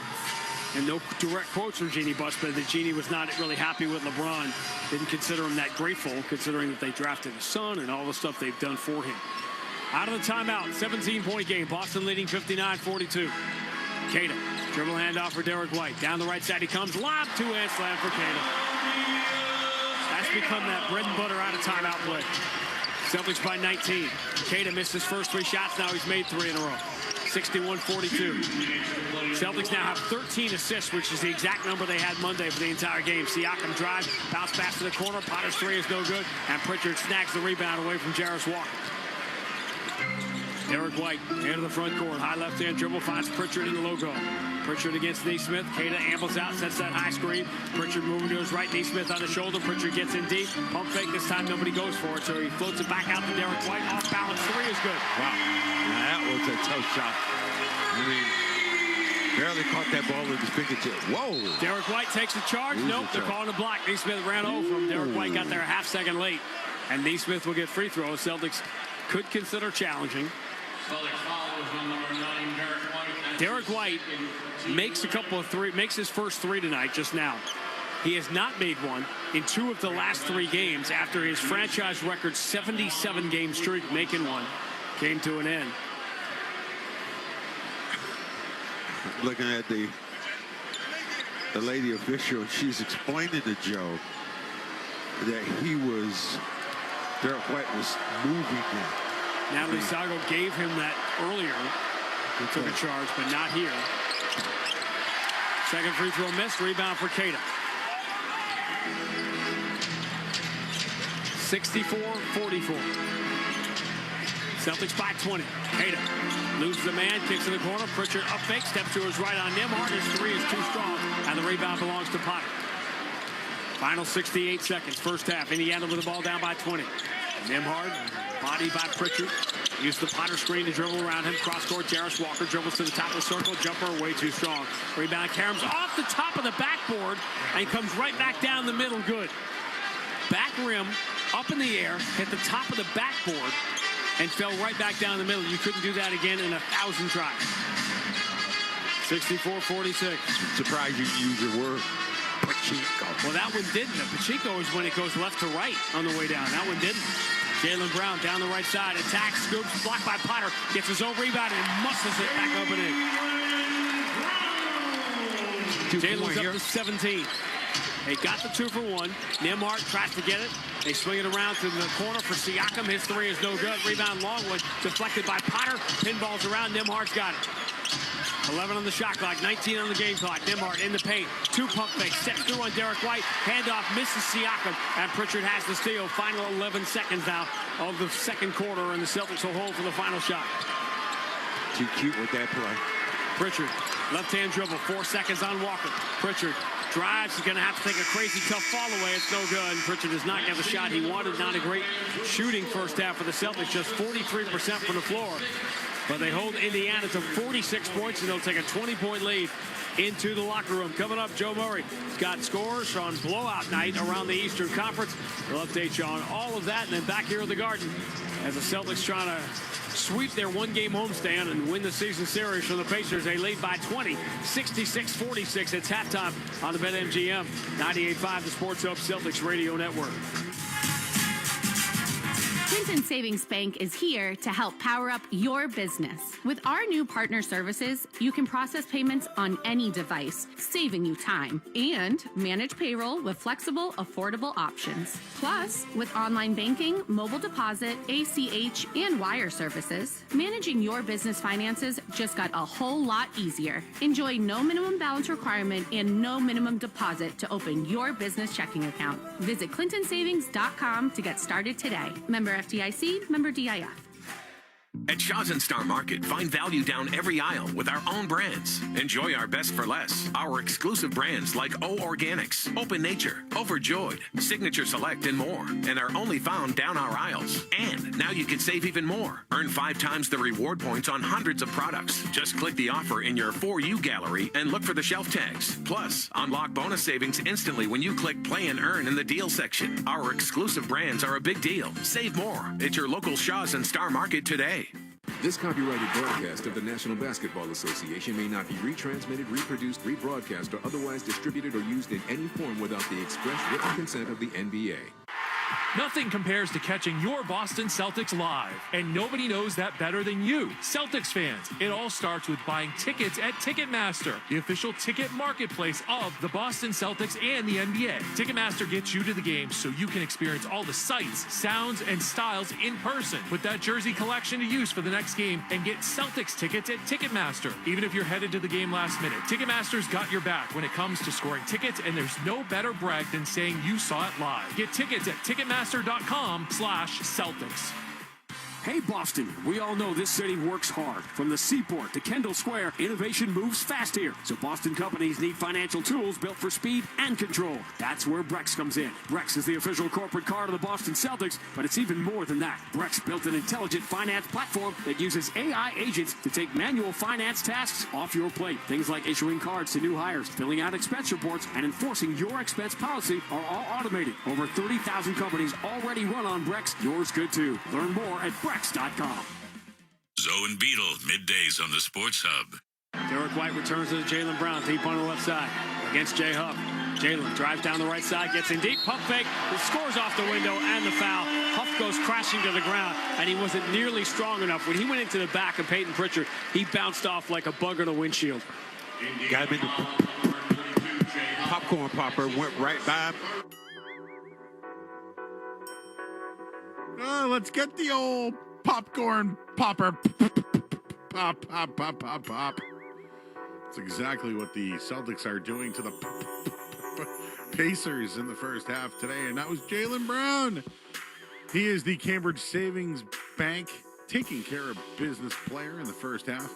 and no direct quotes from Jeannie Buss, but that Jeannie was not really happy with LeBron. Didn't consider him that grateful, considering that they drafted his son and all the stuff they've done for him. Out of the timeout, 17-point game. Boston leading 59-42. Keita, dribble handoff for Derek White. Down the right side he comes. Lob, 2-hand slam for Keita. That's become that bread and butter out of timeout play. Celtics by 19. Keita missed his first 3 shots. Now he's made 3 in a row. 61-42. Celtics now have 13 assists, which is the exact number they had Monday for the entire game. Siakam drive, bounce pass to the corner. Potter's 3 is no good, and Pritchard snags the rebound away from Jarris Walker. Derek White into the front court. High left-hand dribble finds Pritchard in the logo. Pritchard against Neesmith. Keita ambles out, sets that high screen. Pritchard moving to his right. Neesmith on the shoulder. Pritchard gets in deep. Pump fake. This time nobody goes for it, so he floats it back out to Derek White. Off balance three is good. Wow. Now that was a tough shot. I mean, barely caught that ball with his fingertip. Whoa. Derek White takes the charge. Nope, they're calling a block. Neesmith ran over him. Derek White got there a half second late. And Neesmith will get free throws. Celtics could consider challenging. Derek White makes his first three tonight just now. He has not made one in 2 of the last 3 games after his franchise record 77-game streak making one came to an end. Looking at the lady official, she's explaining to Joe that Derek White was moving him. Natalie Sago gave him that earlier. He took a charge, but not here. Second free throw missed. Rebound for Keita. 64-44. Celtics by 20. Keita loses the man, kicks in the corner. Pritchard up fake, steps to his right on Nembhard. His three is too strong, and the rebound belongs to Potter. Final 68 seconds, first half. Indiana with the ball down by 20. Nembhard, body by Pritchard. Used the Potter screen to dribble around him. Cross court, Jarris Walker dribbles to the top of the circle. Jumper way too strong. Rebound, Karam's off the top of the backboard and comes right back down the middle. Good. Back rim, up in the air, hit the top of the backboard, and fell right back down the middle. You couldn't do that again in 1,000 tries. 64-46. Surprised you use the word Pacheco. Well, that one didn't. The Pacheco is when it goes left to right on the way down. That one didn't. Jaylen Brown down the right side. Attacks, scoops, blocked by Potter. Gets his own rebound and muscles it back up and in. Jaylen's up to 17. They got the 2 for 1. Nembhard tries to get it. They swing it around to the corner for Siakam. His three is no good. Rebound long one deflected by Potter. Pinballs around. Nembhard's got it. 11 on the shot clock, 19 on the game clock. Nembhard in the paint. 2 pump fakes. Steps through on Derek White. Handoff misses Siakam. And Pritchard has the steal. Final 11 seconds now of the second quarter. And the Celtics will hold for the final shot. Too cute with that play. Pritchard, left-hand dribble. 4 seconds on Walker. Pritchard drives. He's going to have to take a crazy tough fall away. It's no good. And Pritchard does not get the shot he wanted. Not a great shooting first half for the Celtics. Just 43% from the floor. But they hold Indiana to 46 points, and they'll take a 20-point lead into the locker room. Coming up, Joe Murray has got scores on blowout night around the Eastern Conference. We'll update you on all of that, and then back here at the Garden as the Celtics trying to sweep their one-game homestand and win the season series from the Pacers. They lead by 20, 66-46. It's halftime on the BetMGM 98.5, the Sports Hub Celtics Radio Network. Clinton Savings Bank is here to help power up your business. With our new partner services, you can process payments on any device, saving you time, and manage payroll with flexible, affordable options. Plus, with online banking, mobile deposit, ACH, and wire services, managing your business finances just got a whole lot easier. Enjoy no minimum balance requirement and no minimum deposit to open your business checking account. Visit clintonsavings.com to get started today. Member FDIC, member DIF. At Shaw's and Star Market, find value down every aisle with our own brands. Enjoy our best for less. Our exclusive brands like O Organics, Open Nature, Overjoyed, Signature Select, and more. And are only found down our aisles. And now you can save even more. Earn 5 times the reward points on hundreds of products. Just click the offer in your For You gallery and look for the shelf tags. Plus, unlock bonus savings instantly when you click Play and Earn in the deal section. Our exclusive brands are a big deal. Save more at your local Shaw's and Star Market today. This copyrighted broadcast of the National Basketball Association may not be retransmitted, reproduced, rebroadcast, or otherwise distributed or used in any form without the express written consent of the NBA. Nothing compares to catching your Boston Celtics live, and nobody knows that better than you, Celtics fans. It all starts with buying tickets at Ticketmaster, the official ticket marketplace of the Boston Celtics and the NBA. Ticketmaster gets you to the game so you can experience all the sights, sounds, and styles in person. Put that jersey collection to use for the next game and get Celtics tickets at Ticketmaster, even if you're headed to the game last minute. Ticketmaster's got your back when it comes to scoring tickets, and there's no better brag than saying you saw it live. Get tickets at Ticketmaster.com/Celtics. Hey, Boston, we all know this city works hard. From the Seaport to Kendall Square, innovation moves fast here. So Boston companies need financial tools built for speed and control. That's where Brex comes in. Brex is the official corporate card of the Boston Celtics, but it's even more than that. Brex built an intelligent finance platform that uses AI agents to take manual finance tasks off your plate. Things like issuing cards to new hires, filling out expense reports, and enforcing your expense policy are all automated. Over 30,000 companies already run on Brex. Yours could too. Learn more at Brex.com. Zoe and Beetle, middays on the Sports Hub. Derek White returns to Jaylen Brown, deep on the left side against Jay Huff. Jaylen drives down the right side, gets in deep, pump fake, scores off the window and the foul. Huff goes crashing to the ground, and he wasn't nearly strong enough. When he went into the back of Peyton Pritchard, he bounced off like a bug on a windshield. Got him in the popcorn popper, went right by him. Let's get the old popcorn popper. Pop, pop, pop, pop, pop. That's exactly what the Celtics are doing to the Pacers in the first half today, and that was Jaylen Brown. He is the Cambridge Savings Bank taking care of business player in the first half.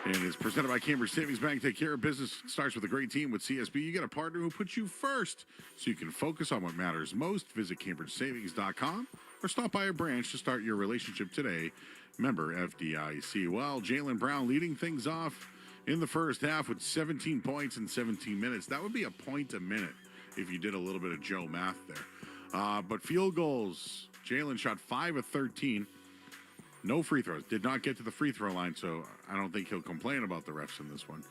And it's presented by Cambridge Savings Bank. Take care of business starts with a great team with CSB. You get a partner who puts you first so you can focus on what matters most. Visit CambridgeSavings.com or stop by a branch to start your relationship today. Member FDIC. Well, Jaylen Brown leading things off in the first half with 17 points in 17 minutes. That would be a point a minute if you did a little bit of Joe math there. But field goals, Jaylen shot 5 of 13. No free throws. Did not get to the free throw line, so I don't think he'll complain about the refs in this one.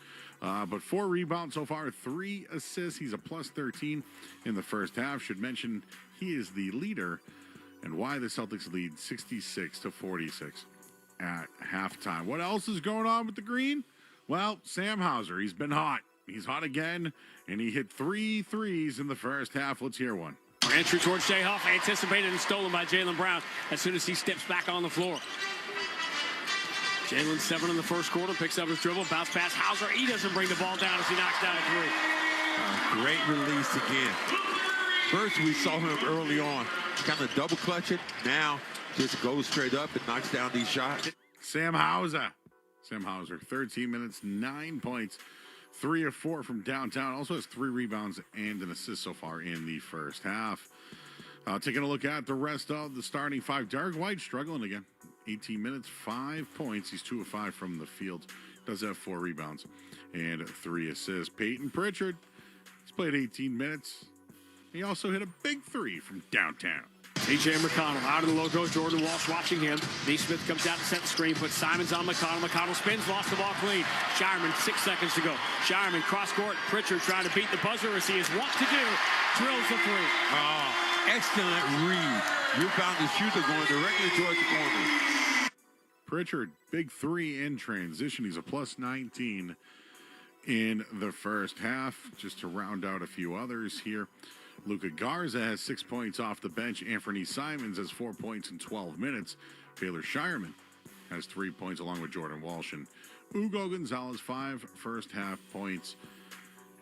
But 4 rebounds so far, 3 assists. He's a plus 13 in the first half. Should mention he is the leader and why the Celtics lead 66-46 at halftime. What else is going on with the Green? Well, Sam Hauser, he's been hot. He's hot again, and he hit 3 threes in the first half. Let's hear one. Entry towards Jay Huff, anticipated and stolen by Jaylen Brown as soon as he steps back on the floor. Jaylen 7 in the first quarter, picks up his dribble, bounce pass. Hauser, he doesn't bring the ball down as he knocks down a 3. Great release again. First, we saw him early on, kind of double clutch it. Now, just goes straight up and knocks down these shots. Sam Hauser, 13 minutes, 9 points. 3 of 4 from downtown. Also has 3 rebounds and an assist so far in the first half. Taking a look at the rest of the starting 5. Derek White struggling again. 18 minutes, 5 points. He's 2 of 5 from the field. Does have 4 rebounds and 3 assists. Peyton Pritchard, he's played 18 minutes. He also hit a big 3 from downtown. T.J. McConnell out of the logo. Jordan Walsh watching him. Neesmith comes out to set the screen, puts Simons on McConnell. McConnell spins, lost the ball clean. Shireman, 6 seconds to go. Shireman cross court. Pritchard trying to beat the buzzer as he is wont to do. Drills the 3. Oh, excellent read. You found the shooter going directly towards the corner. Pritchard, big 3 in transition. He's a plus 19 in the first half. Just to round out a few others here. Luka Garza has 6 points off the bench. Anthony Simons has 4 points in 12 minutes. Baylor Shireman has 3 points along with Jordan Walsh. And Ugo Gonzalez, 5 first half points.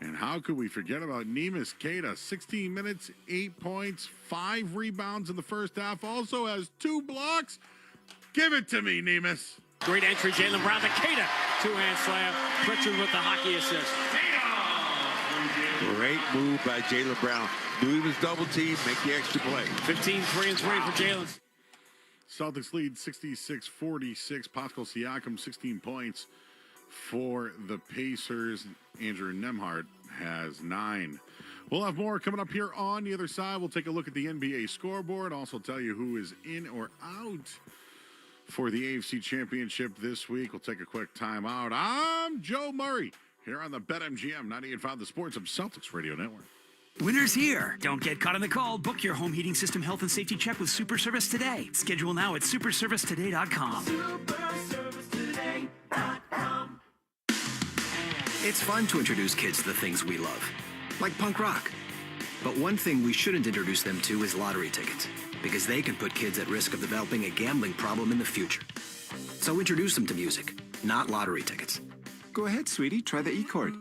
And how could we forget about Neemias Queta? 16 minutes, 8 points, 5 rebounds in the first half. Also has 2 blocks. Give it to me, Neemias. Great entry, Jaylen Brown to Queta. 2-hand slam. Pritchard with the hockey assist. Great move by Jaylen Brown. Knew he was double teamed, make the extra play. 15, 3 and 3 for Jaylen. Celtics lead 66-46. Pascal Siakam, 16 points for the Pacers. Andrew Nembhard has 9. We'll have more coming up here on the other side. We'll take a look at the NBA scoreboard. Also tell you who is in or out for the AFC Championship this week. We'll take a quick timeout. I'm Joe Murray here on the BetMGM 98.5 The Sports of Celtics Radio Network. Winter's here. Don't get caught in the cold. Book your home heating system health and safety check with Super Service today. Schedule now at superservicetoday.com. Superservicetoday.com. It's fun to introduce kids to the things we love, like punk rock. But one thing we shouldn't introduce them to is lottery tickets, because they can put kids at risk of developing a gambling problem in the future. So introduce them to music, not lottery tickets. Go ahead, sweetie. Try the E chord.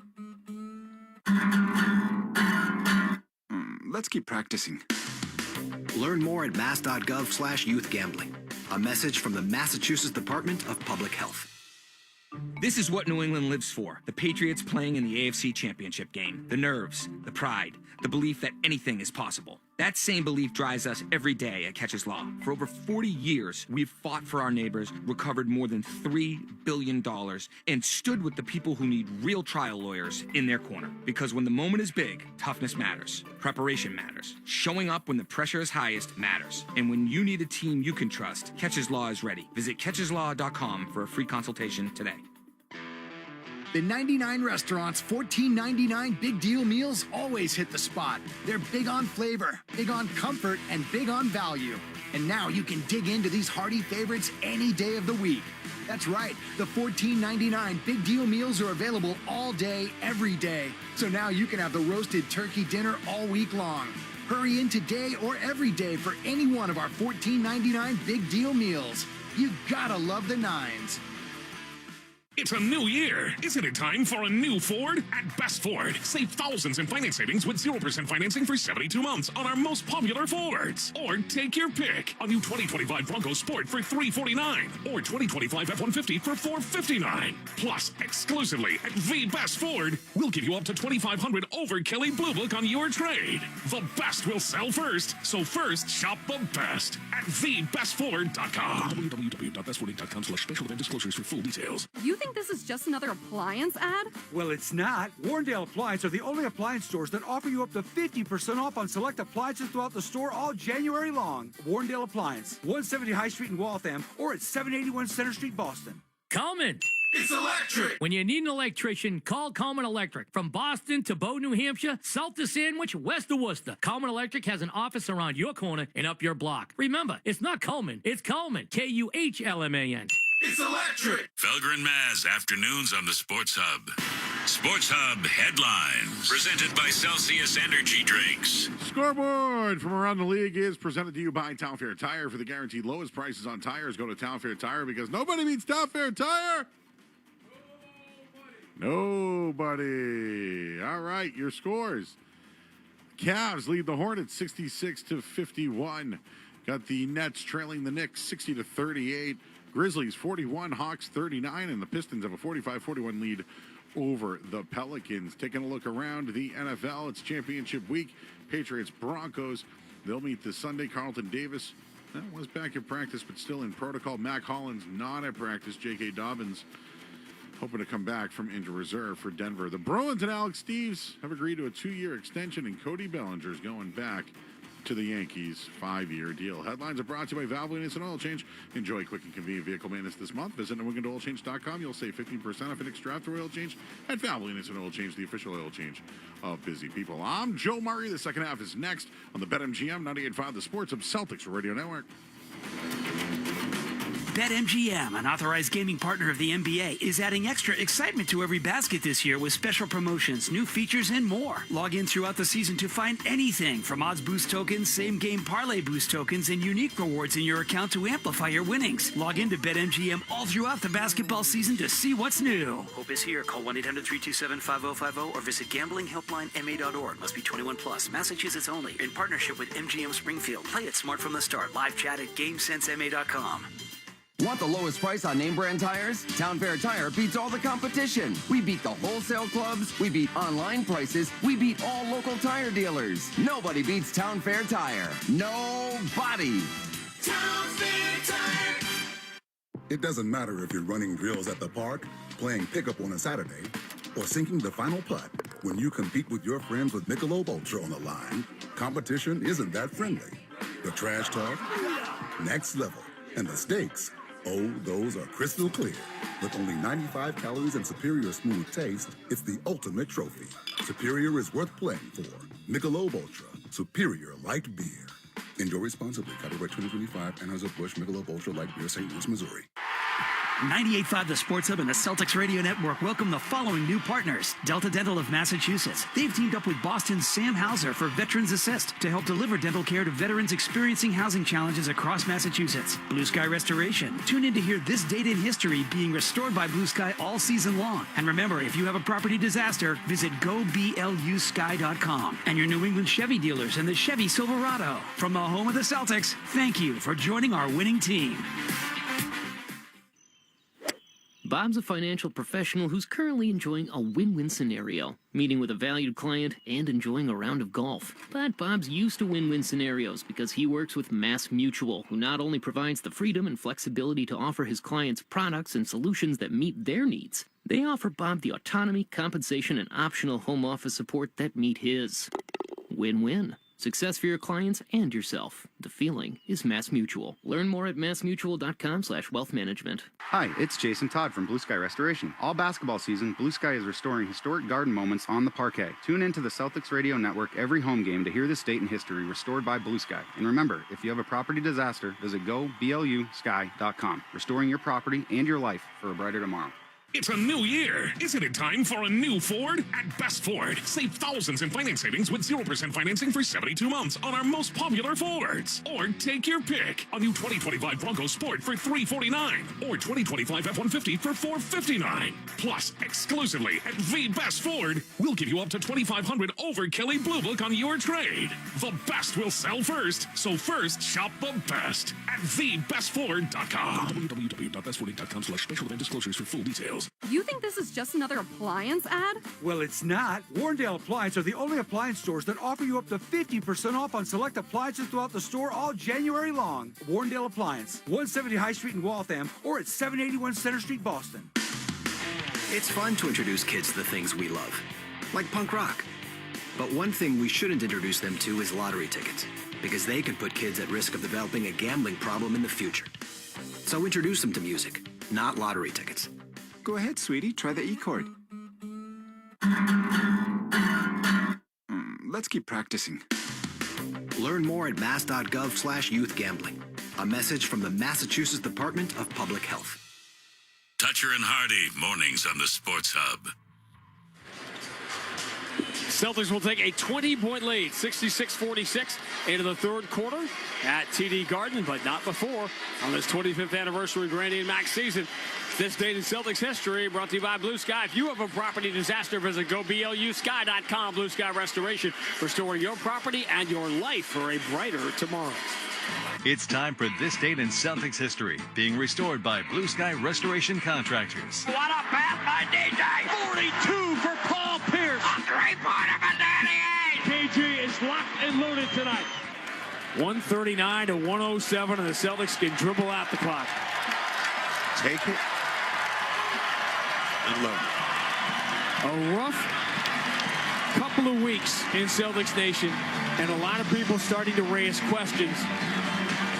Let's keep practicing. Learn more at mass.gov/youthgambling. A message from the Massachusetts Department of Public Health. This is what New England lives for. The Patriots playing in the AFC Championship game. The nerves, the pride, the belief that anything is possible. That same belief drives us every day at Catches Law. For over 40 years, we've fought for our neighbors, recovered more than $3 billion, and stood with the people who need real trial lawyers in their corner. Because when the moment is big, toughness matters. Preparation matters. Showing up when the pressure is highest matters. And when you need a team you can trust, Catches Law is ready. Visit catcheslaw.com for a free consultation today. The 99 Restaurants $14.99 big deal meals always hit the spot. They're big on flavor, big on comfort, and big on value. And now you can dig into these hearty favorites any day of the week. That's right, the $14.99 big deal meals are available all day, every day. So now you can have the roasted turkey dinner all week long. Hurry in today or every day for any one of our $14.99 big deal meals. You gotta love the nines. It's a new year. Isn't it time for a new Ford? At Best Ford, save thousands in finance savings with 0% financing for 72 months on our most popular Fords. Or take your pick. A new 2025 Bronco Sport for $349 or 2025 F-150 for $459. Plus, exclusively at the Best Ford, we'll give you up to $2,500 over Kelly Blue Book on your trade. The best will sell first, so first shop the best at thebestford.com. www.bestford.com/special event disclosures for full details. You think this is just another appliance ad? Well, it's not. Warrendale Appliance are the only appliance stores that offer you up to 50% off on select appliances throughout the store all January long. Warrendale Appliance, 170 High Street in Waltham, or at 781 Center Street, Boston. Coleman. It's electric. When you need an electrician, call Coleman Electric. From Boston to Bow, New Hampshire, south to Sandwich, west to Worcester, Coleman Electric has an office around your corner and up your block. Remember, it's not Coleman, it's Coleman. Kuhlman. It's electric. Felger and Maz, afternoons on the Sports Hub. Sports Hub headlines, presented by Celsius Energy Drinks. Scoreboard from around the league is presented to you by Town Fair Tire. For the guaranteed lowest prices on tires, go to Town Fair Tire because nobody beats Town Fair Tire. Nobody. All right, your scores. Cavs lead the Hornets 66-51. Got the Nets trailing the Knicks 60-38. Grizzlies 41, Hawks 39, and the Pistons have a 45-41 lead over the Pelicans. Taking a look around the NFL, it's championship week. Patriots, Broncos, they'll meet this Sunday. Carlton Davis, that was back at practice, but still in protocol. Mac Hollins not at practice. J.K. Dobbins hoping to come back from injured reserve for Denver. The Bruins and Alex Steves have agreed to a 2-year extension, and Cody Bellinger's going back to the Yankees, 5-year deal. Headlines are brought to you by Valvoline Instant Oil Change. Enjoy quick and convenient vehicle maintenance this month. Visit NewEnglandOilChange.com. You'll save 15% off an extra after oil change at Valvoline Instant Oil Change, the official oil change of busy people. I'm Joe Murray. The second half is next on the BetMGM 98.5, the Sports of Celtics Radio Network. BetMGM, an authorized gaming partner of the NBA, is adding extra excitement to every basket this year with special promotions, new features, and more. Log in throughout the season to find anything from odds boost tokens, same-game parlay boost tokens, and unique rewards in your account to amplify your winnings. Log in to BetMGM all throughout the basketball season to see what's new. Hope is here. Call 1-800-327-5050 or visit gamblinghelplinema.org. Must be 21 plus. Massachusetts only. In partnership with MGM Springfield. Play it smart from the start. Live chat at GameSenseMA.com. Want the lowest price on name brand tires? Town Fair Tire beats all the competition. We beat the wholesale clubs. We beat online prices. We beat all local tire dealers. Nobody beats Town Fair Tire. Nobody. Town Fair Tire. It doesn't matter if you're running drills at the park, playing pickup on a Saturday, or sinking the final putt. When you compete with your friends with Michelob Ultra on the line, competition isn't that friendly. The trash talk, next level, and the stakes, oh, those are crystal clear. With only 95 calories and superior smooth taste, it's the ultimate trophy. Superior is worth playing for. Michelob Ultra, superior light beer. Enjoy responsibly. Copyright 2025, Anheuser-Busch Michelob Ultra Light Beer, St. Louis, Missouri. 98.5 The Sports Hub and the Celtics Radio Network welcome the following new partners. Delta Dental of Massachusetts. They've teamed up with Boston's Sam Hauser for Veterans Assist to help deliver dental care to veterans experiencing housing challenges across Massachusetts. Blue Sky Restoration. Tune in to hear this date in history being restored by Blue Sky all season long. And remember, if you have a property disaster, visit goblusky.com. And your New England Chevy dealers and the Chevy Silverado. From the home of the Celtics, thank you for joining our winning team. Bob's a financial professional who's currently enjoying a win-win scenario, meeting with a valued client and enjoying a round of golf. But Bob's used to win-win scenarios because he works with Mass Mutual, who not only provides the freedom and flexibility to offer his clients products and solutions that meet their needs, they offer Bob the autonomy, compensation, and optional home office support that meet his. Win-win. Success for your clients and yourself. The feeling is Mass Mutual. Learn more at massmutual.com/wealth management. Hi, it's Jason Todd from Blue Sky Restoration. All basketball season, Blue Sky is restoring historic garden moments on the parquet. Tune in to the Celtics Radio Network every home game to hear this date in history restored by Blue Sky. And remember, if you have a property disaster, visit goblusky.com. Restoring your property and your life for a brighter tomorrow. It's a new year. Isn't it time for a new Ford? At Best Ford, save thousands in finance savings with 0% financing for 72 months on our most popular Fords. Or take your pick. A new 2025 Bronco Sport for $349 or 2025 F-150 for $459. Plus, exclusively at the Best Ford, we'll give you up to $2,500 over Kelly Blue Book on your trade. The best will sell first, so first shop the best at thebestford.com. www.bestford.com/special event disclosures for full details. You think this is just another appliance ad? Well, it's not. Warrendale Appliance are the only appliance stores that offer you up to 50% off on select appliances throughout the store all January long. Warrendale Appliance, 170 High Street in Waltham, or at 781 Center Street, Boston. It's fun to introduce kids to the things we love, like punk rock. But one thing we shouldn't introduce them to is lottery tickets, because they can put kids at risk of developing a gambling problem in the future. So introduce them to music, not lottery tickets. Go ahead, sweetie. Try the E chord. Let's keep practicing. Learn more at mass.gov/youth gambling. A message from the Massachusetts Department of Public Health. Toucher and Hardy, mornings on the Sports Hub. Celtics will take a 20-point lead, 66-46, into the third quarter at TD Garden, but not before. On this 25th anniversary Grandy and Max season, this date in Celtics history brought to you by Blue Sky. If you have a property disaster, visit goblusky.com. Blue Sky Restoration, restoring your property and your life for a brighter tomorrow. It's time for this date in Celtics history, being restored by Blue Sky Restoration Contractors. What a pass by DJ! 42 for Paul Pierce. A three-pointer for Danny Ainge! KG is locked and loaded tonight. 139 to 107, and the Celtics can dribble out the clock. Take it and load it. A rough couple of weeks in Celtics Nation, and a lot of people starting to raise questions,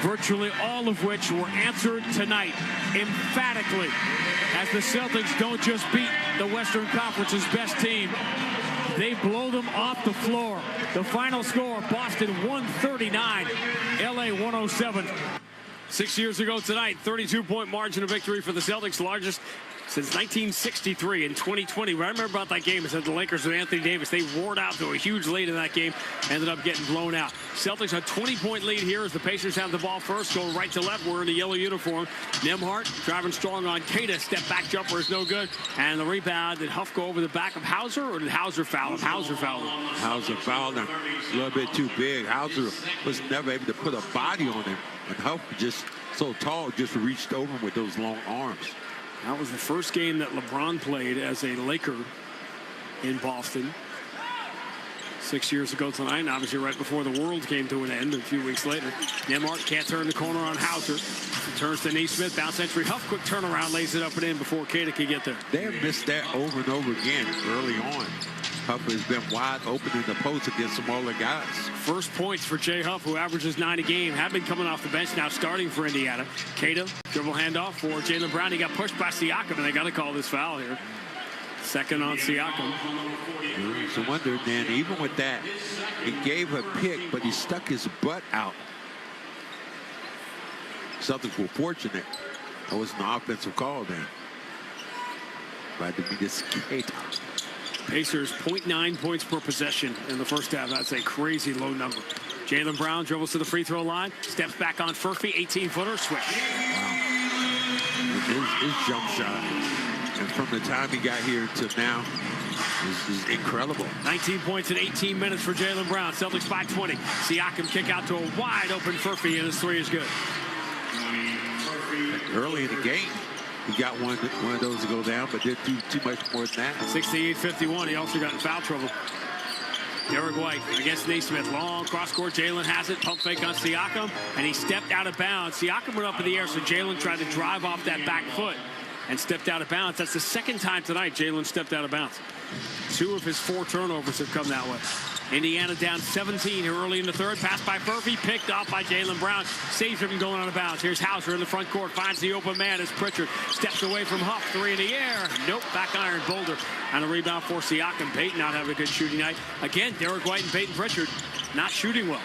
virtually all of which were answered tonight emphatically, as the Celtics don't just beat the Western Conference's best team, they blow them off the floor. The final score, Boston 139, LA 107. 6 years ago tonight, 32-point margin of victory for the Celtics, largest since 1963. In 2020, what I remember about that game is that the Lakers with Anthony Davis, they roared out to a huge lead in that game, ended up getting blown out. Celtics a 20-point lead here as the Pacers have the ball first, going right to left. We're in the yellow uniform. Nembhard driving strong on Keita. Step back jumper is no good. And the rebound, did Huff go over the back of Hauser, or did Hauser foul him? Hauser fouled him. Hauser fouled him. A little bit too big. Hauser was never able to put a body on him. And Huff, just so tall, just reached over him with those long arms. That was the first game that LeBron played as a Laker in Boston 6 years ago tonight, and obviously right before the world came to an end a few weeks later. Nembhard can't turn the corner on Hauser. Turns to Naismith, bounce entry. Huff, quick turnaround, lays it up and in before Keita can get there. They have missed that over and over again early on. Huff has been wide open in the post against some other guys. First points for Jay Huff, who averages 9 a game, have been coming off the bench, now starting for Indiana. Keita, dribble handoff for Jaylen Brown. He got pushed by Siakam, and they got to call this foul here. Second on Siakam. It's a wonder, then, even with that, he gave a pick, but he stuck his butt out. Celtics were fortunate That was an offensive call then by Dominguez Queta. Pacers 0.9 points per possession in the first half. That's a crazy low number. Jaylen Brown dribbles to the free throw line, steps back on Furphy, 18-footer, swish. His jump shot, and from the time he got here to now, is incredible. 19 points in 18 minutes for Jaylen Brown. Celtics by 20. Siakam kick out to a wide open Furphy, and his three is good. Early in the game, he got one of those to go down, but didn't do too much more than that. 68-51. He also got in foul trouble. Derek White against Naismith. Long cross court. Jaylen has it. Pump fake on Siakam, and he stepped out of bounds. Siakam went up in the air, so Jaylen tried to drive off that back foot and stepped out of bounds. That's the second time tonight Jaylen stepped out of bounds. 2 of his 4 turnovers have come that way. Indiana down 17 here early in the third. Pass by Furphy, picked off by Jaylen Brown. Saves him from going out of bounds. Here's Hauser in the front court. Finds the open man as Pritchard steps away from Huff. 3 in the air. Nope. Back iron. Boulder on a rebound for Siakam. Payton not having a good shooting night. Again, Derek White and Payton Pritchard not shooting well.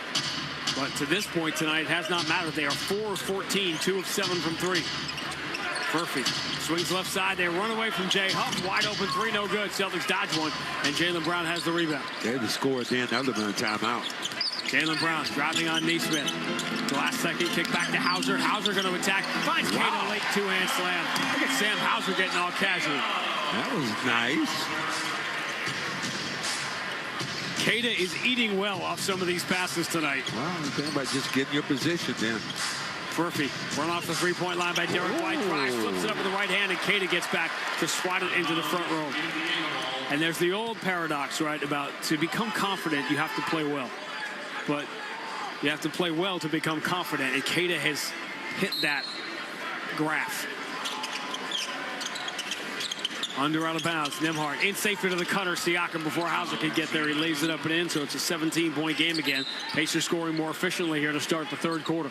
But to this point tonight, it has not mattered. They are 4 of 14, 2 of 7 from 3. Furphy swings left side. They run away from Jay Huff. Wide open 3, no good. Celtics dodge one, and Jaylen Brown has the rebound. They had to score at the end. That would have been a timeout. Jaylen Brown driving on Naismith. The last second kick back to Hauser. Hauser going to attack. Finds Queta late 2-hand slam. Look at Sam Hauser getting all casual. That was nice. Queta is eating well off some of these passes tonight. Well, you think about just getting your position then. Furphy run off the three-point line by Derek White. Drives, flips it up with the right hand, and Queta gets back to swat it into the front row. And there's the old paradox, right, about to become confident, you have to play well. But you have to play well to become confident, and Queta has hit that graph. Under out of bounds. Nembhard in safety to the cutter. Siakam before Hauser can get there. He lays it up and in, so it's a 17-point game again. Pacers scoring more efficiently here to start the third quarter.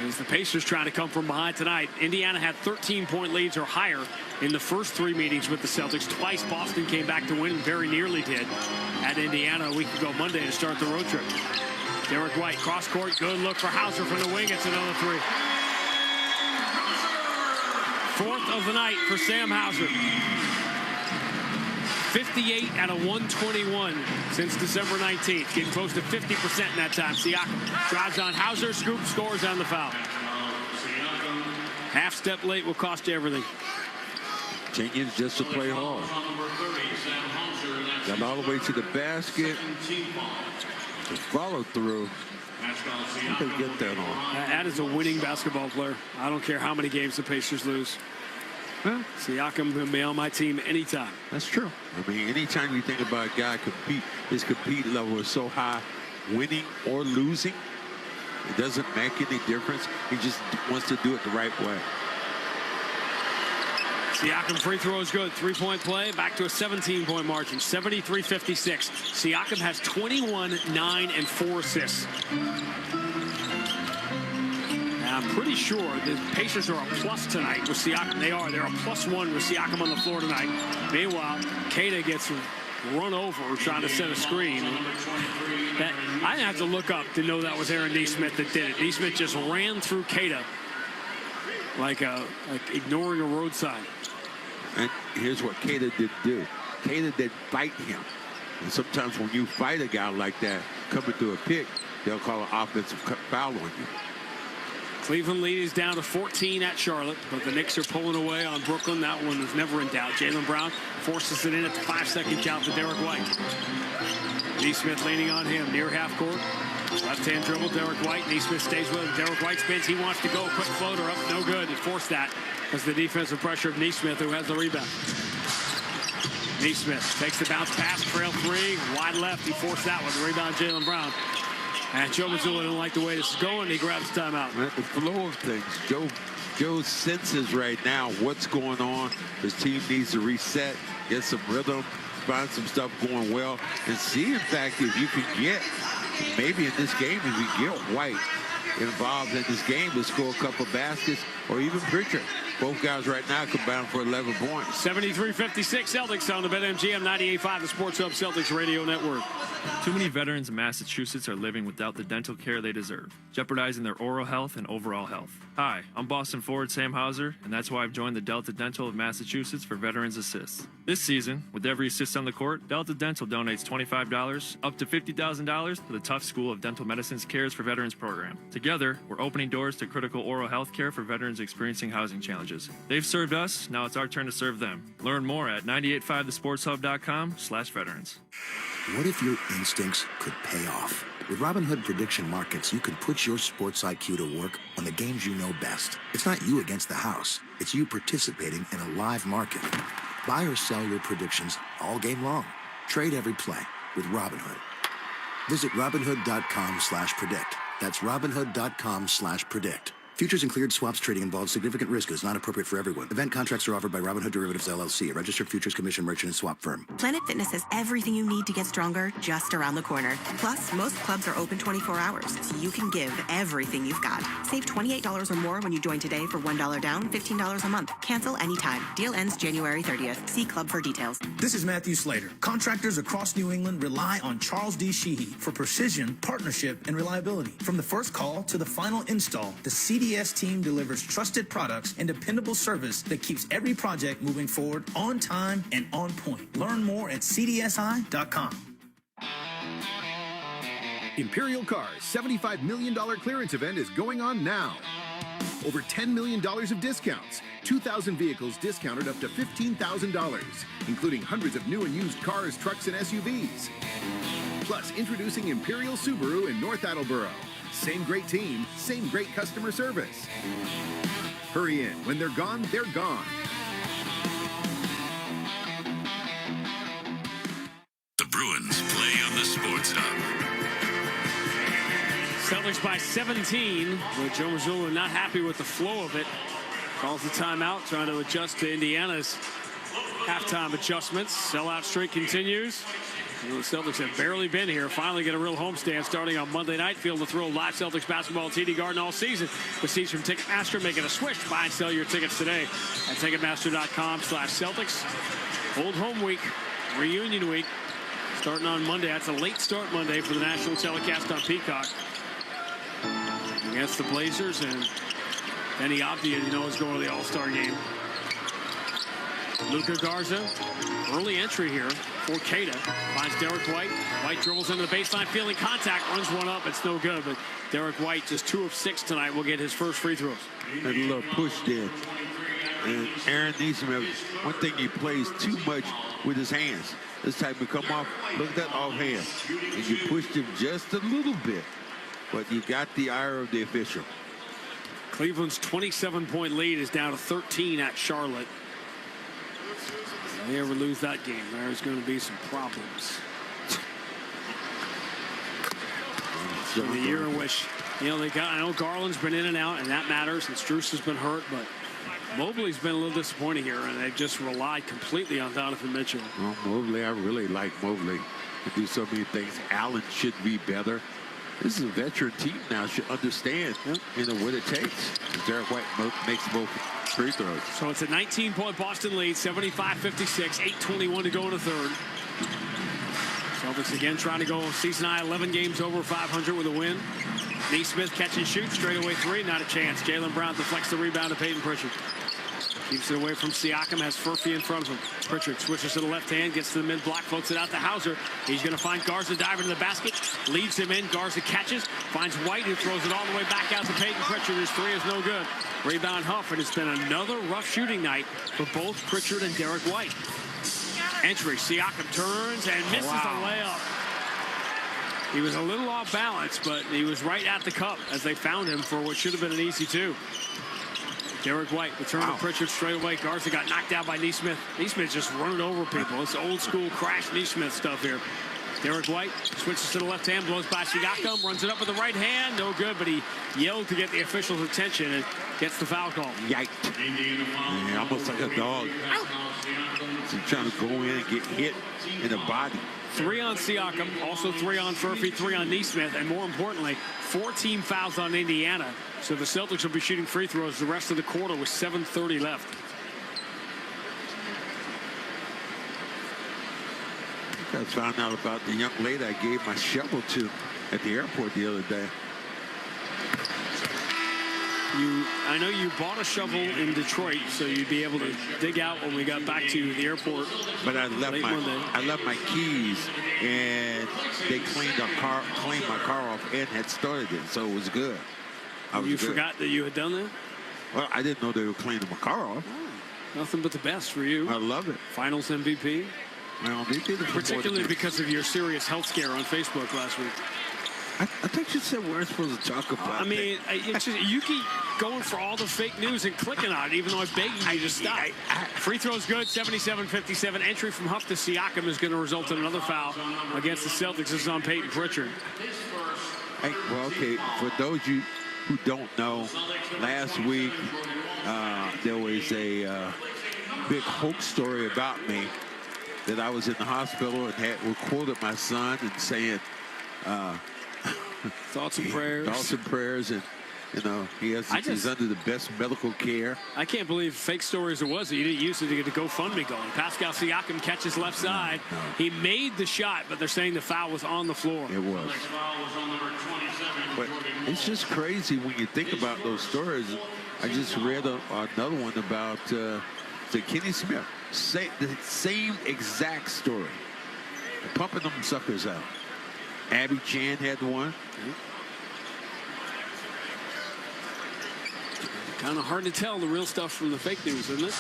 As the Pacers trying to come from behind tonight. Indiana had 13-point leads or higher in the first 3 meetings with the Celtics. Twice Boston came back to win and very nearly did at Indiana a week ago Monday to start the road trip. Derek White, cross court, good look for Hauser from the wing. It's another 3. 4th of the night for Sam Hauser. 58 out of 121 since December 19th. Getting close to 50% in that time. Siakam drives on Hauser, scoop, scores on the foul. Half step late will cost you everything. Continues just to play hard. Got all the way to the basket. The follow through. You can get that on. That is a winning basketball player. I don't care how many games the Pacers lose. Well, Siakam can be on my team anytime. That's true. I mean, anytime you think about a guy compete, his compete level is so high, winning or losing, it doesn't make any difference. He just wants to do it the right way. Siakam free throw is good. 3-point play. Back to a 17-point margin. 73-56. Siakam has 21, 9, and 4 assists. I'm pretty sure the Pacers are a plus tonight with Siakam. They are. They're a +1 with Siakam on the floor tonight. Meanwhile, Queta gets run over trying to set a screen. I have to look up to know that was Aaron Naismith that did it. Naismith just ran through Queta like ignoring a road sign. And here's what Queta did do. Queta did fight him. And sometimes when you fight a guy like that coming through a pick, they'll call an offensive foul on you. Cleveland lead is down to 14 at Charlotte, but the Knicks are pulling away on Brooklyn. That one was never in doubt. Jaylen Brown forces it in at the 5-second count to Derek White. Naismith leaning on him near half court. Left-hand dribble, Derek White. Naismith stays with him. Derek White spins. He wants to go. Quick floater up. No good. He forced that as the defensive pressure of Naismith, who has the rebound. Naismith takes the bounce pass. Trail 3. Wide left. He forced that one. The rebound, Jaylen Brown. And Joe Mazzulla didn't like the way this is going. He grabs the timeout. The flow of things. Joe senses right now what's going on. His team needs to reset, get some rhythm, find some stuff going well, and see, in fact, if you can get, maybe in this game, if you get White involved in this game to score a couple baskets, or even Pritchard. Both guys right now combined for 11 points. 73-56 Celtics on the BetMGM 98.5, the Sports Hub Celtics Radio Network. Too many veterans in Massachusetts are living without the dental care they deserve, jeopardizing their oral health and overall health. Hi, I'm Boston forward Sam Hauser, and that's why I've joined the Delta Dental of Massachusetts for Veterans Assist. This season, with every assist on the court, Delta Dental donates $25 up to $50,000 to the Tufts School of Dental Medicine's Cares for Veterans program. Together, we're opening doors to critical oral health care for veterans experiencing housing challenges. They've served us, now it's our turn to serve them. Learn more at 985thesportshub.com/veterans. What if your instincts could pay off? With Robinhood Prediction Markets, you can put your sports IQ to work on the games you know best. It's not you against the house. It's you participating in a live market. Buy or sell your predictions all game long. Trade every play with Robinhood. Visit Robinhood.com/predict. That's Robinhood.com/predict. Futures and cleared swaps trading involves significant risk and is not appropriate for everyone. Event contracts are offered by Robinhood Derivatives LLC, a registered futures commission merchant and swap firm. Planet Fitness has everything you need to get stronger just around the corner. Plus, most clubs are open 24 hours, so you can give everything you've got. Save $28 or more when you join today for $1 down, $15 a month. Cancel anytime. Deal ends January 30th. See club for details. This is Matthew Slater. Contractors across New England rely on Charles D. Sheehy for precision, partnership, and reliability. From the first call to the final install, the CDS team delivers trusted products and dependable service that keeps every project moving forward on time and on point. Learn more at cdsi.com. Imperial Cars' $75 million clearance event is going on now. Over $10 million of discounts, 2,000 vehicles discounted up to $15,000, including hundreds of new and used cars, trucks, and SUVs. Plus, introducing Imperial Subaru in North Attleboro. Same great team, same great customer service. Hurry in. When they're gone, they're gone. The Bruins play on the Sports Hub. Celtics by 17, but Joe Mazzulla not happy with the flow of it. Calls the timeout, trying to adjust to Indiana's halftime adjustments. Sellout streak continues. The Celtics have barely been here. Finally get a real homestand starting on Monday night. Feel the thrill of live Celtics basketball at TD Garden all season. With seats from Ticketmaster, making a switch. Buy and sell your tickets today at Ticketmaster.com/Celtics. Old home week, reunion week, starting on Monday. That's a late start Monday for the national telecast on Peacock. Against the Blazers, and Benny Abdia, you know, is going to the All-Star game. Luka Garza, early entry here for Keita. Finds Derek White. White dribbles into the baseline, feeling contact, runs one up. It's no good, but Derek White, just 2 of 6 tonight, will get his first free throws. And a little push there. And Aaron Nesmith, one thing, he plays too much with his hands. This time to come off, look at that offhand. And you pushed him just a little bit, but you got the ire of the official. Cleveland's 27-point lead is down to 13 at Charlotte. If they ever lose that game, there's going to be some problems. So the year in which, you know, I know Garland's been in and out, and that matters, and Strus has been hurt, but Mobley's been a little disappointing here, and they've just relied completely on Donovan Mitchell. Well, Mobley, I really like Mobley to do so many things. Allen should be better. This is a veteran team now, should understand, you know, what it takes. Derek White makes both free throws. So it's a 19-point Boston lead, 75-56, 8:21 to go in the third. Celtics again trying to go season high, 11 games over 500 with a win. Nesmith catch and shoot, straightaway 3, not a chance. Jaylen Brown deflects the rebound to Peyton Pritchard. Keeps it away from Siakam, has Furphy in front of him. Pritchard switches to the left hand, gets to the mid-block, floats it out to Hauser. He's going to find Garza diving to the basket, leads him in. Garza catches, finds White, who throws it all the way back out to Peyton Pritchard. His 3 is no good. Rebound Huff, and it's been another rough shooting night for both Pritchard and Derek White. Entry, Siakam turns and misses a layup. He was a little off balance, but he was right at the cup as they found him for what should have been an easy 2. Derek White return to Pritchard straight away. Garza got knocked out by Nesmith. Nesmith just running over people. It's old school crash Nesmith stuff here. Derek White switches to the left hand, blows by Siakam, runs it up with the right hand. No good, but he yelled to get the official's attention and gets the foul call. Yikes. Yeah, almost like a dog. So trying to go in and get hit in the body. 3 on Siakam, also 3 on Furphy, 3 on Neesmith, and more importantly, 4 team fouls on Indiana. So the Celtics will be shooting free throws the rest of the quarter with 7:30 left. I found out about the young lady I gave my shovel to at the airport the other day. I know you bought a shovel in Detroit, so you'd be able to dig out when we got back to the airport. But I left my keys, and they cleaned my car off and had started it, so it was good. You forgot that you had done that? Well, I didn't know they were cleaning my car off. Oh, nothing but the best for you. I love it. Finals MVP. Well, MVP, particularly because of your serious health scare on Facebook last week. I think you said we're supposed to talk about. I mean, it's just, you keep going for all the fake news and clicking on it, even though I'm begging you to stop. Free throw's good, 77-57. Entry from Huff to Siakam is going to result in another foul against the Celtics. This is on Peyton Pritchard. Hey, well, okay, for those of you who don't know, last week there was a big hoax story about me that I was in the hospital and had quoted my son and saying, thoughts and prayers. Thoughts and prayers, and you know he's under the best medical care. I can't believe fake story as it was that you didn't use it to get the GoFundMe going. Pascal Siakam catches left side. No. He made the shot, but they're saying the foul was on the floor. It was. But it's just crazy when you think about those stories. I just read another one about Kenny Smith. The same exact story. Pumping them suckers out. Abby Chan had one. Kind of hard to tell the real stuff from the fake news, isn't it?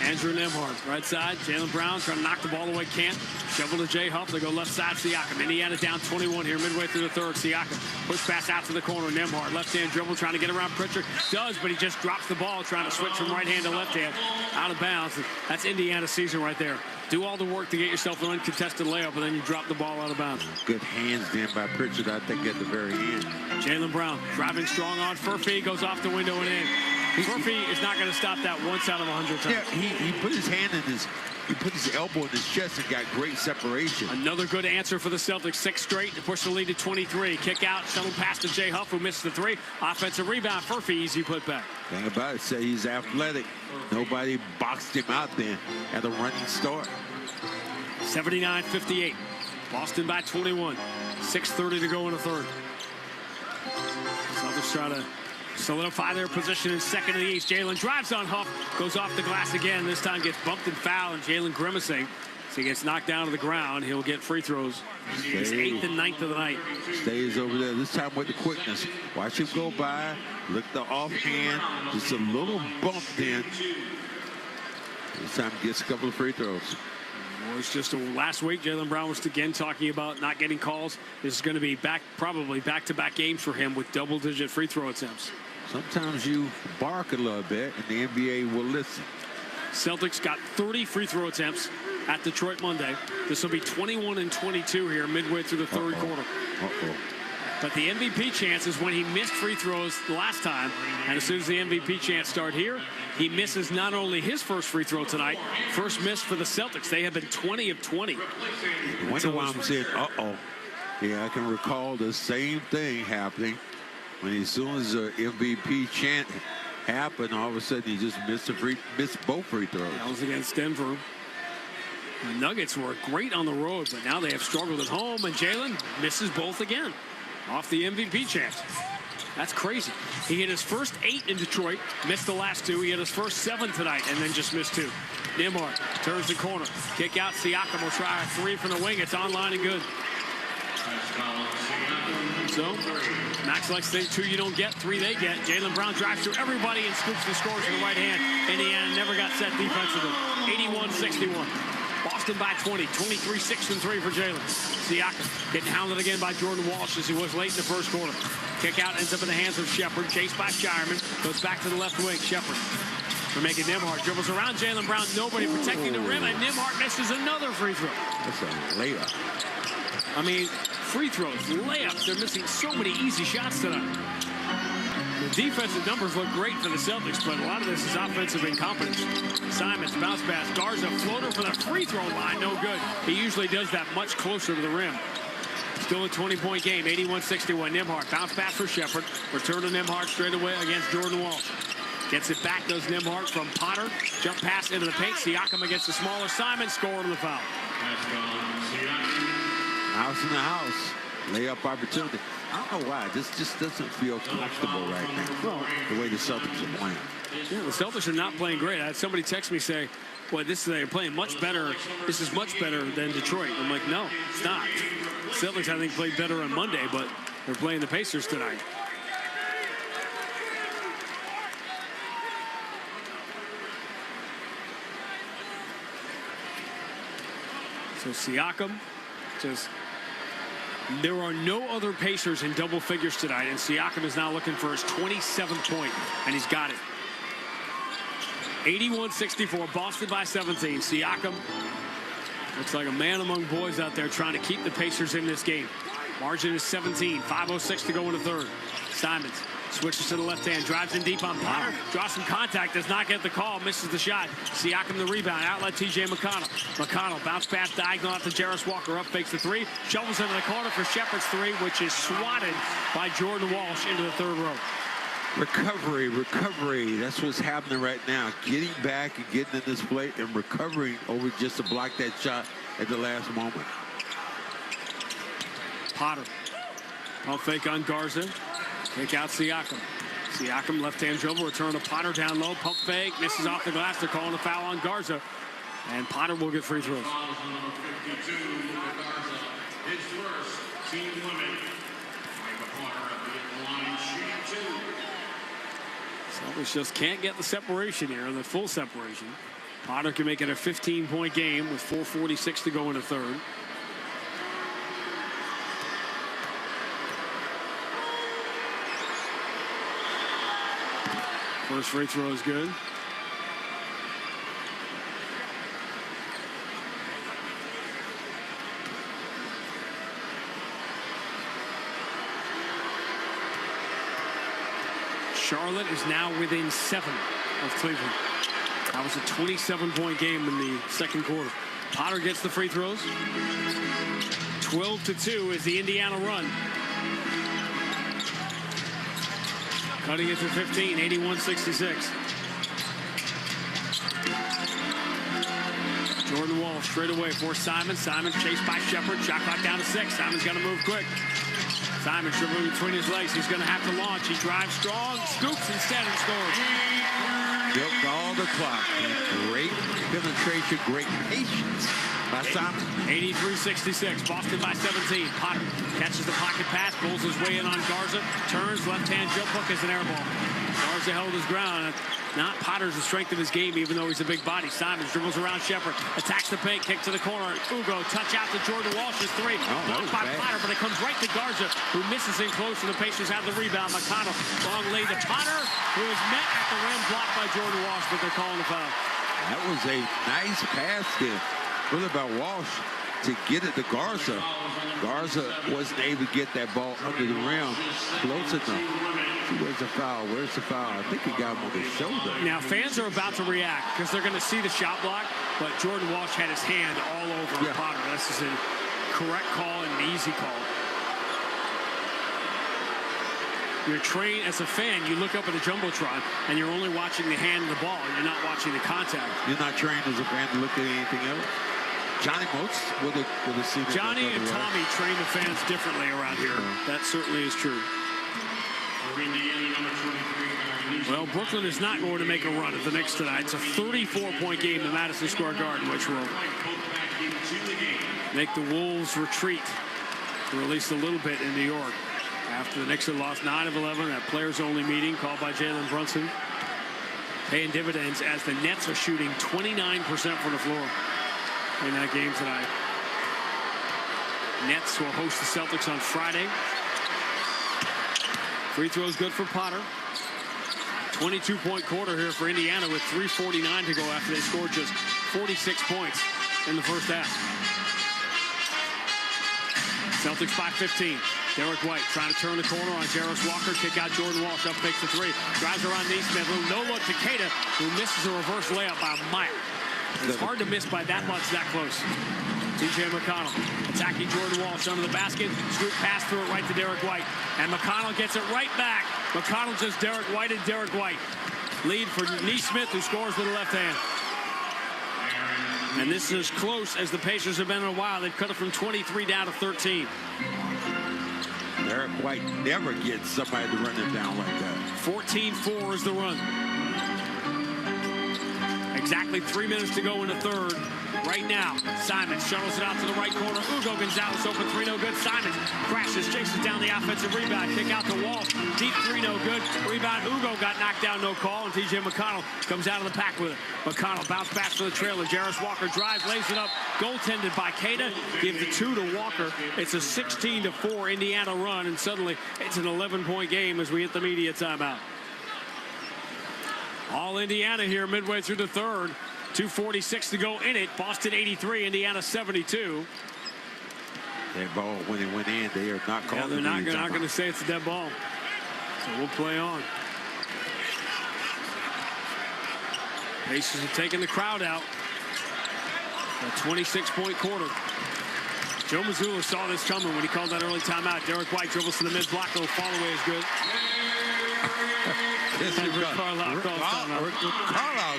Andrew Nembhard, right side. Jaylen Brown trying to knock the ball away. Can't. Shovel to Jay Huff. They go left side. Siakam. Indiana down 21 here midway through the third. Siakam push pass out to the corner. Nembhard left-hand dribble trying to get around Pritchard. Does, but he just drops the ball trying to switch from right hand to left hand. Out of bounds. That's Indiana season right there. Do all the work to get yourself an uncontested layup, and then you drop the ball out of bounds. Good hands then by Pritchard, I think, at the very end. Jaylen Brown driving strong on Furphy. Goes off the window and in. Furphy is not going to stop that once out of 100 times. Yeah, he put his hand in he put his elbow in his chest and got great separation. Another good answer for the Celtics. 6 straight to push the lead to 23. Kick out, shuttle pass to Jay Huff, who missed the 3. Offensive rebound. Furphy, easy put back. Thing about it, say he's athletic. Nobody boxed him out then at a running start. 79-58. Boston by 21. 6:30 to go in the third. Celtics try to solidify their position in second in the East. Jalen drives on Huff, goes off the glass again. This time gets bumped and fouled, and Jalen grimacing. So he gets knocked down to the ground. He'll get free throws. His 8th and 9th of the night. Stays over there, this time with the quickness. Watch him go by, look the offhand, just a little bump then. This time gets a couple of free throws. Well, it's just last week, Jaylen Brown was again talking about not getting calls. This is going to be probably back-to-back games for him with double-digit free throw attempts. Sometimes you bark a little bit, and the NBA will listen. Celtics got 30 free throw attempts at Detroit Monday. This will be 21 and 22 here midway through the third quarter. But the MVP chance is when he missed free throws the last time. And as soon as the MVP chance start here, he misses not only his first free throw tonight, first miss for the Celtics. They have been 20 of 20. I wonder why I'm saying, Yeah, I can recall the same thing happening when as soon as the MVP chant happened, all of a sudden he just missed both free throws. That was against Denver. The Nuggets were great on the road, but now they have struggled at home, and Jalen misses both again. Off the MVP chance. That's crazy. He hit his first 8 in Detroit, missed the last 2. He hit his first 7 tonight, and then just missed 2. Nembhard turns the corner. Kick out. Siakam will try a 3 from the wing. It's online and good. So, Max likes to think 2 you don't get, 3 they get. Jaylen Brown drives through everybody and scoops and scores with the right hand. Indiana never got set defensively. 81-61. Boston by 20. 23, 6 and 3 for Jalen. Siakam getting hounded again by Jordan Walsh as he was late in the first quarter. Kick out ends up in the hands of Shepard. Chased by Shireman. Goes back to the left wing. Shepard. We're making Nembhard dribbles around Jaylen Brown. Nobody protecting the rim, and Nembhard misses another free throw. That's a layup. I mean, free throws, layups. They're missing so many easy shots tonight. The defensive numbers look great for the Celtics, but a lot of this is offensive incompetence. Simons, bounce pass. Garza, floater for the free throw line. No good. He usually does that much closer to the rim. Still a 20-point game, 81-61. Nembhard, bounce pass for Shepherd. Return to Nembhard straight away against Jordan Walsh. Gets it back, does Nembhard from Potter. Jump pass into the paint. Siakam against the smaller Simons. Score on the foul. House in the house. Layup opportunity. I don't know why. This just doesn't feel comfortable right now. The way the Celtics are playing. Yeah, the Celtics are not playing great. I had somebody text me say, boy, they're playing much better. This is much better than Detroit. I'm like, no, it's not. The Celtics, I think, played better on Monday, but they're playing the Pacers tonight. So Siakam just... There are no other Pacers in double figures tonight, and Siakam is now looking for his 27th point, and he's got it. 81-64, Boston by 17. Siakam looks like a man among boys out there trying to keep the Pacers in this game. Margin is 17, 5:06 to go in the third. Simons switches to the left hand, drives in deep on Potter, draws some contact, does not get the call, misses the shot. Siakam the rebound, outlet TJ McConnell. McConnell bounce pass diagonal out to Jarris Walker, up fakes the three, shovels into the corner for Shepherd's three, which is swatted by Jordan Walsh into the third row. Recovery. That's what's happening right now. Getting back and getting in this play and recovering over just to block that shot at the last moment. Potter. Pump fake on Garza. Take out Siakam. Siakam left-hand dribble, return to Potter down low. Pump fake, misses off the glass. They're calling a foul on Garza. And Potter will get free throws. Celtics just can't get the separation here, the full separation. Potter can make it a 15-point game with 4:46 to go in the third. First free throw is good. Charlotte is now within 7 of Cleveland. That was a 27-point game in the second quarter. Potter gets the free throws. 12-2 is the Indiana run. Cutting it to 15, 81-66. Jordan Walsh straight away for Simons. Simons chased by Shepherd. Shot clock down to 6. Simons got to move quick. Simons dribbling between his legs. He's going to have to launch. He drives strong, scoops instead and scores. Milked all the clock. Great penetration, great patience by Simons. 83-66. Boston by 17. Potter catches the pocket pass, pulls his way in on Garza, turns left-hand jump hook as an air ball. Garza held his ground. Not Potter's the strength of his game, even though he's a big body. Simons dribbles around Shepherd, attacks the paint, kick to the corner. Ugo, touch out to Jordan Walsh's three. Blocked by Potter, but it comes right to Garza, who misses in close, and the Pacers have the rebound. McConnell, long lead to Potter, who is met at the rim, blocked by Jordan Walsh, but they're calling the foul. That was a nice pass there, really by Walsh to get it to Garza. Garza wasn't able to get that ball under the rim close enough. Where's the foul? Where's the foul? I think he got him on the shoulder. Now, fans are about to react because they're going to see the shot block, but Jordan Walsh had his hand all over Potter. This is a correct call and an easy call. You're trained as a fan, you look up at a jumbotron and you're only watching the hand and the ball. You're not watching the contact. You're not trained as a fan to look at anything else? Johnny Moats with a seen Johnny and Tommy train the fans differently around here. That certainly is true. Well, Brooklyn is not going to make a run at the Knicks tonight. It's a 34-point game in Madison Square Garden, which will make the Wolves retreat for at least a little bit in New York. After the Knicks had lost 9 of 11, that players-only meeting called by Jalen Brunson, paying dividends as the Nets are shooting 29% from the floor in that game tonight. Nets will host the Celtics on Friday. Free throws good for Potter. 22-point quarter here for Indiana with 3:49 to go after they scored just 46 points in the first half. Celtics by 15. Derek White trying to turn the corner on Jarris Walker. Kick out Jordan Walsh. Up fakes the three. Drives around Neesmith. No look to Keita, who misses a reverse layup by a mile. It's hard to miss by that much, that close. T.J. McConnell attacking Jordan Walsh under the basket. Scoop pass through it right to Derek White. And McConnell gets it right back. McConnell just Derek White and Derek White. Lead for Neesmith, who scores with the left hand. And this is as close as the Pacers have been in a while. They've cut it from 23 down to 13. Derek White never gets somebody to run it down like that. 14-4 is the run. Exactly 3 minutes to go in the third. Right now, Simons shuttles it out to the right corner. Hugo Gonzalez open three, no good. Simons crashes, chases down the offensive rebound. Kick out to Wall. Deep three, no good. Rebound, Hugo got knocked down, no call. And T.J. McConnell comes out of the pack with it. McConnell bounce back to the trailer. Jarris Walker drives, lays it up. Goaltended by Keita. Give the 2 to Walker. It's a 16-4 Indiana run. And suddenly, it's an 11-point game as we hit the media timeout. All Indiana here midway through the third. 2:46 to go in it. Boston 83, Indiana 72. That ball, when it went in, they are not calling. Yeah, they're not going to say it's a dead ball. So we'll play on. Pacers are taking the crowd out. A 26-point quarter. Joe Mazzulla saw this coming when he called that early timeout. Derek White dribbles to the mid-block. No fall away is good. Yes, Carlisle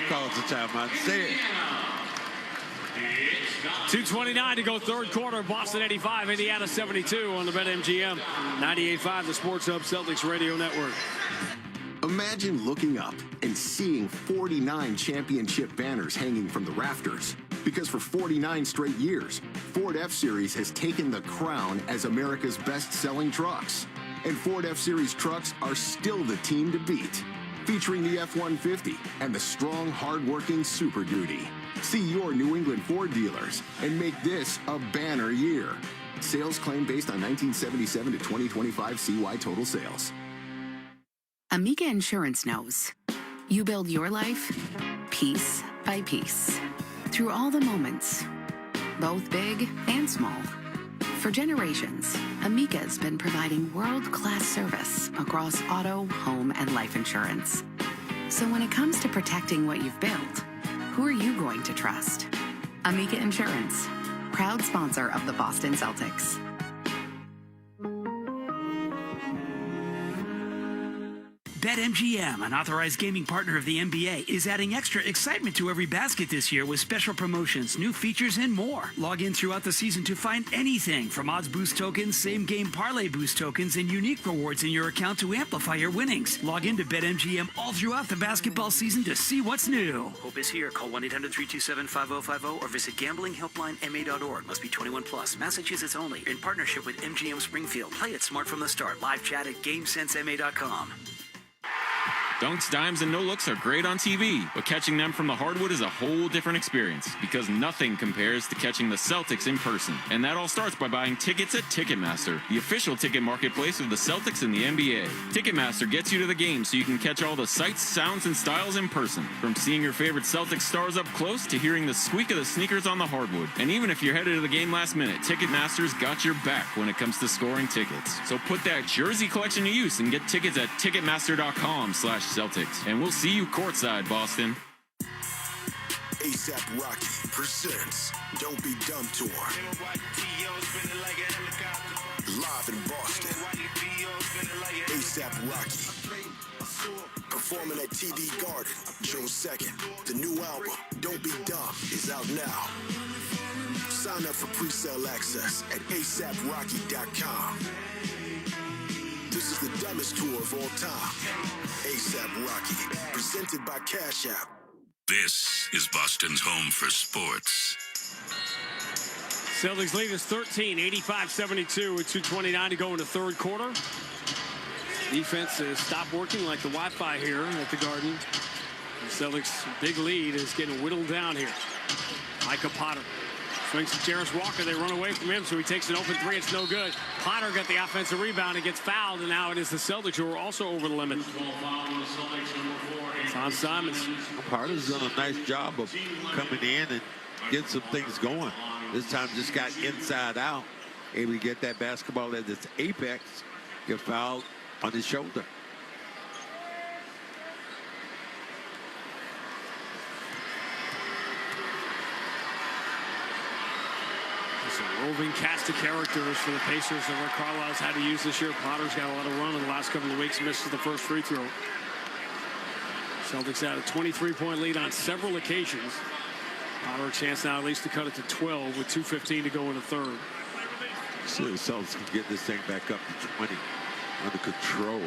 calls the timeout. Say it. 2:29 to go third quarter. Boston 85, Indiana 72 on the BetMGM 98.5, the Sports Hub Celtics Radio Network. Imagine looking up and seeing 49 championship banners hanging from the rafters. Because for 49 straight years, Ford F-Series has taken the crown as America's best-selling trucks. And Ford F-Series trucks are still the team to beat. Featuring the F-150 and the strong, hard-working Super Duty. See your New England Ford dealers and make this a banner year. Sales claim based on 1977 to 2025 CY total sales. Amica Insurance knows. You build your life piece by piece. Through all the moments, both big and small. For generations, Amica's been providing world-class service across auto, home, and life insurance. So when it comes to protecting what you've built, who are you going to trust? Amica Insurance, proud sponsor of the Boston Celtics. BetMGM, an authorized gaming partner of the NBA, is adding extra excitement to every basket this year with special promotions, new features, and more. Log in throughout the season to find anything from odds boost tokens, same-game parlay boost tokens, and unique rewards in your account to amplify your winnings. Log in to BetMGM all throughout the basketball season to see what's new. Hope is here. Call 1-800-327-5050 or visit gamblinghelplinema.org. Must be 21 plus. Massachusetts only. In partnership with MGM Springfield. Play it smart from the start. Live chat at GameSenseMA.com. Dunks, dimes, and no-looks are great on TV, but catching them from the hardwood is a whole different experience because nothing compares to catching the Celtics in person. And that all starts by buying tickets at Ticketmaster, the official ticket marketplace of the Celtics and the NBA. Ticketmaster gets you to the game so you can catch all the sights, sounds, and styles in person. From seeing your favorite Celtics stars up close to hearing the squeak of the sneakers on the hardwood. And even if you're headed to the game last minute, Ticketmaster's got your back when it comes to scoring tickets. So put that jersey collection to use and get tickets at Ticketmaster.com/Celtics. And we'll see you courtside, Boston. ASAP Rocky presents Don't Be Dumb Tour. Live in Boston. ASAP Rocky. Performing at TD Garden, June 2nd. The new album, Don't Be Dumb, is out now. Sign up for pre-sale access at ASAPRocky.com. This is the dumbest tour of all time. ASAP Rocky, presented by Cash App. This is Boston's home for sports. Celtics lead is 13, 85-72 with 2:29 to go in the third quarter. Defense has stopped working like the Wi-Fi here at the Garden. The Celtics' big lead is getting whittled down here. Micah Potter swings to Jarris Walker. They run away from him, so he takes an open three. It's no good. Potter got the offensive rebound and gets fouled, and now it is the Celtics who are also over the limit. It's on Simons. Potter's done a nice job of coming in and getting some things going. This time just got inside out. able to get that basketball at its apex, get fouled on his shoulder. It's a roving cast of characters for the Pacers that Rick Carlisle's had to use this year. Potter's got a lot of run in the last couple of weeks, misses the first free throw. Celtics had a 23-point lead on several occasions. Potter a chance now at least to cut it to 12 with 2:15 to go in the third. So the Celtics can get this thing back up to 20 under control.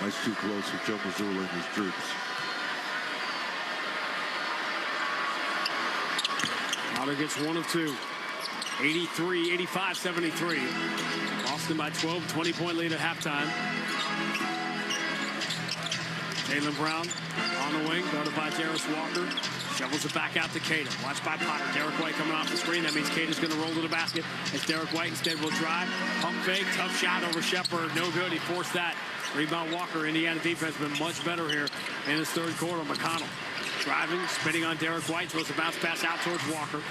Much too close for Joe Mazzulla and his troops. Potter gets 1 of 2. 85-73. Boston by 12, 20-point lead at halftime. Jaylen Brown on the wing, guarded by Jarris Walker. Shovels it back out to Queta. Watched by Potter. Derek White coming off the screen. That means Queta's going to roll to the basket. As Derek White instead will drive. Pump fake. Tough shot over Shepherd. No good. He forced that. Rebound Walker. Indiana defense been much better here in this third quarter. McConnell driving, spinning on Derek White. Throws the bounce pass out towards Walker.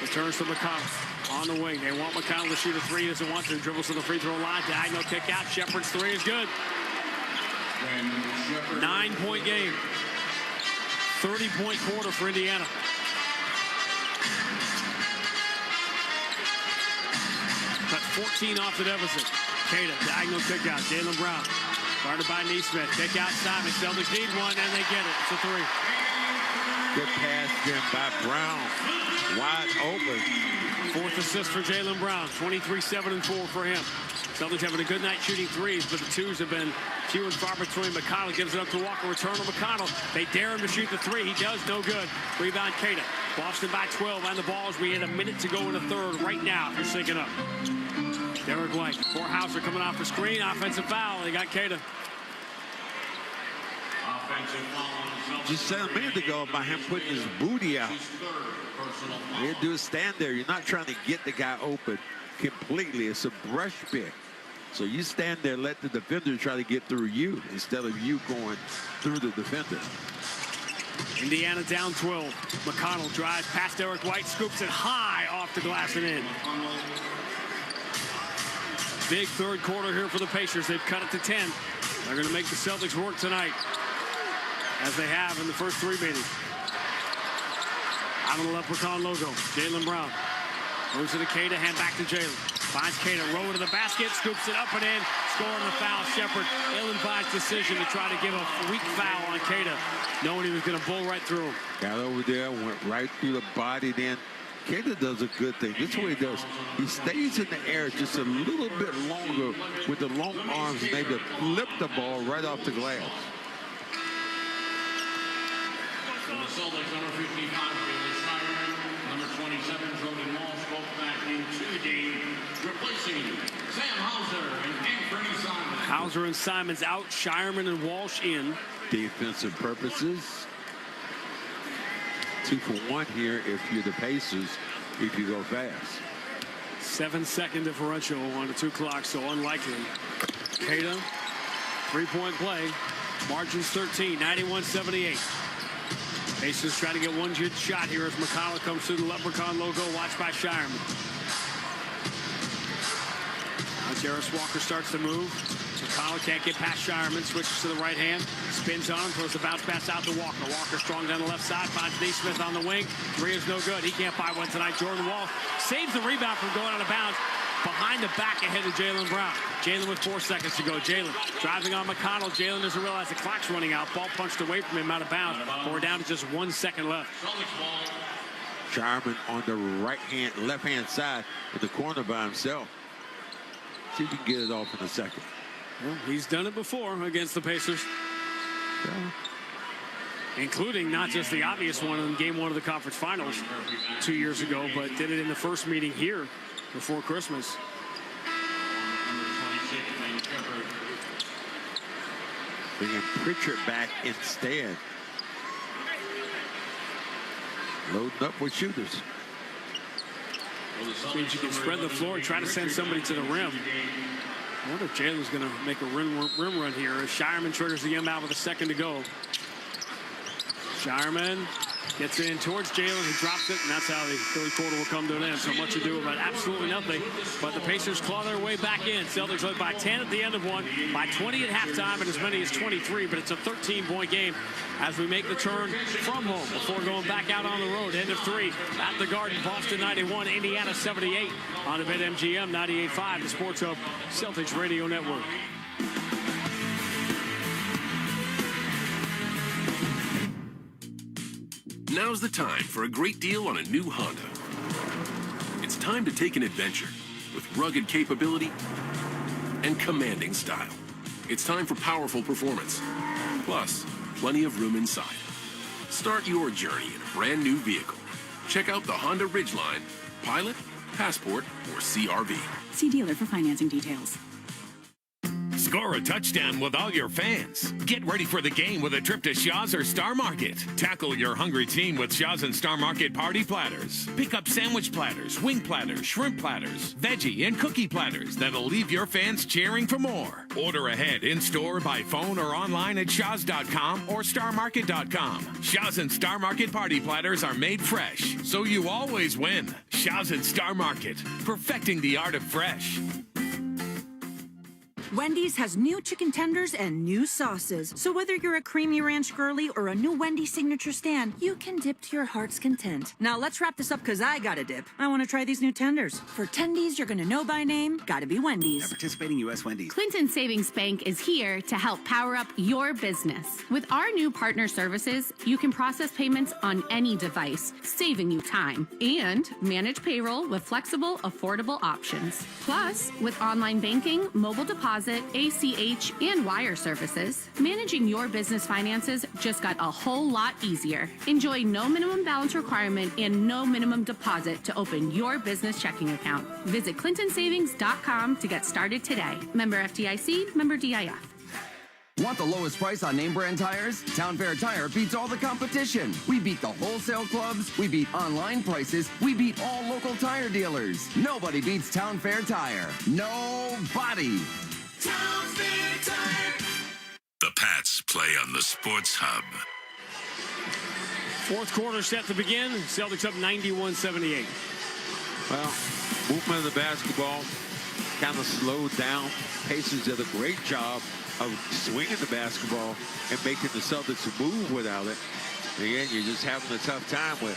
Returns to McConnell on the wing. They want McConnell to shoot a three. He doesn't want to. Dribbles to the free throw line. Diagonal kick out. Shepherd's three is good. 9-point game. 30-point quarter for Indiana. Cut 14 off the deficit. Queta, diagonal kick out. Jaylen Brown, guarded by Neesmith. Kick out Simon. Celtics need one, and they get it. It's a three. Good pass in by Brown. Wide open. Fourth assist for Jaylen Brown. 23, 7, and 4 for him. Celtics having a good night shooting threes, but the twos have been few and far between. McConnell gives it up to Walker. Return to McConnell. They dare him to shoot the three. He does. No good. Rebound Queta. Boston by 12 on the ball as we had a minute to go in the third right now. If you're syncing up. Derek White. Hauser coming off the screen. Offensive foul. They got Queta. Just said a minute ago about him putting his booty out. All you do is stand there. You're not trying to get the guy open completely. It's a brush pick. So you stand there, let the defender try to get through you instead of you going through the defender. Indiana down 12. McConnell drives past Derek White, scoops it high off the glass and in. Big third quarter here for the Pacers. They've cut it to 10. They're going to make the Celtics work tonight, as they have in the first three meetings. Out of the Leprechaun logo, Jaylen Brown. Moves to the Queta, hand back to Jaylen. Finds Queta, roll to the basket, scoops it up and in. Scoring the foul. Shepherd, ill-advised decision to try to give a weak foul on Queta, knowing he was going to bull right through him. Got over there, went right through the body then. Queta does a good thing. This is what he does. He stays in the air just a little bit longer with the long arms and maybe flip the ball right off the glass. For the Celtics, number 55, number 27, Jordan Walsh, both back into the game, replacing Sam Hauser and Anthony Simons. Hauser and Simons out, Shireman and Walsh in. Defensive purposes. 2 for 1 here if you're the Pacers, if you go fast. 7-second differential on the 2 clock, so unlikely. Queta, 3-point play. Margins 13, 91-78. Pacers trying to get one good shot here as McConnell comes through the Leprechaun logo, watched by Shireman. Now Jarris Walker starts to move. McConnell can't get past Shireman, switches to the right hand, spins on him, throws the bounce pass out to Walker. Walker strong down the left side, finds Neesmith on the wing. Three is no good. He can't buy one tonight. Jordan Walsh saves the rebound from going out of bounds. Behind the back ahead of Jaylen Brown. Jaylen with 4 seconds to go. Jaylen driving on McConnell. Jaylen doesn't realize the clock's running out. Ball punched away from him out of bounds. But we're down to just 1 second left. Shireman on the left-hand side in the corner by himself. See if he can get it off in a second. Well, he's done it before against the Pacers. Yeah. Including not just the obvious one in game 1 of the conference finals 2 years ago, but did it in the first meeting here before Christmas. Bringing Pritchard back instead. Loading up with shooters. Means you can spread the floor and try to send somebody to the rim. I wonder if Jaylen's going to make a rim run here as Shireman triggers the inbound with a second to go. Shireman Gets in towards Jalen. He drops it, and that's how the third quarter will come to an end. So much ado about absolutely nothing. But the Pacers claw their way back in. Celtics led by 10 at the end of one, by 20 at halftime, and as many as 23. But it's a 13-point game as we make the turn from home before going back out on the road. End of 3 at the Garden. Boston 91, Indiana 78 on the BetMGM 98.5, the Sports Hub Celtics Radio Network. Now's the time for a great deal on a new Honda. It's time to take an adventure with rugged capability and commanding style. It's time for powerful performance, plus plenty of room inside. Start your journey in a brand new vehicle. Check out the Honda Ridgeline, Pilot, Passport, or CRV. See dealer for financing details. Score a touchdown with all your fans. Get ready for the game with a trip to Shaw's or Star Market. Tackle your hungry team with Shaw's and Star Market party platters. Pick up sandwich platters, wing platters, shrimp platters, veggie and cookie platters that'll leave your fans cheering for more. Order ahead in-store, by phone, or online at shaws.com or starmarket.com. Shaw's and Star Market party platters are made fresh, so you always win. Shaw's and Star Market, perfecting the art of fresh. Wendy's has new chicken tenders and new sauces. So whether you're a creamy ranch girly or a new Wendy's signature stand, you can dip to your heart's content. Now let's wrap this up because I got to dip. I want to try these new tenders. For tendies you're going to know by name, gotta be Wendy's. Participating U.S. Wendy's. Clinton Savings Bank is here to help power up your business. With our new partner services, you can process payments on any device, saving you time, and manage payroll with flexible, affordable options. Plus, with online banking, mobile deposit, ACH, and wire services, managing your business finances just got a whole lot easier. Enjoy no minimum balance requirement and no minimum deposit to open your business checking account. Visit clintonsavings.com to get started today. Member FDIC, member DIF. Want the lowest price on name brand tires? Town Fair Tire beats all the competition. We beat the wholesale clubs, we beat online prices, we beat all local tire dealers. Nobody beats Town Fair Tire. Nobody. Town Fair Tire. The Pats play on the Sports Hub. Fourth quarter set to begin. Celtics up 91-78. Well, movement of the basketball kind of slowed down. Pacers did a great job of swinging the basketball and making the Celtics move without it. Again, you're just having a tough time with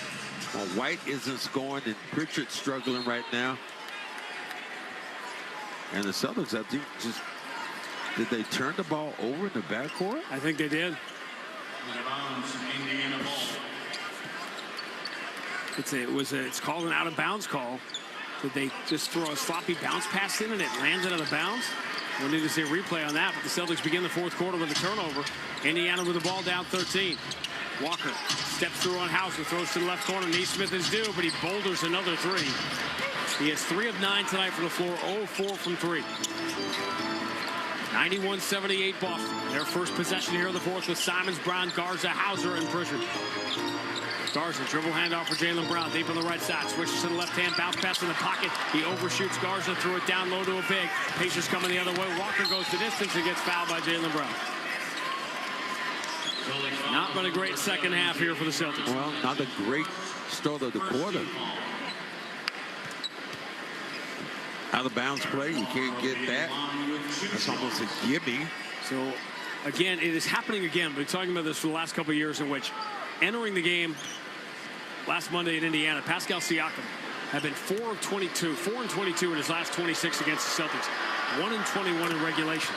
White isn't scoring and Pritchard's struggling right now. And the Celtics, I think, did they turn the ball over in the backcourt? I think they did. It's called an out-of-bounds call. Did they just throw a sloppy bounce pass in and it landed out of bounds? We'll need to see a replay on that, but the Celtics begin the fourth quarter with a turnover. Indiana with the ball down 13. Walker steps through on Hauser, throws to the left corner. Neesmith is due, but he boulders another three. He has 3 of 9 tonight from the floor, 0-4 from 3. 91-78 Boston. Their first possession here in the fourth with Simons, Brown, Garza, Hauser, and Pritchard. Garza, dribble handoff for Jaylen Brown, deep on the right side, switches to the left hand, bounce pass in the pocket. He overshoots Garza, threw it down low to a big. Pacers coming the other way. Walker goes the distance and gets fouled by Jaylen Brown. Not been a great second half here for the Celtics. Well, not a great start of the quarter. Out of bounds play, you can't get that. That's almost a gimme. So, again, it is happening again. We've been talking about this for the last couple of years in which entering the game last Monday in Indiana, Pascal Siakam had been 4 of 22, 4 and 22 in his last 26 against the Celtics, 1 and 21 in regulation.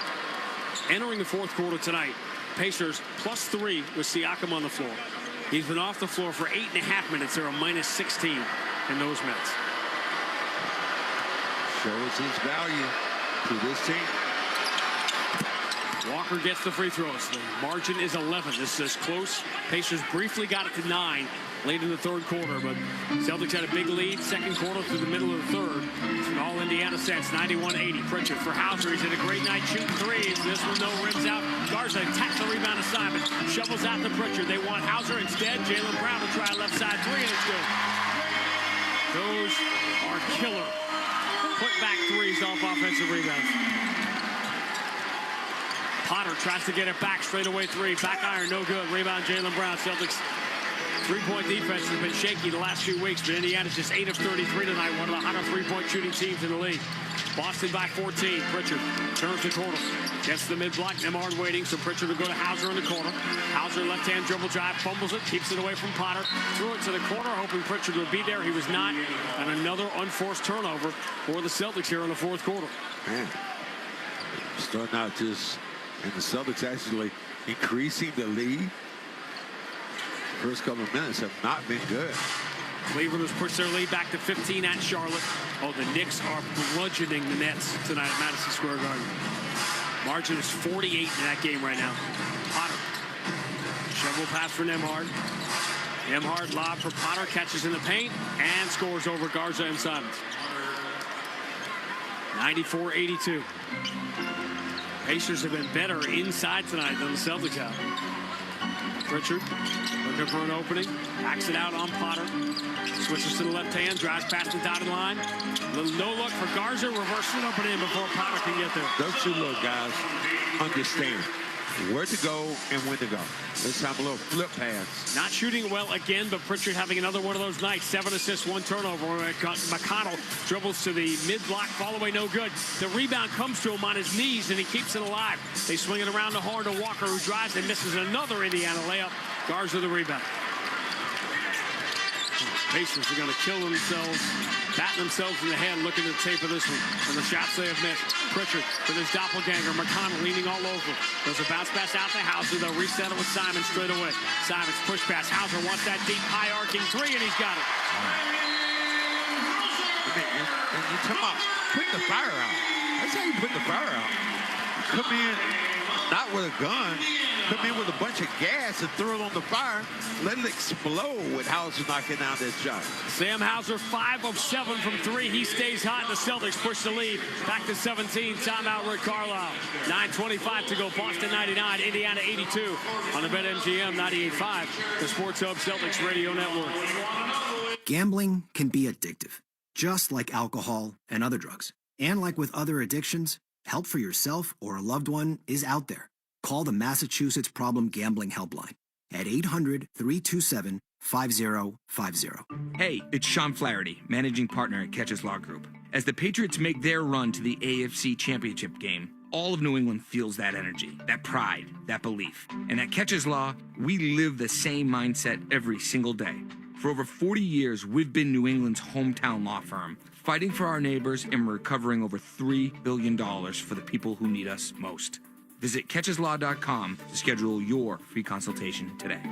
Entering the fourth quarter tonight, Pacers +3 with Siakam on the floor. He's been off the floor for 8.5 minutes. They're a -16 in those minutes. Shows his value to this team. Walker gets the free throws. The margin is 11. This is close. Pacers briefly got it to 9 late in the third quarter, but Celtics had a big lead second quarter through the middle of the third. It's an all Indiana sets, 91-80. Pritchard for Hauser. He's had a great night shooting threes. This one, no rims out. Garza attacks the rebound assignment. Shovels out to Pritchard. They want Hauser instead. Jaylen Brown will try a left side three, and it's good. Those are killer put-back threes off offensive rebounds. Potter tries to get it back, straight away three. Back iron, no good. Rebound, Jaylen Brown. Celtics Three-point defense has been shaky the last few weeks, but Indiana's just 8 of 33 tonight, one of the hotter three-point shooting teams in the league. Boston by 14. Pritchard turns the corner. Gets the mid-block. Nembhard waiting, so Pritchard will go to Hauser in the corner. Hauser left-hand dribble drive, fumbles it, keeps it away from Potter. Threw it to the corner, hoping Pritchard would be there. He was not. And another unforced turnover for the Celtics here in the fourth quarter. Man, starting out just, and the Celtics actually increasing the lead. First couple of minutes have not been good. Cleveland has pushed their lead back to 15 at Charlotte. Oh, the Knicks are bludgeoning the Nets tonight at Madison Square Garden. Margin is 48 in that game right now. Potter. Shovel pass for Nembhard. Nembhard lob for Potter. Catches in the paint and scores over Garza and Simons. 94-82. Pacers have been better inside tonight than the Celtics have. Pritchard looking for an opening. Backs it out on Potter. Switches to the left hand. Drives past the dotted line. Little no look for Garza. Reversing it up and in before Potter can get there. Those two little guys understand where to go and when to go. This time a little flip pass. Not shooting well again, but Pritchard having another one of those nights. 7 assists, 1 turnover. McConnell dribbles to the mid-block, fall away, no good. The rebound comes to him on his knees, and he keeps it alive. They swing it around the horn to Walker, who drives and misses another Indiana layup. Garza the rebound. Pacers are going to kill themselves, batting themselves in the head, looking at the tape of this one. And the shots they have missed. Pritchard with his doppelganger. McConnell leaning all over. There's a bounce pass out to Hauser. They'll reset it with Simon straight away. Simon's push pass. Hauser wants that deep, high arcing three, and he's got it. And you talk about putting the fire out. That's how you put the fire out. Come in not with a gun. Come in with a bunch of gas and throw it on the fire. Let it explode with Hauser knocking down that shot. Sam Hauser, 5 of 7 from 3. He stays hot, and the Celtics push the lead back to 17. Timeout, Rick Carlisle. 9:25 to go. Boston 99, Indiana 82 on the BetMGM 98.5, the Sports Hub Celtics Radio Network. Gambling can be addictive, just like alcohol and other drugs. And like with other addictions, help for yourself or a loved one is out there. Call the Massachusetts Problem Gambling Helpline at 800-327-5050. Hey, it's Sean Flaherty, managing partner at Catches Law Group. As the Patriots make their run to the AFC Championship game, all of New England feels that energy, that pride, that belief. And at Catches Law, we live the same mindset every single day. For over 40 years, we've been New England's hometown law firm, fighting for our neighbors and recovering over $3 billion for the people who need us most. Visit catcheslaw.com to schedule your free consultation today.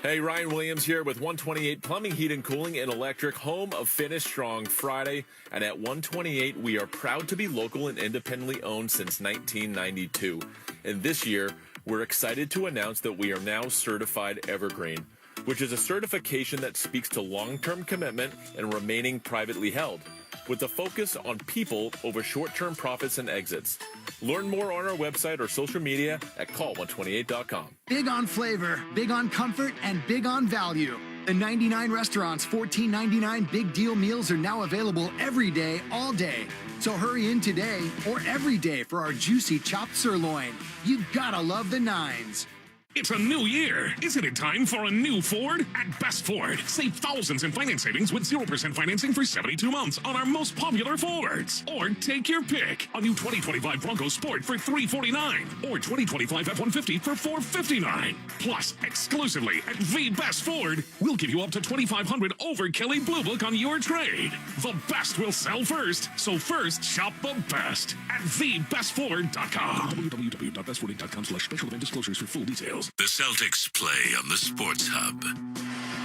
Hey, Ryan Williams here with 128 Plumbing, Heat and Cooling and Electric, home of Finish Strong Friday. And at 128, we are proud to be local and independently owned since 1992. And this year, we're excited to announce that we are now certified Evergreen, which is a certification that speaks to long-term commitment and remaining privately held, with a focus on people over short-term profits and exits. Learn more on our website or social media at call128.com. Big on flavor, big on comfort, and big on value. The 99 restaurants' $14.99 big deal meals are now available every day, all day. So hurry in today or every day for our juicy chopped sirloin. You gotta love the nines. It's a new year. Isn't it time for a new Ford? At Best Ford, save thousands in finance savings with 0% financing for 72 months on our most popular Fords. Or take your pick. A new 2025 Bronco Sport for $349 or 2025 F-150 for $459. Plus, exclusively at the Best Ford, we'll give you up to $2,500 over Kelley Blue Book on your trade. The best will sell first, so first shop the best at thebestford.com. www.bestford.com/special event disclosures for full details. The Celtics play on the Sports Hub.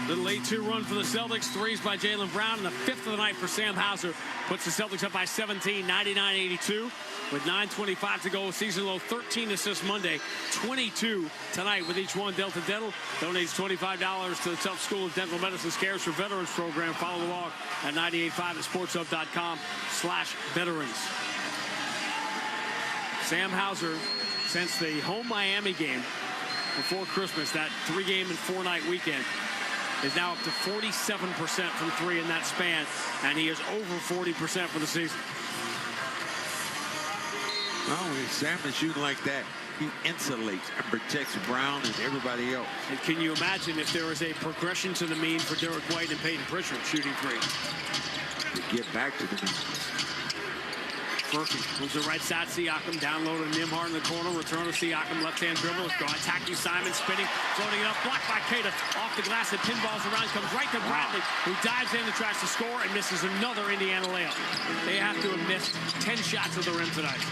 Little 8-2 run for the Celtics. Threes by Jaylen Brown, and the 5th of the night for Sam Hauser puts the Celtics up by 17, 99-82. With 9:25 to go, season low 13 assists Monday, 22 tonight with each one. Delta Dental donates $25 to the Tough School of Dental Medicine's Cares for Veterans program. Follow along at 98.5 at sportshub.com/veterans. Sam Hauser, since the home Miami game before Christmas, that 3-game and 4-night weekend, is now up to 47% from 3 in that span, and he is over 40% for the season. Well, when Sam is shooting like that, he insulates and protects Brown and everybody else. And can you imagine if there was a progression to the mean for Derek White and Peyton Pritchard shooting three? To get back to the mean. Murphy moves the right side. Siakam down low to Nembhard in the corner. Return to Siakam. Left-hand dribble. Attacking Simon. Spinning. Floating it up. Blocked by Keita. Off the glass. It pinballs around. Comes right to Bradley, who dives in and tries to score and misses another Indiana layup. They have to have missed 10 shots at the rim tonight.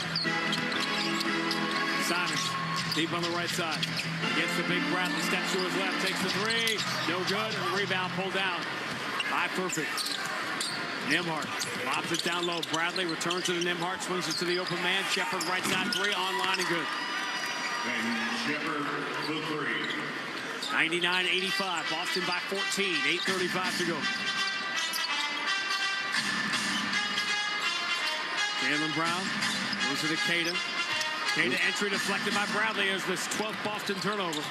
Simon deep on the right side. Gets the big Bradley. Steps to his left. Takes the three. No good. And the rebound pulled down. High perfect. Nembhard lobs it down low. Bradley returns to the Nembhard, swings it to the open man. Shepard right side three, online and good. And Shepard for three. 99-85, Boston by 14, 8:35 to go. Jaylen Brown moves to the Keita. Keita entry deflected by Bradley as this 12th Boston turnover.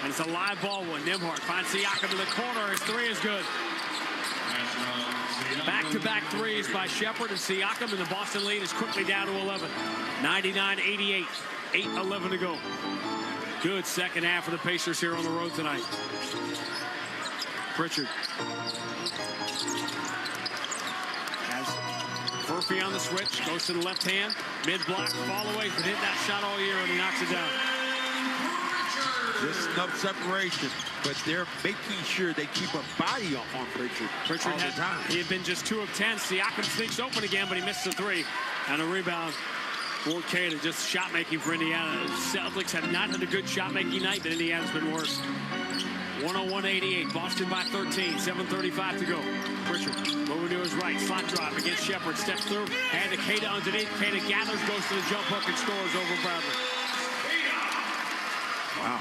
And it's a live ball one. Nembhard finds Siakam in the corner. His three is good. Back-to-back threes by Shepard and Siakam, and the Boston lead is quickly down to 11. 99-88, 8:11 to go. Good second half for the Pacers here on the road tonight. Pritchard has Murphy on the switch, goes to the left hand, mid-block, fall away, but hit that shot all year, and he knocks it down. Just enough separation, but they're making sure they keep a body on Pritchard all the time. He had been just 2 of 10. Siakam sneaks open again, but he missed the three. And a rebound for Keita. Just shot making for Indiana. The Celtics have not had a good shot making night, but Indiana's been worse. 101-88. Boston by 13. 7:35 to go. Pritchard moving to his right. Slot drive against Shepard. Steps through. Hand to Keita underneath. Keita gathers, goes to the jump hook, and scores over Bradley. Wow.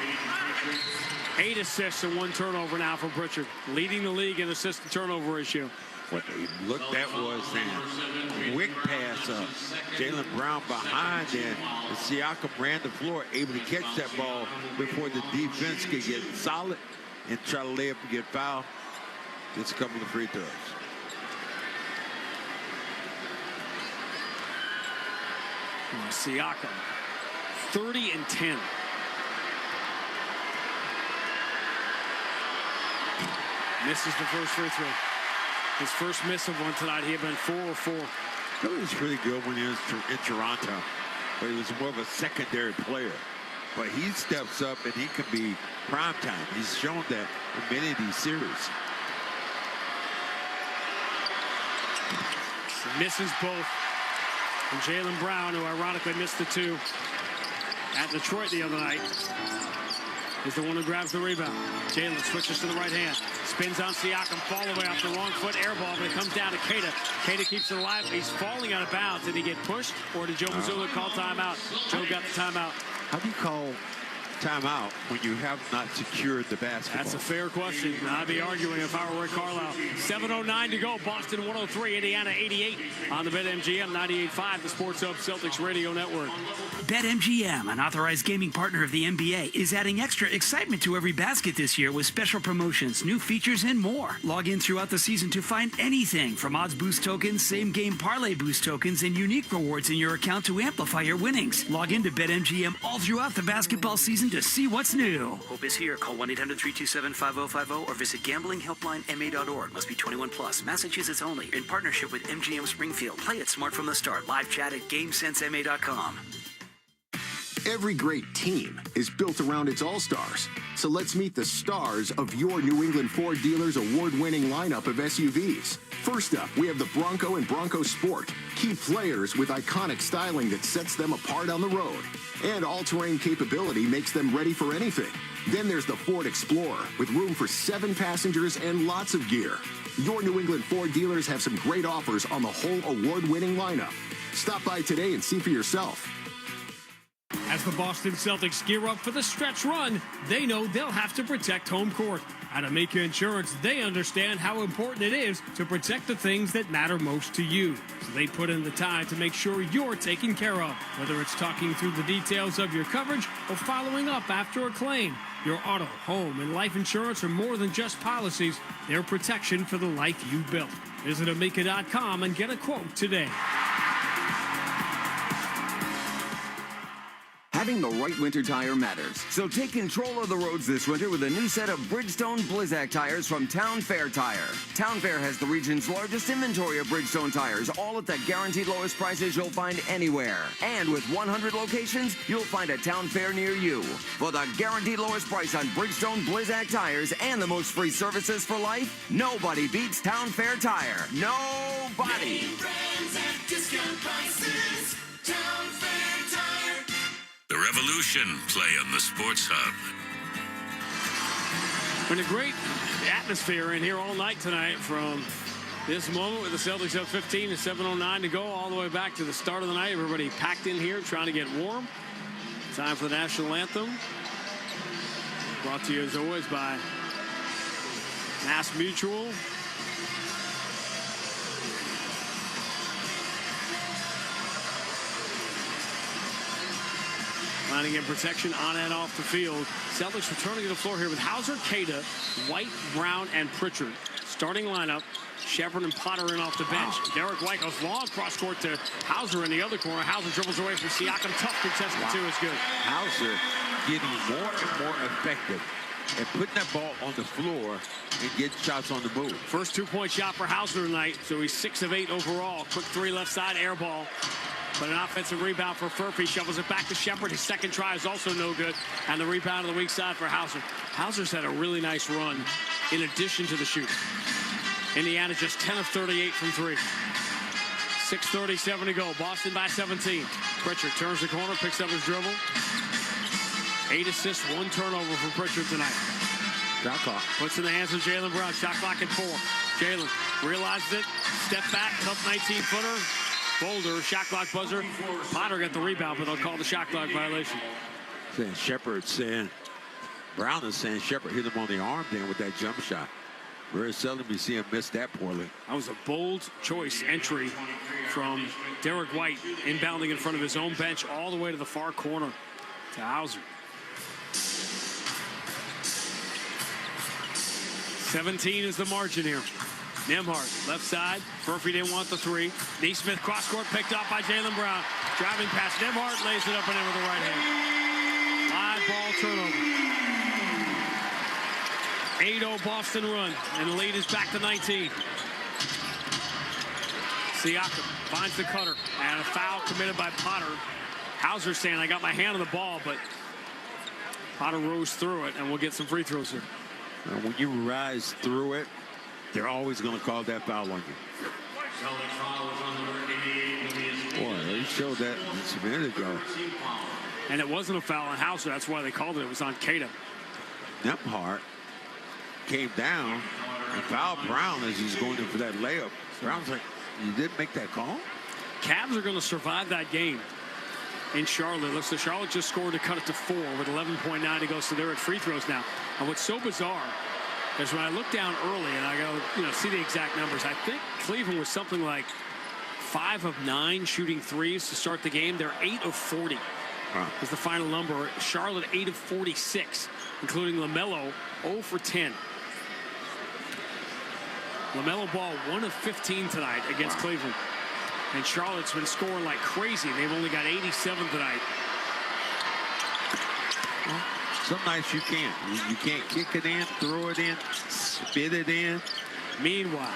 8 assists and 1 turnover now from Pritchard, leading the league in assist to turnover issue. What they looked at was a quick pass up. Jaylen Brown behind there. And Siakam ran the floor, able to catch that ball before the defense could get solid and try to lay up and get fouled. Gets a couple of free throws. Siakam, 30 and 10. Misses the first free throw. His first miss of one tonight. He had been 4 of 4. He was pretty good when he was in Toronto, but he was more of a secondary player. But he steps up and he can be prime time. He's shown that in many of these series. Misses both. And Jaylen Brown, who ironically missed the 2 at Detroit the other night, is the one who grabs the rebound. Jaylen switches to the right hand. Spins on Siakam. Fall away off the wrong foot. Air ball, but it comes down to Keita. Keita keeps it alive. He's falling out of bounds. Did he get pushed, or did Joe Mazzulla call timeout? Joe got the timeout. How do you call timeout when you have not secured the basketball? That's a fair question. I'd be arguing if I were Rick Carlisle. 7:09 to go. Boston 103, Indiana 88 on the BetMGM 98.5, the Sports Hub Celtics Radio Network. BetMGM, an authorized gaming partner of the NBA, is adding extra excitement to every basket this year with special promotions, new features, and more. Log in throughout the season to find anything from odds boost tokens, same-game parlay boost tokens, and unique rewards in your account to amplify your winnings. Log in to BetMGM all throughout the basketball season to see what's new. Hope is here. Call 1-800-327-5050 or visit gamblinghelplinema.org. Must be 21 plus. Massachusetts only. In partnership with MGM Springfield. Play it smart from the start. Live chat at GameSenseMA.com. Every great team is built around its all-stars. So let's meet the stars of your New England Ford dealers' award-winning lineup of SUVs. First up, we have the Bronco and Bronco Sport. Key players with iconic styling that sets them apart on the road. And all-terrain capability makes them ready for anything. Then there's the Ford Explorer with room for 7 passengers and lots of gear. Your New England Ford dealers have some great offers on the whole award-winning lineup. Stop by today and see for yourself. As the Boston Celtics gear up for the stretch run, they know they'll have to protect home court. At Amica Insurance, they understand how important it is to protect the things that matter most to you. So they put in the time to make sure you're taken care of. Whether it's talking through the details of your coverage or following up after a claim, your auto, home, and life insurance are more than just policies. They're protection for the life you built. Visit Amica.com and get a quote today. Having the right winter tire matters. So take control of the roads this winter with a new set of Bridgestone Blizzak tires from Town Fair Tire. Town Fair has the region's largest inventory of Bridgestone tires, all at the guaranteed lowest prices you'll find anywhere. And with 100 locations, you'll find a Town Fair near you. For the guaranteed lowest price on Bridgestone Blizzak tires and the most free services for life, nobody beats Town Fair Tire. Nobody. Name brands at discount prices. Town Fair Tire. The Revolution play on the Sports Hub. Been a great atmosphere in here all night tonight from this moment with the Celtics up 15 to 7:09 to go all the way back to the start of the night. Everybody packed in here trying to get warm. Time for the national anthem. Brought to you as always by Mass Mutual. Planning and protection on and off the field. Celtics returning to the floor here with Hauser, Queta, White, Brown, and Pritchard. Starting lineup, Shepard and Potter in off the bench. Derek White goes long cross court to Hauser in the other corner. Hauser dribbles away from Siakam. Tough contested too is good. Hauser getting more and more effective at putting that ball on the floor and getting shots on the move. First 2-point shot for Hauser tonight, so he's 6 of 8 overall. Quick 3 left side, air ball. But an offensive rebound for Furphy. Shovels it back to Shepard. His second try is also no good. And the rebound on the weak side for Hauser. Hauser's had a really nice run in addition to the shooting. Indiana just 10 of 38 from 3. 6:37 to go. Boston by 17. Pritchard turns the corner, picks up his dribble. 8 assists, 1 turnover for Pritchard tonight. Shot clock. Puts in the hands of Jaylen Brown. Shot clock at 4. Jaylen realizes it. Step back, tough 19-footer. Boulder, shot clock buzzer. Potter got the rebound, but they'll call the shot clock violation. Saying Shepard saying, Brown is saying Shepard hit him on the arm then with that jump shot. Very seldom you see him miss that poorly. That was a bold choice entry from Derek White, inbounding in front of his own bench all the way to the far corner to Hauser. 17 is the margin here. Nembhard, left side. Murphy didn't want the 3. Neesmith cross-court picked up by Jaylen Brown. Driving past Nembhard, lays it up and in with the right hand. Live ball turnover. 8-0 Boston run, and the lead is back to 19. Siakam finds the cutter, and a foul committed by Potter. Hauser saying, I got my hand on the ball, but Potter rose through it, and we'll get some free throws here. When you rise through it, they're always going to call that foul on you. Boy, they showed that just a minute ago. And it wasn't a foul on Hauser. That's why they called it. It was on Queta. Nembhard came down and fouled Brown as he's going in for that layup. Brown's like, you didn't make that call? Cavs are going to survive that game in Charlotte. Looks like Charlotte just scored to cut it to 4 with 11.9 to go. So they're at free throws now. And what's so bizarre is when I look down early and I go, see the exact numbers. I think Cleveland was something like 5 of 9 shooting threes to start the game. They're 8 of 40. Was the final number. Charlotte 8 of 46, including LaMelo 0 for 10. LaMelo Ball 1 of 15 tonight against Cleveland. And Charlotte's been scoring like crazy. They've only got 87 tonight. Some nights you can't. You can't kick it in, throw it in, spit it in. Meanwhile,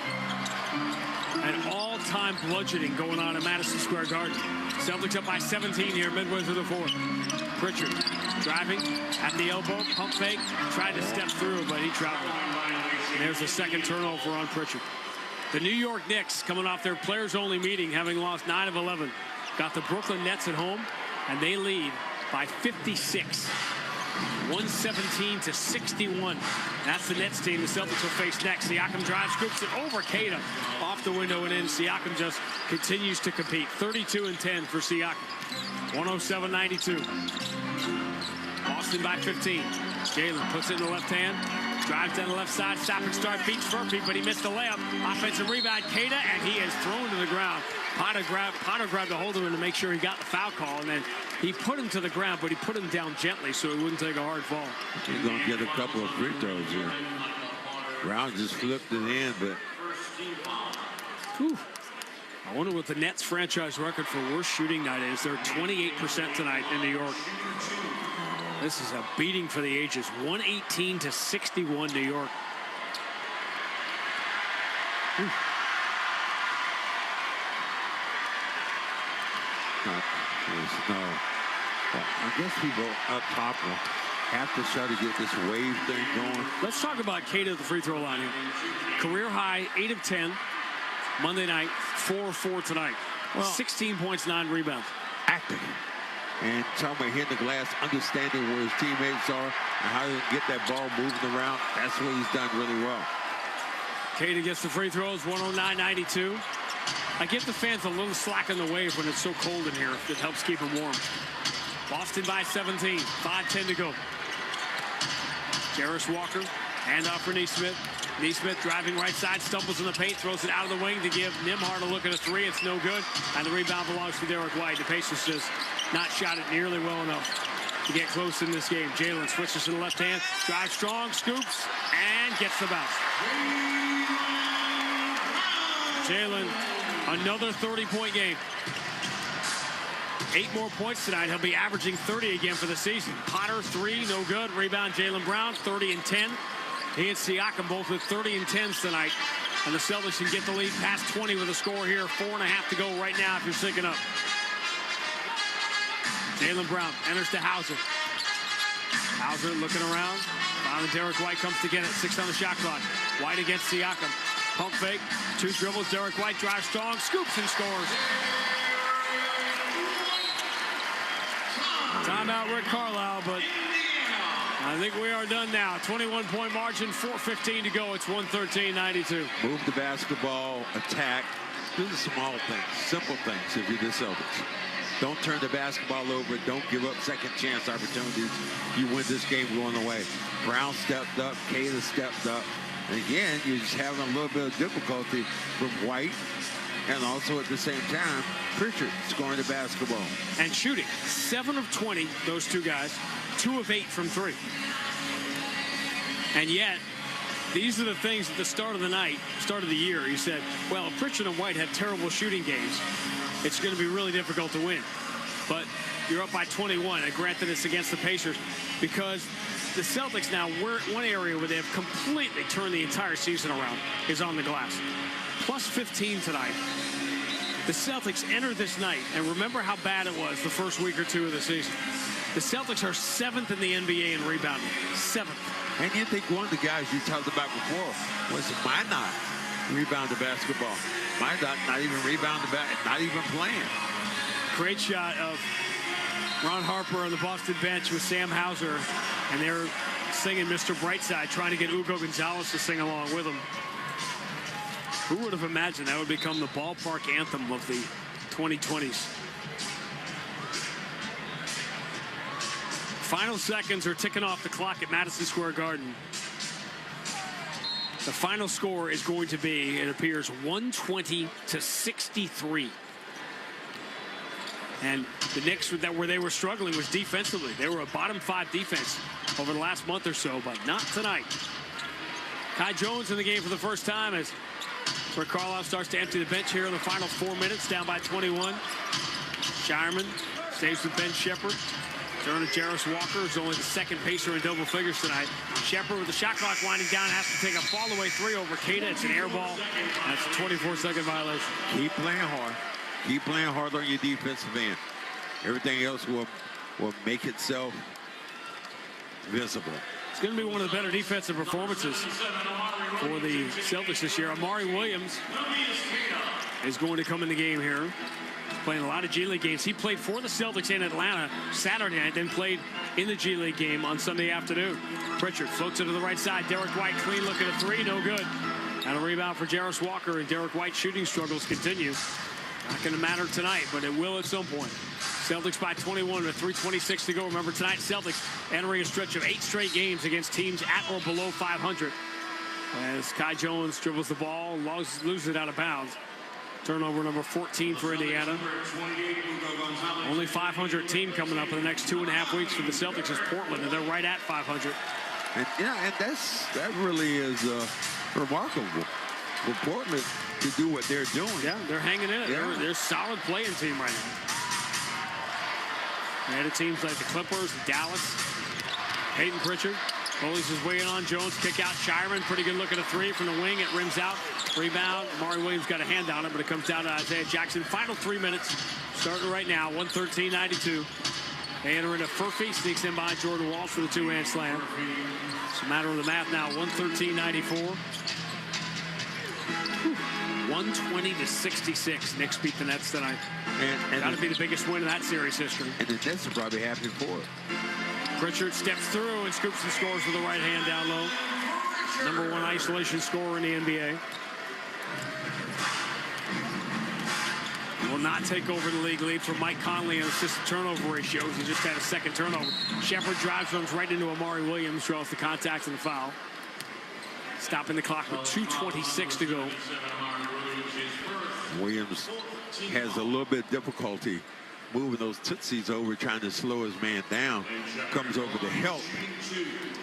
an all-time bludgeoning going on in Madison Square Garden. Celtics up by 17 here midway through the 4th. Pritchard driving at the elbow, pump fake, tried to step through, but he traveled. And there's a second turnover on Pritchard. The New York Knicks, coming off their players-only meeting, having lost 9 of 11, got the Brooklyn Nets at home, and they lead by 56. 117 to 61. That's the Nets team the Celtics will face next. Siakam drives, scoops it over Queta. Off the window and in. Siakam just continues to compete. 32 and 10 for Siakam. 107-92. Boston by 15. Jaylen puts it in the left hand. Drives down the left side. Stop and start. Beats Murphy, but he missed the layup. Offensive rebound. Queta, and he is thrown to the ground. Potter grabbed a hold of him to make sure he got the foul call, and then he put him to the ground, but he put him down gently so he wouldn't take a hard fall. He's going to get a couple of free throws here. Brown just flipped it in, but... Whew. I wonder what the Nets franchise record for worst shooting night is. They're 28% tonight in New York. This is a beating for the ages. 118-61 New York. There's no. Well, I guess people up top will have to try to get this wave thing going. Let's talk about Kate at the free throw line here. Career high, 8 of 10. Monday night, 4 of 4 tonight. Well, 16 points, 9 rebounds. Acting. And talking about hitting the glass, understanding where his teammates are and how to get that ball moving around. That's what he's done really well. Kate gets the free throws, 109-92. I give the fans a little slack in the wave when it's so cold in here. It helps keep them warm. Boston by 17, 5:10 to go. Jarris Walker, handoff for Neesmith. Neesmith driving right side, stumbles in the paint, throws it out of the wing to give Nembhard a look at a three. It's no good, and the rebound belongs to Derek White. The Pacers just not shot it nearly well enough to get close in this game. Jalen switches to the left hand, drives strong, scoops, and gets the bounce. Jalen, another 30-point game. 8 more points tonight. He'll be averaging 30 again for the season. Potter, 3, no good. Rebound, Jaylen Brown, 30 and 10. He and Siakam both with 30 and 10s tonight. And the Celtics can get the lead past 20 with a score here. 4.5 to go right now if you're syncing up. Jaylen Brown enters to Hauser. Hauser looking around. Finally, Derek White comes to get it. 6 on the shot clock. White against Siakam. Pump fake. 2 dribbles. Derek White drives strong. Scoops and scores. Timeout, Rick Carlisle, but I think we are done now. 21-point margin, 4:15 to go. It's 113-92. Move the basketball, attack. Do the small things, simple things if you're the Celtics. Don't turn the basketball over. Don't give up second chance opportunities. You win this game going away. Brown stepped up. Kayla stepped up. And again, you're just having a little bit of difficulty from White. And also at the same time, Pritchard scoring the basketball. And shooting. 7 of 20, those two guys. 2 of 8 from 3. And yet, these are the things at the start of the night, start of the year, you said, well, if Pritchard and White have terrible shooting games, it's going to be really difficult to win. But you're up by 21, and granted it's against the Pacers, because the Celtics now, one area where they have completely turned the entire season around is on the glass. Plus 15 tonight. The Celtics enter this night, and remember how bad it was the first week or two of the season. The Celtics are 7th in the NBA in rebounding. 7th. And you think one of the guys you talked about before was Minot rebound the basketball. Minot not even rebound the back, not even playing. Great shot of Ron Harper on the Boston bench with Sam Hauser, and they're singing Mr. Brightside, trying to get Hugo Gonzalez to sing along with them. Who would have imagined that would become the ballpark anthem of the 2020s? Final seconds are ticking off the clock at Madison Square Garden. The final score is going to be, it appears, 120-63. And the Knicks, where they were struggling was defensively. They were a bottom 5 defense over the last month or so, but not tonight. Kai Jones in the game for the first time as Rick Carlisle starts to empty the bench here in the final 4 minutes, down by 21. Shireman stays with Ben Shepherd. Turn to Jarris Walker, who's only the second Pacer in double figures tonight. Shepherd with the shot clock winding down has to take a fall-away 3 over Keita. It's an air ball. That's a 24-second violation. Keep playing hard. Keep playing hard on your defensive end. Everything else will make itself visible. It's going to be one of the better defensive performances for the Celtics this year. Amari Williams is going to come in the game here. Playing a lot of G League games. He played for the Celtics in Atlanta Saturday night, then played in the G League game on Sunday afternoon. Pritchard floats it to the right side. Derek White clean look at a 3, no good. And a rebound for Jarris Walker, and Derek White's shooting struggles continue. Not going to matter tonight, but it will at some point. Celtics by 21 with 3:26 to go. Remember, tonight, Celtics entering a stretch of 8 straight games against teams at or below 500. As Kai Jones dribbles the ball, loses it out of bounds. Turnover number 14 for Indiana. Only 500 team coming up in the next 2.5 weeks for the Celtics is Portland, and they're right at 500. And that really is remarkable. for Portland to do what they're doing. Yeah, they're hanging in it. Yeah. They're a solid playing team right now. They had teams like the Clippers, Dallas, Peyton Pritchard. Bullies his way in on Jones. Kick out Shireman. Pretty good look at a three from the wing. It rims out. Rebound. Amari Williams got a hand on it, but it comes down to Isaiah Jackson. Final 3 minutes. Starting right now. 113-92. They enter into Furphy. Sneaks in behind Jordan Walsh for the two-hand slam. It's a matter of the math now. 113-94. 120-66. Knicks beat the Nets tonight. And got to be the biggest win in that series history. And the Nets are probably happy for it. Pritchard steps through and scoops and scores with the right hand down low. #1 isolation scorer in the NBA. Will not take over the league lead for Mike Conley in assist turnover ratios. He just had a second turnover. Shepard drives, runs right into Amari Williams, draws the contact and the foul. Stopping the clock with 2:26 to go. Williams has a little bit of difficulty moving those tootsies over, trying to slow his man down. Comes over to help.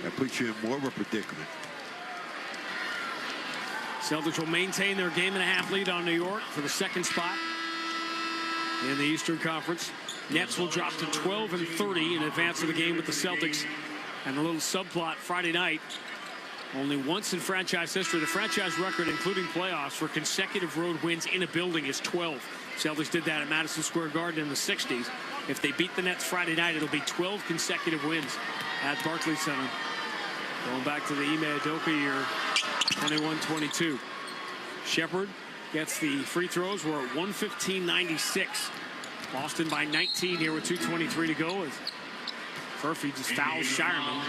That puts you in more of a predicament. Celtics will maintain their game-and-a-half lead on New York for the second spot in the Eastern Conference. Nets will drop to 12-30 in advance of the game with the Celtics. And a little subplot Friday night. Only once in franchise history, the franchise record, including playoffs, for consecutive road wins in a building is 12. Celtics did that at Madison Square Garden in the 60s. If they beat the Nets Friday night, it'll be 12 consecutive wins at Barclays Center. Going back to the Ime Udoka year, 21-22. Shepard gets the free throws. We're at 115-96. Boston by 19 here with 2:23 to go. As Furphy just fouls Shireman.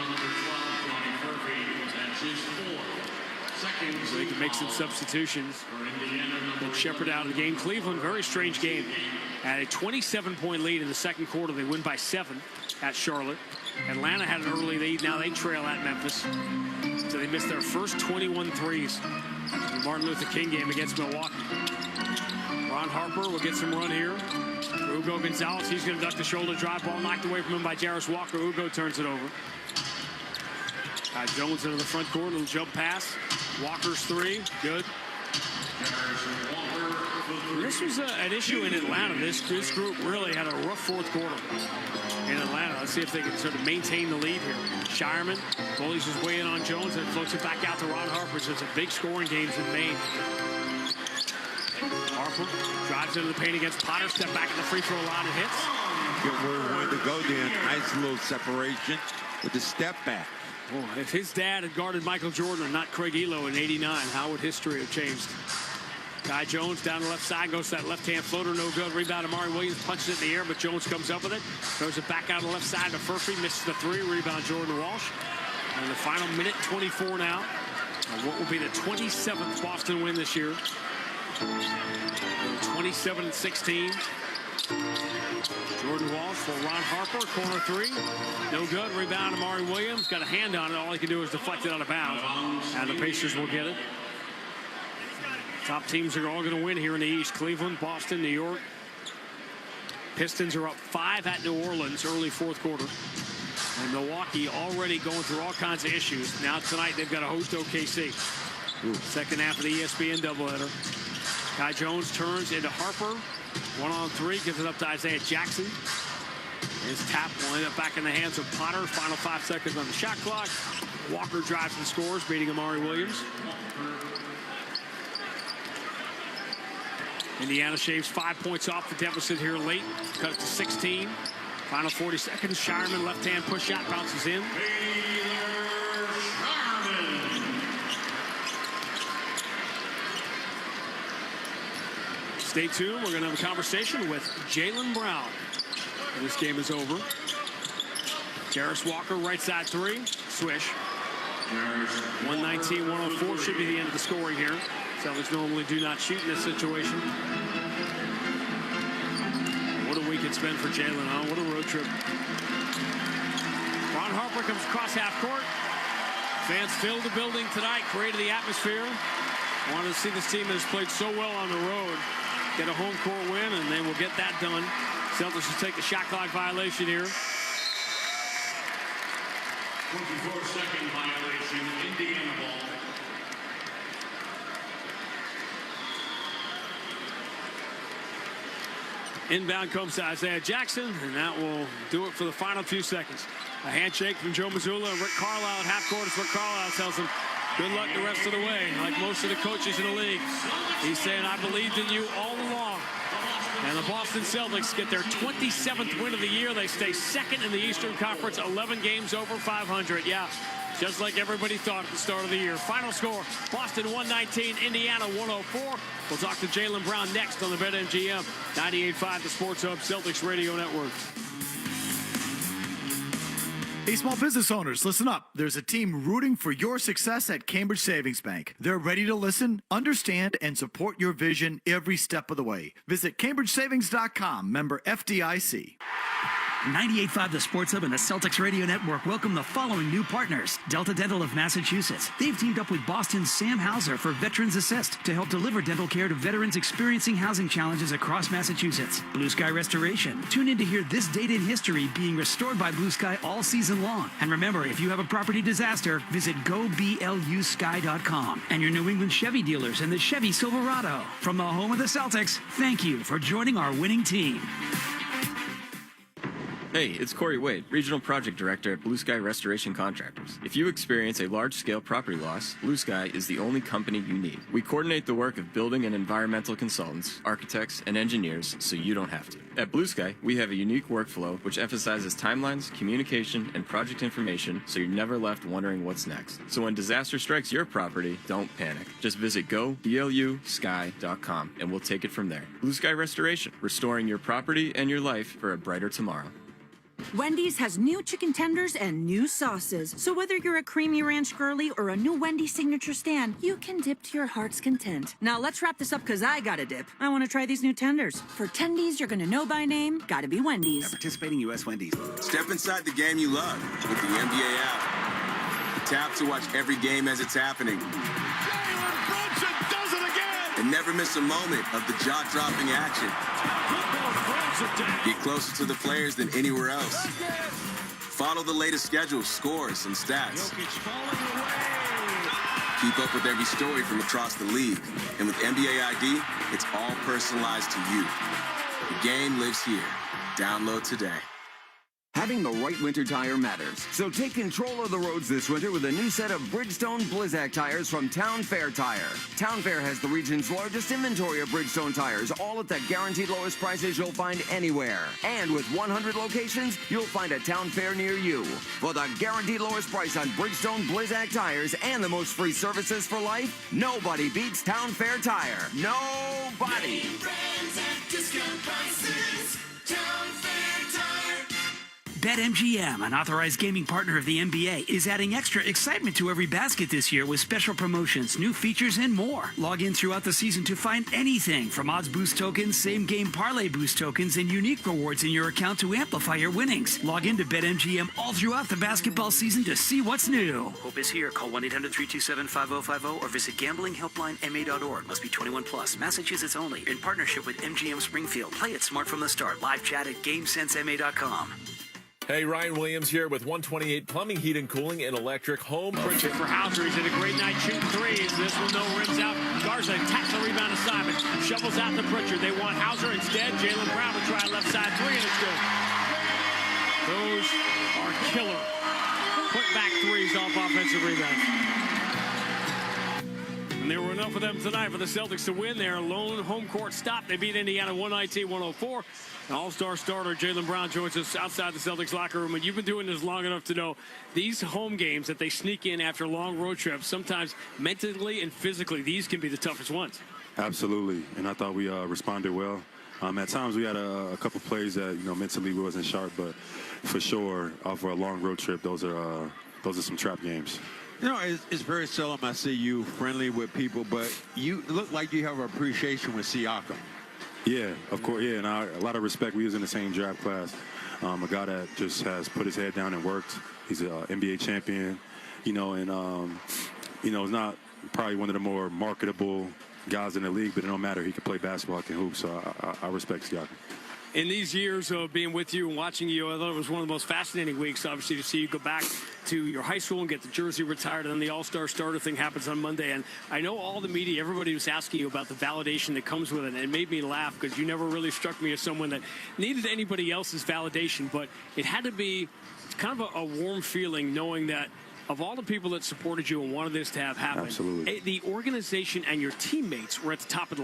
So they can make some substitutions. Put Shepard out of the game. Cleveland, very strange game. Had a 27-point lead in the second quarter. They win by 7 at Charlotte. Atlanta had an early lead. Now they trail at Memphis. So they missed their first 21 threes in the Martin Luther King game against Milwaukee. Ron Harper will get some run here. Ugo Gonzalez, he's going to duck the shoulder drive. Ball knocked away from him by Jarris Walker. Ugo turns it over. Jones into the front court, little jump pass. Walker's three, good. This was an issue in Atlanta. This group really had a rough fourth quarter in Atlanta. Let's see if they can sort of maintain the lead here. Shireman bullies his way in on Jones and floats it back out to Ron Harper. So it's a big scoring games in Maine. Harper drives into the paint against Potter. Step back at the free throw line and hits. Good where he wanted to go then. Nice little separation with the step back. Oh, if his dad had guarded Michael Jordan and not Craig Elo in '89, how would history have changed? Guy Jones down the left side, goes to that left-hand floater, no good. Rebound, Amari Williams punches it in the air, but Jones comes up with it. Throws it back out the left side to Furphy, misses the three. Rebound, Jordan Walsh. And the final minute 24 now. And what will be the 27th Boston win this year? 27-16. Jordan Walsh for Ron Harper, corner three. No good. Rebound, Amari Williams. Got a hand on it. All he can do is deflect it out of bounds. And the Pacers will get it. Top teams are all going to win here in the East. Cleveland, Boston, New York. Pistons are up 5 at New Orleans early fourth quarter. And Milwaukee already going through all kinds of issues. Now tonight they've got to host OKC. Second half of the ESPN doubleheader. Guy Jones turns into Harper. 1-on-3, gives it up to Isaiah Jackson. His tap will end up back in the hands of Potter. Final 5 seconds on the shot clock. Walker drives and scores, beating Amari Williams. Indiana shaves 5 points off the deficit here late. Cut it to 16. Final 40 seconds. Shireman, left-hand push shot, bounces in. Stay tuned. We're going to have a conversation with Jaylen Brown. This game is over. Jarris Walker, right side three. Swish. 119-104 should be the end of the scoring here. Celtics normally do not shoot in this situation. What a week it's been for Jaylen, huh? What a road trip. Ron Harper comes across half court. Fans filled the building tonight, created the atmosphere. Wanted to see this team that has played so well on the road get a home court win, and they will get that done. Celtics will take the shot clock violation here. 24-second violation, Indiana ball. Inbound comes to Isaiah Jackson, and that will do it for the final few seconds. A handshake from Joe Mazzulla and Rick Carlisle at half court as Rick Carlisle tells him, good luck the rest of the way. Like most of the coaches in the league, he's saying, I believed in you all along. And the Boston Celtics get their 27th win of the year. They stay second in the Eastern Conference, 11 games over 500. Yeah, just like everybody thought at the start of the year. Final score, Boston 119, Indiana 104. We'll talk to Jaylen Brown next on the BetMGM 98.5, the Sports Hub Celtics Radio Network. Hey, small business owners, listen up. There's a team rooting for your success at Cambridge Savings Bank. They're ready to listen, understand, and support your vision every step of the way. Visit CambridgeSavings.com, member FDIC. 98.5 The Sports Hub and the Celtics Radio Network welcome the following new partners. Delta Dental of Massachusetts. They've teamed up with Boston's Sam Hauser for Veterans Assist to help deliver dental care to veterans experiencing housing challenges across Massachusetts. Blue Sky Restoration. Tune in to hear this date in history being restored by Blue Sky all season long. And remember, if you have a property disaster, visit goblusky.com. And your New England Chevy dealers and the Chevy Silverado. From the home of the Celtics, thank you for joining our winning team. Hey, it's Corey Wade, Regional Project Director at Blue Sky Restoration Contractors. If you experience a large-scale property loss, Blue Sky is the only company you need. We coordinate the work of building and environmental consultants, architects, and engineers so you don't have to. At Blue Sky, we have a unique workflow which emphasizes timelines, communication, and project information so you're never left wondering what's next. So when disaster strikes your property, don't panic. Just visit goblusky.com and we'll take it from there. Blue Sky Restoration, restoring your property and your life for a brighter tomorrow. Wendy's has new chicken tenders and new sauces. So whether you're a creamy ranch girly or a new Wendy's signature stand, you can dip to your heart's content. Now let's wrap this up because I got to dip. I want to try these new tenders. For tendies you're going to know by name, gotta be Wendy's. At participating U.S. Wendy's. Step inside the game you love with the NBA app. Tap to watch every game as it's happening. Jalen Brunson does it again! And never miss a moment of the jaw-dropping action. Get closer to the players than anywhere else. Follow the latest schedules, scores, and stats. Keep up with every story from across the league. And with NBA ID, it's all personalized to you. The game lives here. Download today. Having the right winter tire matters. So take control of the roads this winter with a new set of Bridgestone Blizzak tires from Town Fair Tire. Town Fair has the region's largest inventory of Bridgestone tires, all at the guaranteed lowest prices you'll find anywhere. And with 100 locations, you'll find a Town Fair near you. For the guaranteed lowest price on Bridgestone Blizzak tires and the most free services for life, nobody beats Town Fair Tire. Nobody! BetMGM, an authorized gaming partner of the NBA, is adding extra excitement to every basket this year with special promotions, new features, and more. Log in throughout the season to find anything from odds boost tokens, same-game parlay boost tokens, and unique rewards in your account to amplify your winnings. Log in to BetMGM all throughout the basketball season to see what's new. Hope is here. Call 1-800-327-5050 or visit gamblinghelplinema.org. Must be 21 plus. Massachusetts only. In partnership with MGM Springfield. Play it smart from the start. Live chat at GameSenseMA.com. Hey, Ryan Williams here with 128 Plumbing, Heat, and Cooling and Electric Home. Pritchard for Hauser. He's had a great night shooting threes. This one, no rims out. Garza attacks the rebound assignment. Shovels out to Pritchard. They want Hauser instead. Jaylen Brown will try left side three, and it's good. Those are killer. Put back threes off offensive rebounds. And there were enough of them tonight for the Celtics to win their lone home court stop. They beat Indiana 119-104. All-star starter Jaylen Brown joins us outside the Celtics locker room. And you've been doing this long enough to know these home games that they sneak in after long road trips, sometimes mentally and physically, these can be the toughest ones. Absolutely. And I thought we responded well. At times we had a couple plays that, mentally we wasn't sharp, but for sure, for a long road trip, those are some trap games. It's very seldom I see you friendly with people, but you look like you have an appreciation with Siakam. Yeah, of course, yeah, and a lot of respect. We was in the same draft class. A guy that just has put his head down and worked. He's an NBA champion, and is not probably one of the more marketable guys in the league, but it don't matter. He can play basketball, he can hoop, so I respect Siakam. In these years of being with you and watching you, I thought it was one of the most fascinating weeks, obviously, to see you go back to your high school and get the jersey retired, and then the All-Star starter thing happens on Monday. And I know all the media, everybody was asking you about the validation that comes with it, and it made me laugh because you never really struck me as someone that needed anybody else's validation, but it had to be kind of a warm feeling knowing that of all the people that supported you and wanted this to have happen, Absolutely. the organization and your teammates were at the top of the